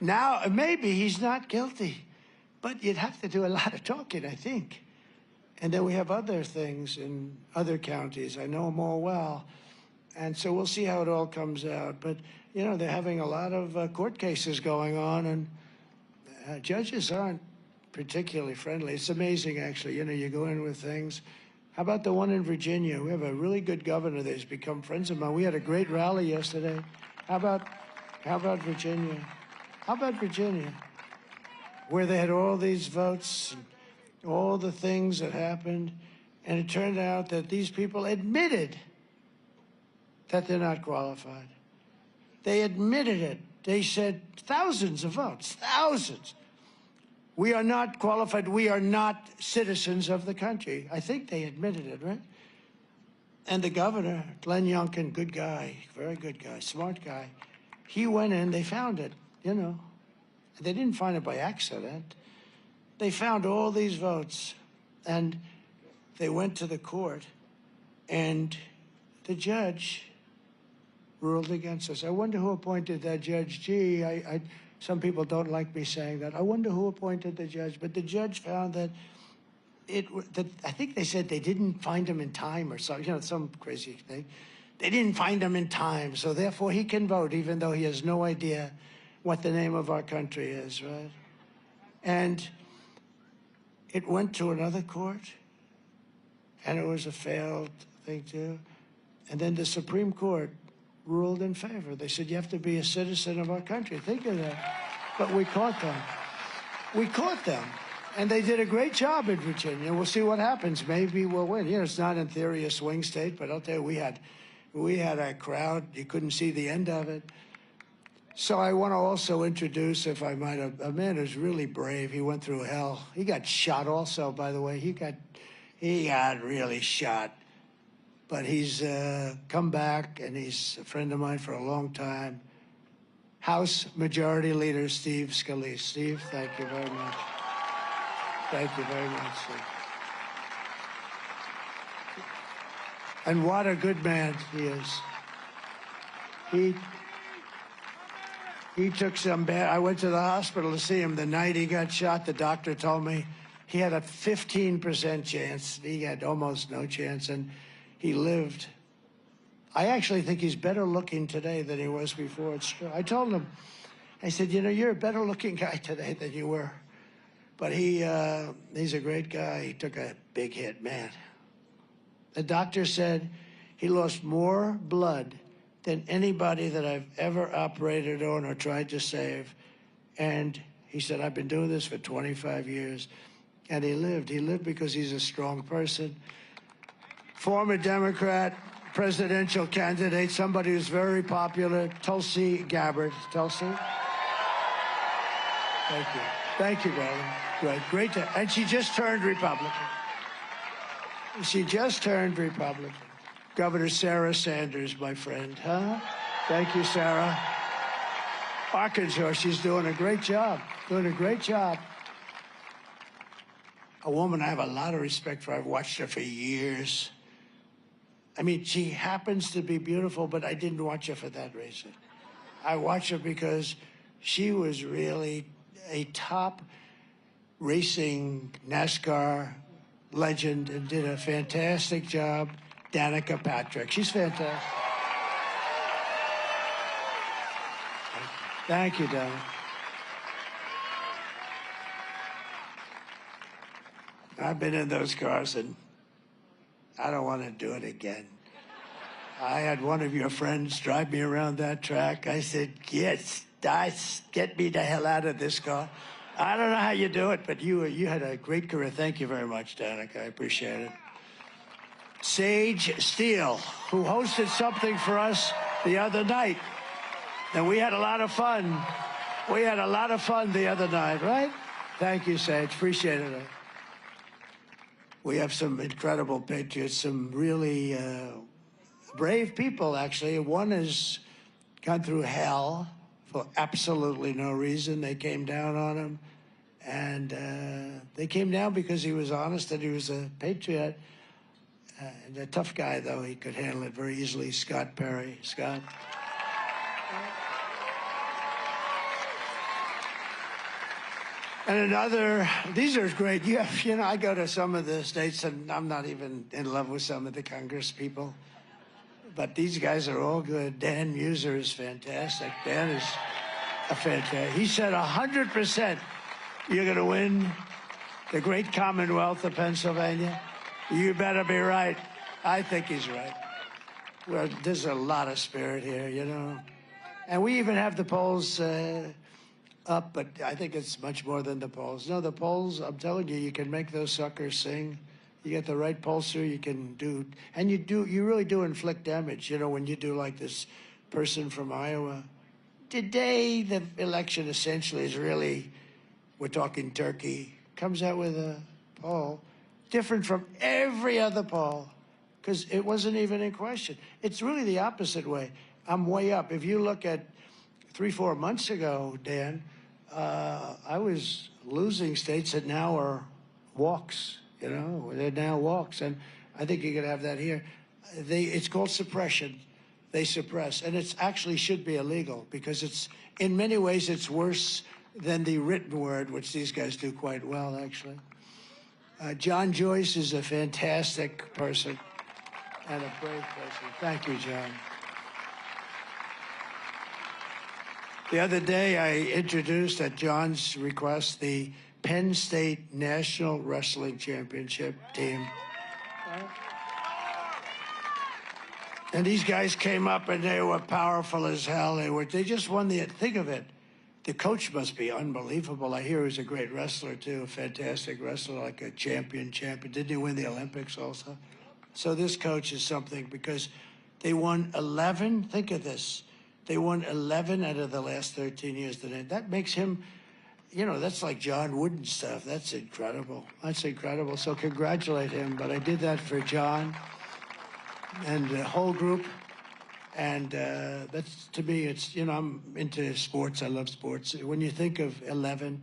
he's not guilty. But you'd have to do a lot of talking, I think. And then we have other things in other counties. I know them all well. And so we'll see how it all comes out. But, you know, they're having a lot of court cases going on, and judges aren't particularly friendly. It's amazing, actually. You know, you go in with things. How about the one in Virginia? We have a really good governor that's become friends of mine. We had a great rally yesterday. How about Virginia? How about Virginia? Where they had all these votes, and all the things that happened, and it turned out that these people admitted that they're not qualified. They admitted it. They said thousands of votes, thousands. We are not qualified. We are not citizens of the country. I think they admitted it, right? And the governor, Glenn Youngkin, good guy, very good guy, smart guy, he went in, they found it, you know. They didn't find it by accident. They found all these votes, and they went to the court, and the judge ruled against us. I wonder who appointed that judge. Gee, some people don't like me saying that. I wonder who appointed the judge. But the judge found that I think they said they didn't find him in time or something, you know, some crazy thing. They didn't find him in time, so therefore he can vote, even though he has no idea what the name of our country is, right? And it went to another court, and it was a failed thing too. And then the Supreme Court ruled in favor. They said, you have to be a citizen of our country. Think of that. But we caught them. We caught them. And they did a great job in Virginia. We'll see what happens. Maybe we'll win. You know, it's not in theory a swing state, but I'll tell you, we had a crowd. You couldn't see the end of it. So I want to also introduce, if I might, a man who's really brave. He went through hell. He got shot also, by the way. He got really shot. But he's come back, and he's a friend of mine for a long time. House Majority Leader Steve Scalise. Steve, thank you very much. Thank you very much, Steve. And what a good man he is. He took some bad. I went to the hospital to see him the night he got shot. The doctor told me he had a 15% chance. He had almost no chance, and he lived. I actually think he's better looking today than he was before. It's true. I told him, I said, you know, you're a better looking guy today than you were. But he's a great guy. He took a big hit, man. The doctor said he lost more blood than anybody that I've ever operated on or tried to save. And he said, I've been doing this for 25 years. And he lived. He lived because he's a strong person. Former Democrat presidential candidate, somebody who's very popular, Tulsi Gabbard. Tulsi? Thank you. Thank you, darling. Great. And she just turned Republican. She just turned Republican. Governor Sarah Sanders, my friend, huh? Thank you, Sarah. Arkansas, she's doing a great job. Doing a great job. A woman I have a lot of respect for. I've watched her for years. I mean, she happens to be beautiful, but I didn't watch her for that reason. I watched her because she was really a top racing NASCAR legend and did a fantastic job. Danica Patrick. She's fantastic. Thank you, Danica. I've been in those cars, and I don't want to do it again. I had one of your friends drive me around that track. I said, yes, get me the hell out of this car. I don't know how you do it, but you had a great career. Thank you very much, Danica. I appreciate it. Sage Steele, who hosted something for us the other night. And we had a lot of fun. We had a lot of fun the other night, right? Thank you, Sage. Appreciate it. We have some incredible patriots, some really brave people, actually. One has gone through hell for absolutely no reason. They came down on him. And they came down because he was honest and he was a patriot. And a tough guy, though. He could handle it very easily. Scott Perry. Scott? And another, these are great. You know, I go to some of the states, and I'm not even in love with some of the Congress people. But these guys are all good. Dan Muser is fantastic. Dan is a fantastic. He said 100% you're going to win the great Commonwealth of Pennsylvania. You better be right. I think he's right. Well, there's a lot of spirit here, you know. And we even have the polls up, but I think it's much more than the polls. No, the polls, I'm telling you, you can make those suckers sing. You get the right pollster, you can do, and you really do inflict damage, you know, when you do like this person from Iowa. Today, the election essentially is really, we're talking Turkey, comes out with a poll different from every other poll. because it wasn't even in question. It's really the opposite way. I'm way up. If you look at 3-4 months ago, Dan, I was losing states that now are walks, you know, they're now walks. And I think you could have that here. It's called suppression. They suppress, and it actually should be illegal because it's, in many ways, it's worse than the written word, which these guys do quite well, actually. John Joyce is a fantastic person and a brave person. Thank you, John. The other day, I introduced, at John's request, the Penn State National Wrestling Championship team. And these guys came up, and they were powerful as hell. They just won the, think of it. The coach must be unbelievable. I hear he's a great wrestler, too, a fantastic wrestler, like a champion. Didn't he win the Olympics also? So this coach is something, because they won 11, think of this, they won 11 out of the last 13 years. That makes him, you know, that's like John Wooden stuff. That's incredible. That's incredible. So congratulate him. But I did that for John and the whole group. And that's, to me, it's, you know, I'm into sports. I love sports. When you think of 11,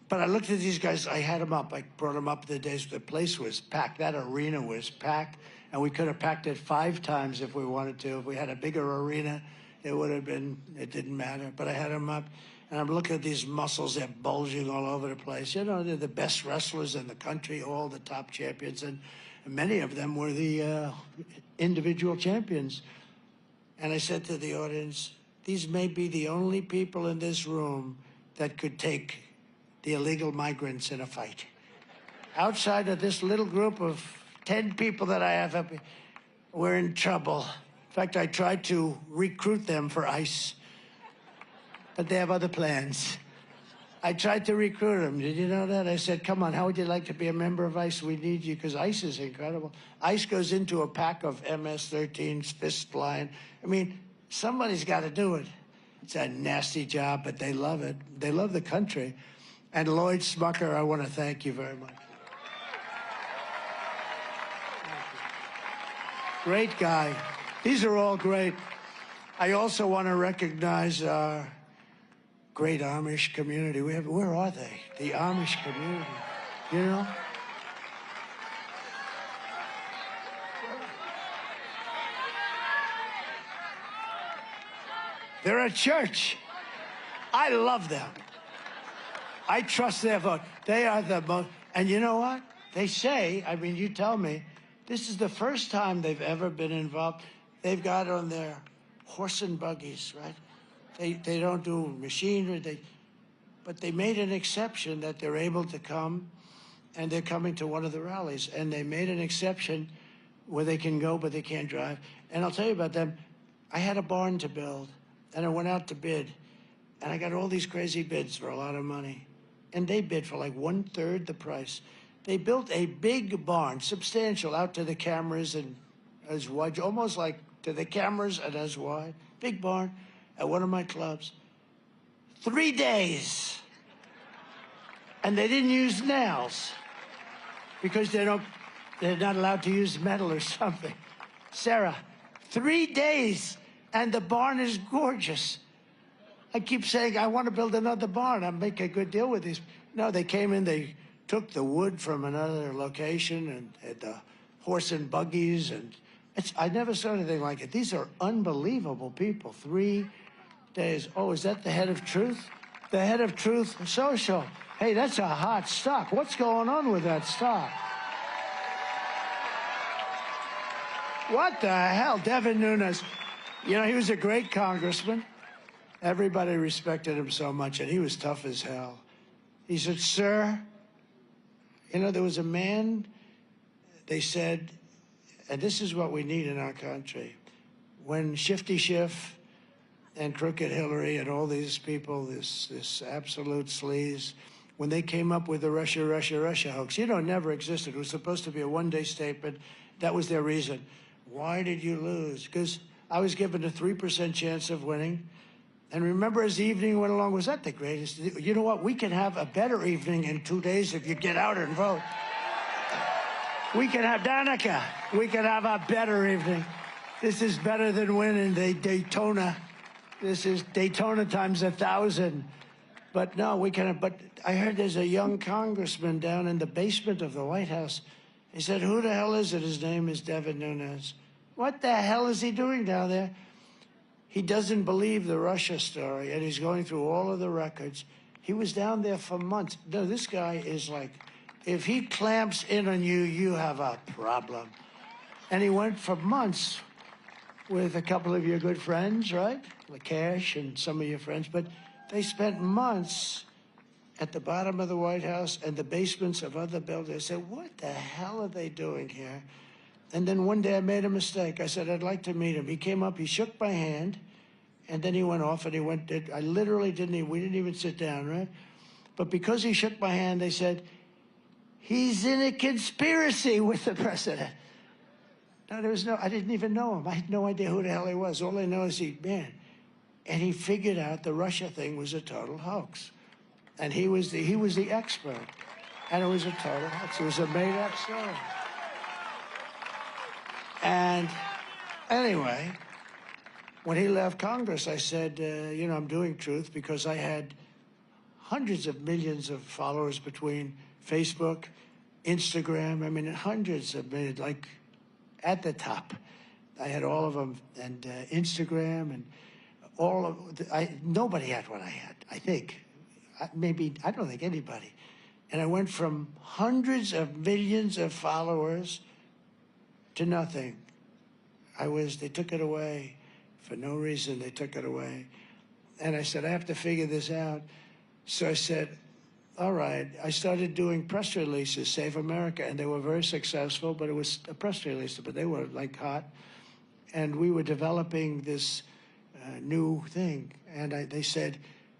but I looked at these guys, I had them up. I brought them up the days the place was packed. That arena was packed. And we could have packed it 5 times if we wanted to. If we had a bigger arena, it would have been, it didn't matter. But I had them up. And I'm looking at these muscles, they're bulging all over the place. You know, they're the best wrestlers in the country, all the top champions. And many of them were the individual champions. And I said to the audience, these may be the only people in this room that could take the illegal migrants in a fight. Outside of this little group of 10 people that I have up, we're in trouble. In fact, I tried to recruit them for ICE, but they have other plans. I tried to recruit them. Did you know that? I said, come on, how would you like to be a member of ICE? We need you, because ICE is incredible. ICE goes into a pack of MS-13s, fists flying. I mean, somebody's got to do it. It's a nasty job, but they love it. They love the country. And Lloyd Smucker, I want to thank you very much. Great guy. These are all great. I also want to recognize our great Amish community. Where are they? The Amish community, you know? They're a church. I love them. I trust their vote. They are the most, and you know what? They say, I mean, you tell me, this is the first time they've ever been involved. They've got on their horse and buggies, right? They don't do machinery, but they made an exception that they're able to come, and they're coming to one of the rallies. And they made an exception where they can go, but they can't drive. And I'll tell you about them. I had a barn to build, and I went out to bid, and I got all these crazy bids for a lot of money. And they bid for like 1/3 the price. They built a big barn, substantial, out to the cameras and as wide, almost like to the cameras and as wide. Big barn at one of my clubs. 3 days. And they didn't use nails because they're not allowed to use metal or something. Sarah, 3 days, and the barn is gorgeous. I keep saying, I want to build another barn. I'll make a good deal with these. No, they came in, they took the wood from another location and the horse and buggies. And I never saw anything like it. These are unbelievable people. 3 days. Oh, is that the head of Truth? The head of Truth Social. Hey, that's a hot stock. What's going on with that stock? What the hell? Devin Nunes. You know, he was a great congressman. Everybody respected him so much, and he was tough as hell. He said, sir, you know, there was a man, they said, and this is what we need in our country. When Shifty Schiff and Crooked Hillary and all these people, this absolute sleaze, when they came up with the Russia, Russia, Russia hoax, you know, it never existed. It was supposed to be a one-day statement. That was their reason. Why did you lose? Because I was given a 3% chance of winning. And remember, as the evening went along, was that the greatest? You know what? We can have a better evening in 2 days if you get out and vote. We can have, Danica, we can have a better evening. This is better than winning the Daytona. This is Daytona times 1,000. But no, we can have, but I heard there's a young congressman down in the basement of the White House. He said, who the hell is it? His name is Devin Nunes. What the hell is he doing down there? He doesn't believe the Russia story, and he's going through all of the records. He was down there for months. No, this guy is like, if he clamps in on you, you have a problem. And he went for months with a couple of your good friends, right? Lakesh and some of your friends, but they spent months at the bottom of the White House and the basements of other buildings. I said, what the hell are they doing here? And then one day I made a mistake. I said, I'd like to meet him. He came up, he shook my hand, and then he went off and he went, I literally we didn't even sit down, right? But because he shook my hand, they said, he's in a conspiracy with the president. No, there was no, I didn't even know him. I had no idea who the hell he was. All I know is and he figured out the Russia thing was a total hoax. And he was the expert. And it was a total hoax. It was a made-up story. And anyway, when he left Congress, I said, you know, I'm doing Truth because I had hundreds of millions of followers between Facebook, Instagram, I mean, hundreds of millions, like at the top. I had all of them, and Instagram, and all of, nobody had what I had, I think. Maybe, I don't think anybody. And I went from hundreds of millions of followers to nothing. They took it away. For no reason, they took it away. And I said, I have to figure this out. So I said, all right. I started doing press releases, Save America, and they were very successful, but it was a press release, but they were like hot. And we were developing this new thing. And they said,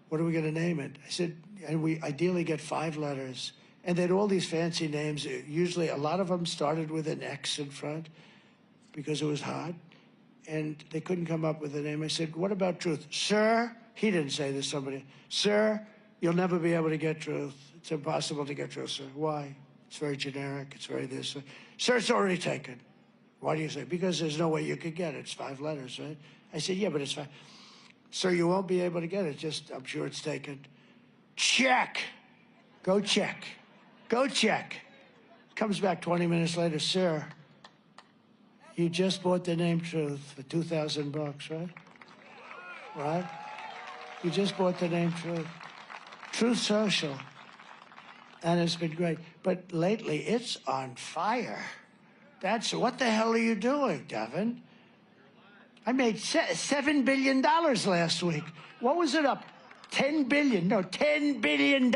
what are we going to name it? I said, and we ideally get 5 letters. And they had all these fancy names. Usually, a lot of them started with an X in front because it was hot. And they couldn't come up with a name. I said, what about Truth? Sir, he didn't say this, somebody. Sir, you'll never be able to get Truth. It's impossible to get Truth, sir. Why? It's very generic. It's very this. Sir, it's already taken. Why do you say? Because there's no way you could get it. It's 5 letters, right? I said, yeah, but it's 5. Sir, you won't be able to get it. Just, I'm sure it's taken. Check. Go check. Go check. Comes back 20 minutes later, sir, you just bought the name Truth for $2,000, right? Right? You just bought the name Truth. Truth Social. And it's been great. But lately, it's on fire. What the hell are you doing, Devin? I made $7 billion last week. What was it up? 10 billion. No, $10 billion.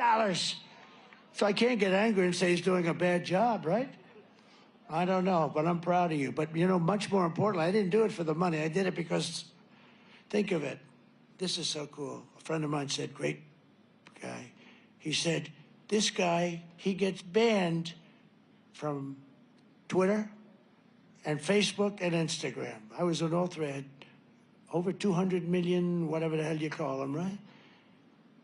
So I can't get angry and say he's doing a bad job, right? I don't know, but I'm proud of you. But, you know, much more importantly, I didn't do it for the money. I did it because, think of it. This is so cool. A friend of mine said, great guy. He said, this guy, he gets banned from Twitter and Facebook and Instagram. I was on all three. I had over 200 million, whatever the hell you call them, right?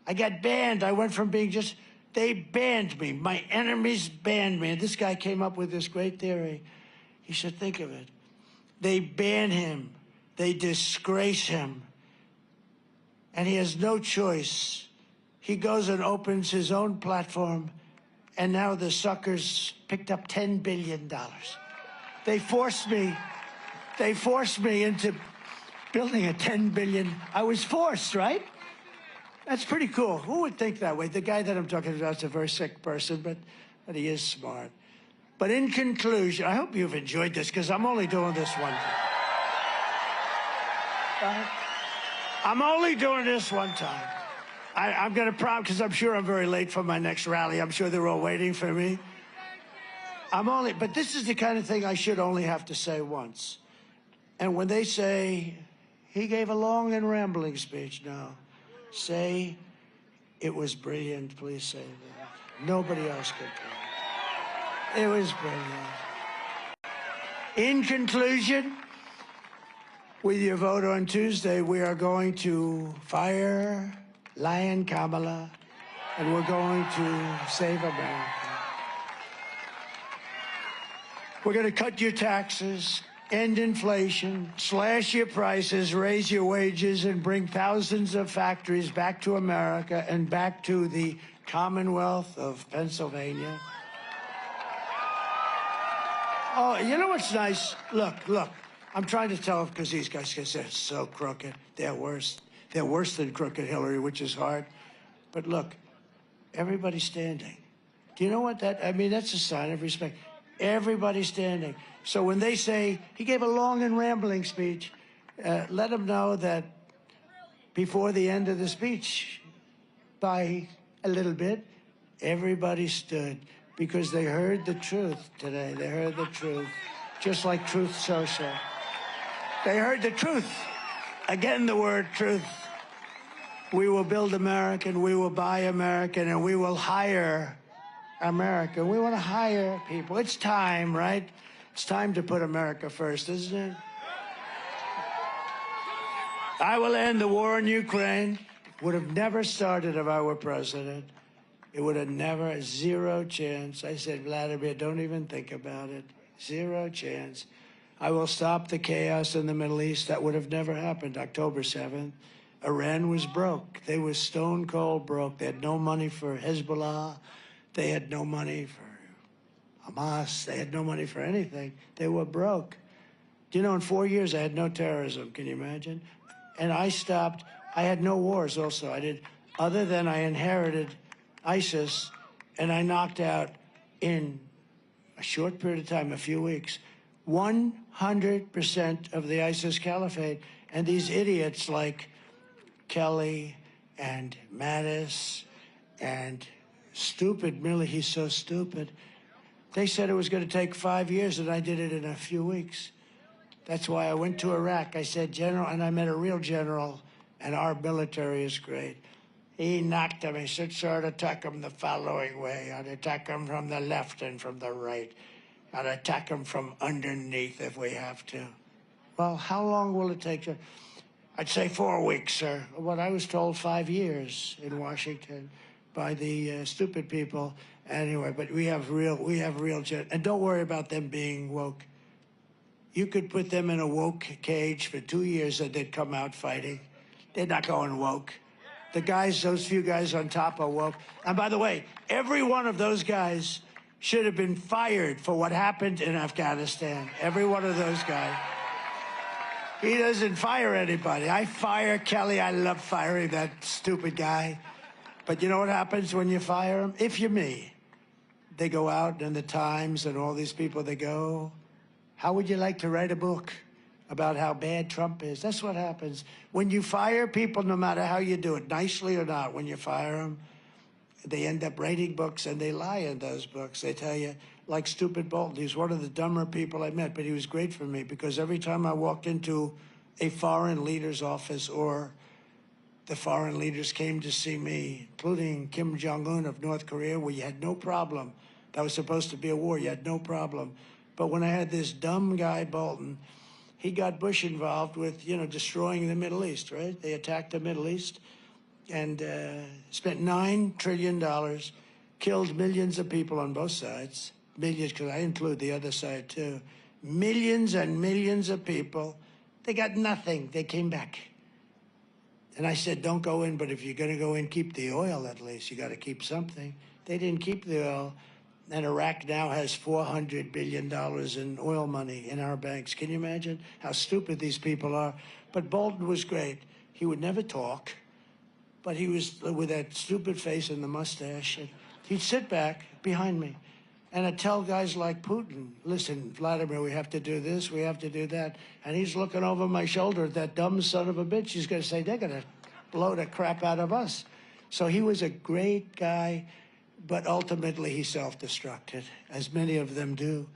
I got banned. I went from being just, they banned me. My enemies banned me. And this guy came up with this great theory. He said, think of it. They ban him. They disgrace him. And he has no choice. He goes and opens his own platform, and now the suckers picked up $10 billion. They forced me into building a $10 billion. I was forced, right? That's pretty cool. Who would think that way? The guy that I'm talking about is a very sick person, but he is smart. But in conclusion, I hope you've enjoyed this, because I'm only doing this one time. Right? I'm only doing this one time. I'm going to promise, because I'm sure I'm very late for my next rally. I'm sure they're all waiting for me. But this is the kind of thing I should only have to say once. And when they say, he gave a long and rambling speech, no. Say, it was brilliant, please say that. Nobody else could do it. It was brilliant. In conclusion, with your vote on Tuesday, we are going to fire Lion Kamala, and we're going to save America. We're going to cut your taxes, end inflation, slash your prices, raise your wages, and bring thousands of factories back to America and back to the Commonwealth of Pennsylvania. Oh, you know what's nice? Look. I'm trying to tell because these guys are so crooked. They're worse. They're worse than crooked Hillary, which is hard. But look, everybody's standing. Do you know what I mean, that's a sign of respect. Everybody's standing. So when they say, he gave a long and rambling speech, let them know that before the end of the speech, by a little bit, everybody stood because they heard the truth today. They heard the truth, just like Truth Social. They heard the truth. Again, the word truth. We will build American, we will buy American, and we will hire America. We want to hire people. It's time, right? It's time to put America first, isn't it? I will end the war in Ukraine. Would have never started if I were president. It would have never, zero chance. I said, Vladimir, don't even think about it. Zero chance. I will stop the chaos in the Middle East. That would have never happened. October 7th, Iran was broke. They were stone cold broke. They had no money for Hezbollah. They had no money for Hamas. They had no money for anything. They were broke. Do you know, in 4 years, I had no terrorism. Can you imagine? And I stopped. I had no wars also. I did, other than I inherited ISIS, and I knocked out in a short period of time, a few weeks, 100% of the ISIS caliphate. And these idiots like Kelly and Mattis and stupid Milley, he's so stupid. They said it was going to take 5 years, and I did it in a few weeks. That's why I went to Iraq. I said, General, and I met a real general, and our military is great. He knocked him. He said, sir, I'd attack him the following way. I'd attack him from the left and from the right. I'd attack him from underneath if we have to. Well, how long will it take? I'd say 4 weeks, sir. What I was told, 5 years in Washington by the stupid people. Anyway, but we have real, and don't worry about them being woke. You could put them in a woke cage for 2 years and they'd come out fighting. They're not going woke. The guys, those few guys on top are woke. And by the way, every one of those guys should have been fired for what happened in Afghanistan. Every one of those guys. He doesn't fire anybody. I fire Kelly. I love firing that stupid guy. But you know what happens when you fire him? If you're me, they go out and the Times and all these people, they go, how would you like to write a book about how bad Trump is? That's what happens. When you fire people, no matter how you do it, nicely or not, when you fire them, they end up writing books and they lie in those books. They tell you, like stupid Bolton, he's one of the dumber people I met, but he was great for me because every time I walked into a foreign leader's office or the foreign leaders came to see me, including Kim Jong-un of North Korea, where you had no problem. That was supposed to be a war. You had no problem. But when I had this dumb guy, Bolton, he got Bush involved with, you know, destroying the Middle East, right? They attacked the Middle East and spent $9 trillion, killed millions of people on both sides. Millions, because I include the other side, too. Millions and millions of people. They got nothing. They came back. And I said, don't go in, but if you're going to go in, keep the oil at least. You got to keep something. They didn't keep the oil. And Iraq now has $400 billion in oil money in our banks. Can you imagine how stupid these people are? But Bolton was great. He would never talk, but he was with that stupid face and the mustache. And he'd sit back behind me. And I'd tell guys like Putin, listen, Vladimir, we have to do this, we have to do that. And he's looking over my shoulder at that dumb son of a bitch. He's going to say, they're going to blow the crap out of us. So he was a great guy, but ultimately he self-destructed, as many of them do.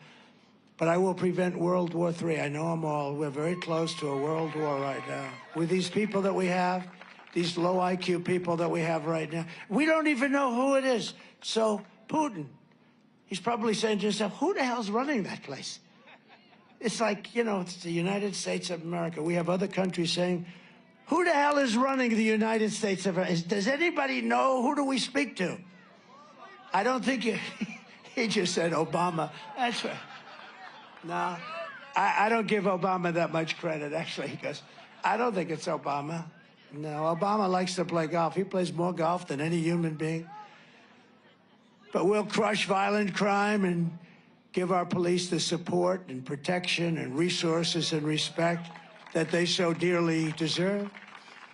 But I will prevent World War III. I know them all. We're very close to a world war right now. With these people that we have, these low IQ people that we have right now, we don't even know who it is. So Putin, he's probably saying to himself, who the hell's running that place? It's like, you know, it's the United States of America. We have other countries saying, who the hell is running the United States of America? Does anybody know? Who do we speak to? I don't think you, he just said Obama. That's right. No, I don't give Obama that much credit, actually, because I don't think it's Obama. No, Obama likes to play golf. He plays more golf than any human being. But we'll crush violent crime and give our police the support and protection and resources and respect that they so dearly deserve.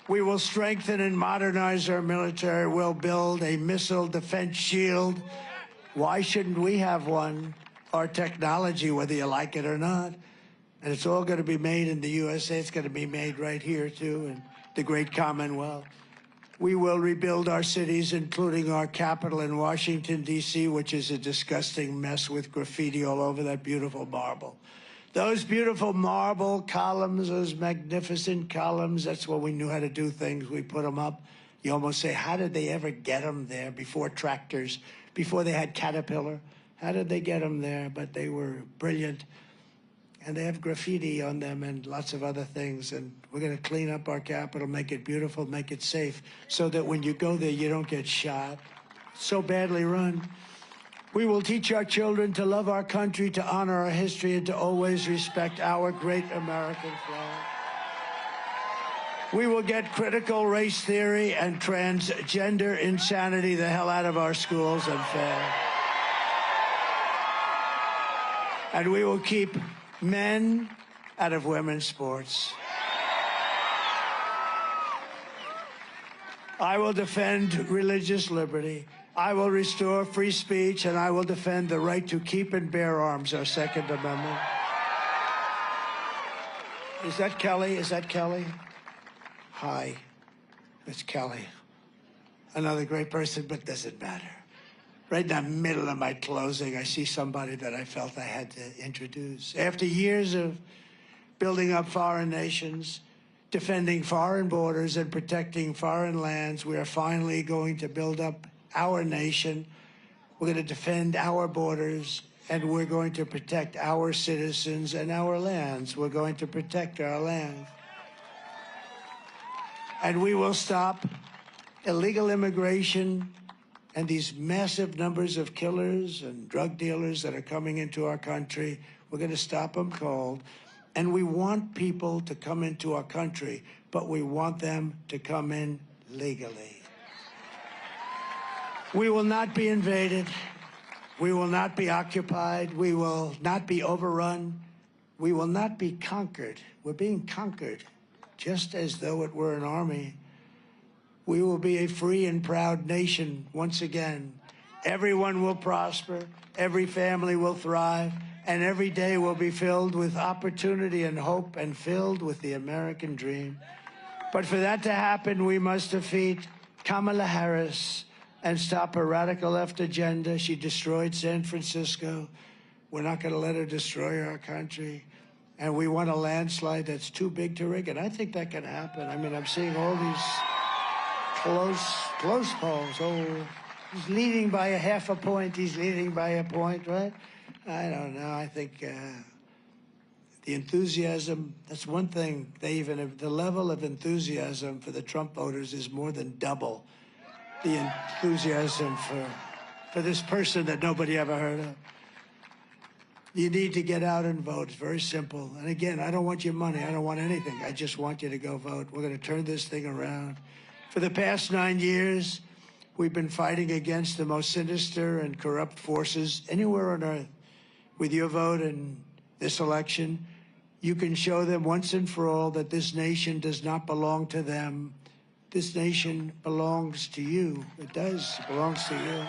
We will strengthen and modernize our military. We'll build a missile defense shield. Why shouldn't we have one? Our technology, whether you like it or not. And it's all going to be made in the USA. It's going to be made right here, too, in the great Commonwealth. We will rebuild our cities, including our capital in Washington, D.C., which is a disgusting mess with graffiti all over that beautiful marble. Those beautiful marble columns, those magnificent columns, that's what we knew how to do things. We put them up. You almost say, how did they ever get them there before tractors, before they had Caterpillar? How did they get them there? But they were brilliant. And they have graffiti on them and lots of other things. And we're going to clean up our capital, make it beautiful, make it safe, so that when you go there, you don't get shot. It's so badly run. We will teach our children to love our country, to honor our history, and to always respect our great American flag. We will get critical race theory and transgender insanity the hell out of our schools and fair. And we will keep men out of women's sports. I will defend religious liberty. I will restore free speech, and I will defend the right to keep and bear arms, our Second Amendment. Is that Kelly? Is that Kelly? Hi, it's Kelly. Another great person, but doesn't matter. Right in the middle of my closing, I see somebody that I felt I had to introduce. After years of building up foreign nations, defending foreign borders, and protecting foreign lands, we are finally going to build up our nation. We're going to defend our borders, and we're going to protect our citizens and our lands. We're going to protect our land. And we will stop illegal immigration and these massive numbers of killers and drug dealers that are coming into our country. We're going to stop them cold. And we want people to come into our country, but we want them to come in legally. We will not be invaded. We will not be occupied. We will not be overrun. We will not be conquered. We're being conquered, just as though it were an army. We will be a free and proud nation once again. Everyone will prosper, every family will thrive, and every day will be filled with opportunity and hope and filled with the American dream. But for that to happen, we must defeat Kamala Harris and stop her radical left agenda. She destroyed San Francisco. We're not going to let her destroy our country. And we want a landslide that's too big to rig. And I think that can happen. I mean, I'm seeing all these close polls. Oh, he's leading by a half a point. He's leading by a point, right? I don't know. I think the enthusiasm, that's one thing. The level of enthusiasm for the Trump voters is more than double the enthusiasm for this person that nobody ever heard of. You need to get out and vote. It's very simple. And again, I don't want your money. I don't want anything. I just want you to go vote. We're going to turn this thing around. For the past 9 years, we've been fighting against the most sinister and corrupt forces anywhere on earth. With your vote in this election, you can show them once and for all that this nation does not belong to them. This nation belongs to you. It does. It belongs to you.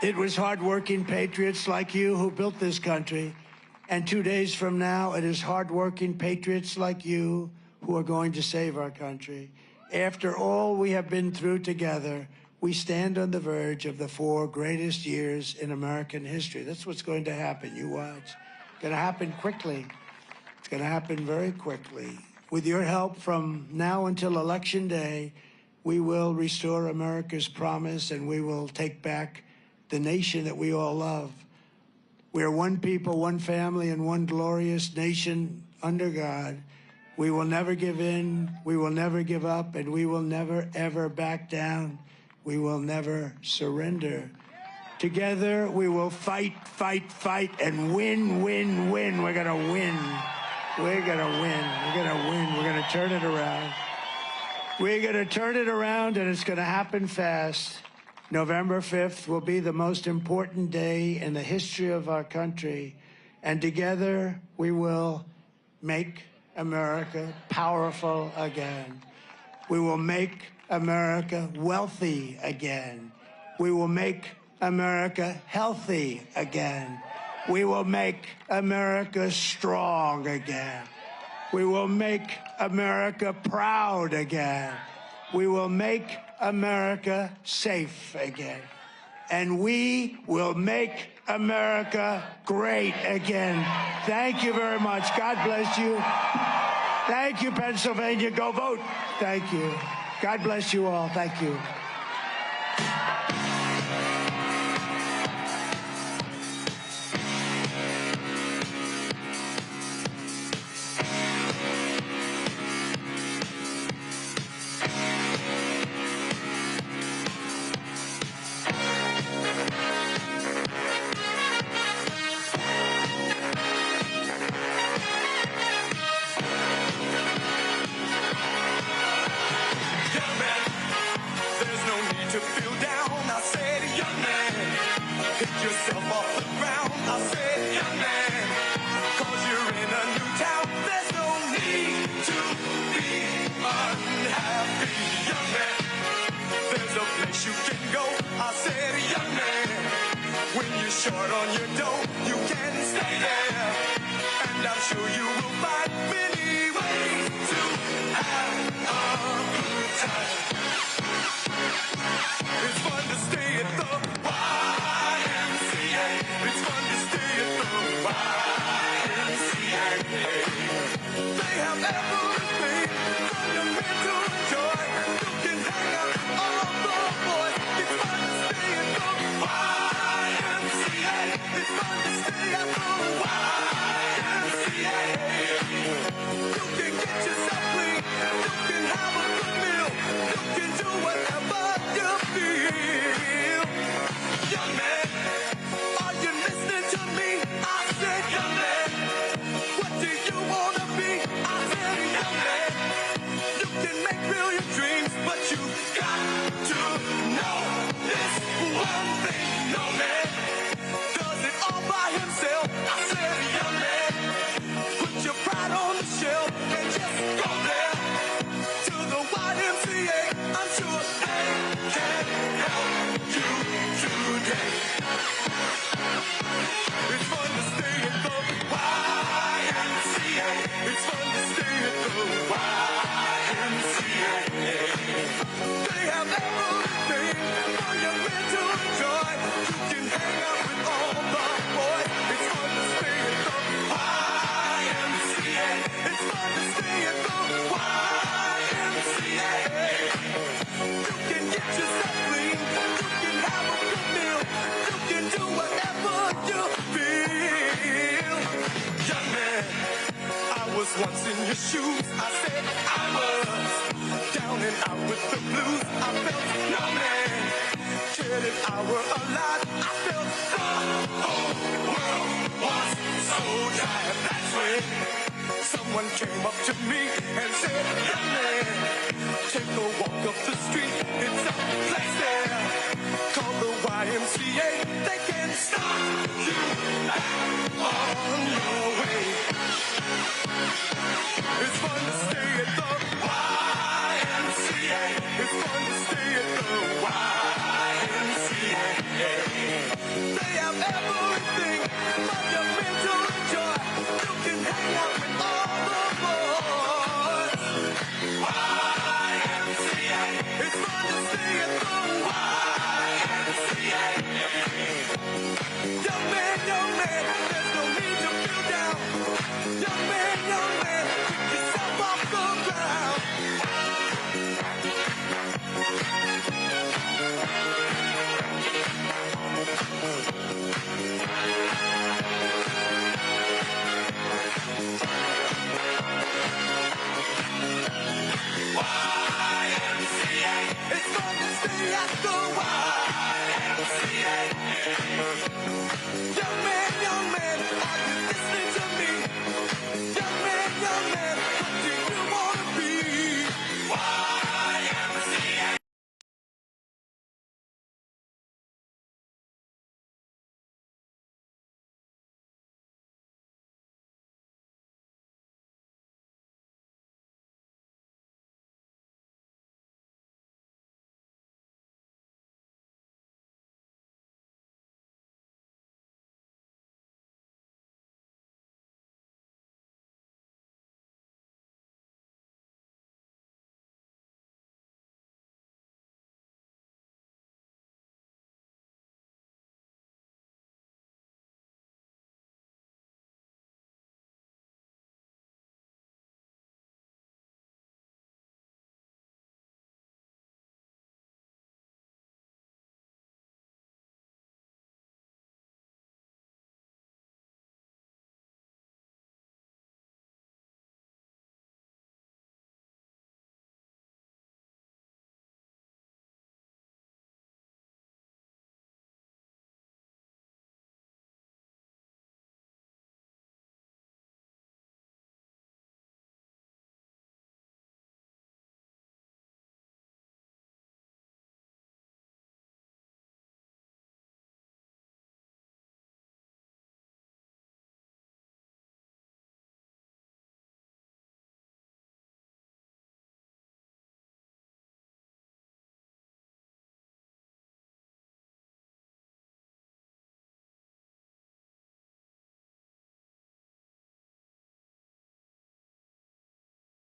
It was hardworking patriots like you who built this country. And 2 days from now, it is hardworking patriots like you who are going to save our country. After all we have been through together, we stand on the verge of the 4 greatest years in American history. That's what's going to happen. You watch. It's going to happen quickly. It's going to happen very quickly. With your help from now until Election Day, we will restore America's promise and we will take back the nation that we all love. We are one people, one family, and one glorious nation under God. We will never give in, we will never give up, and we will never, ever back down. We will never surrender Together, we will fight, fight, fight, and win, win, win. We're going to win. We're going to win. We're going to win. We're going to turn it around. We're going to turn it around, and it's going to happen fast. November 5th will be the most important day in the history of our country, and together we will make America powerful again. We will make America wealthy again. We will make America healthy again. We will make America strong again. We will make America proud again. We will make America safe again. And we will make America great again. Thank you very much. God bless you. Thank you, Pennsylvania. Go vote. Thank you. God bless you all. Thank you. Once in your shoes, I said I was down and out with the blues. I felt no man cared if I were alive. I felt the whole world was so tired. That's when someone came up to me and said, young man, take a walk up the street. It's a place there called the YMCA. They can stop you on your way. It's fun to stay at the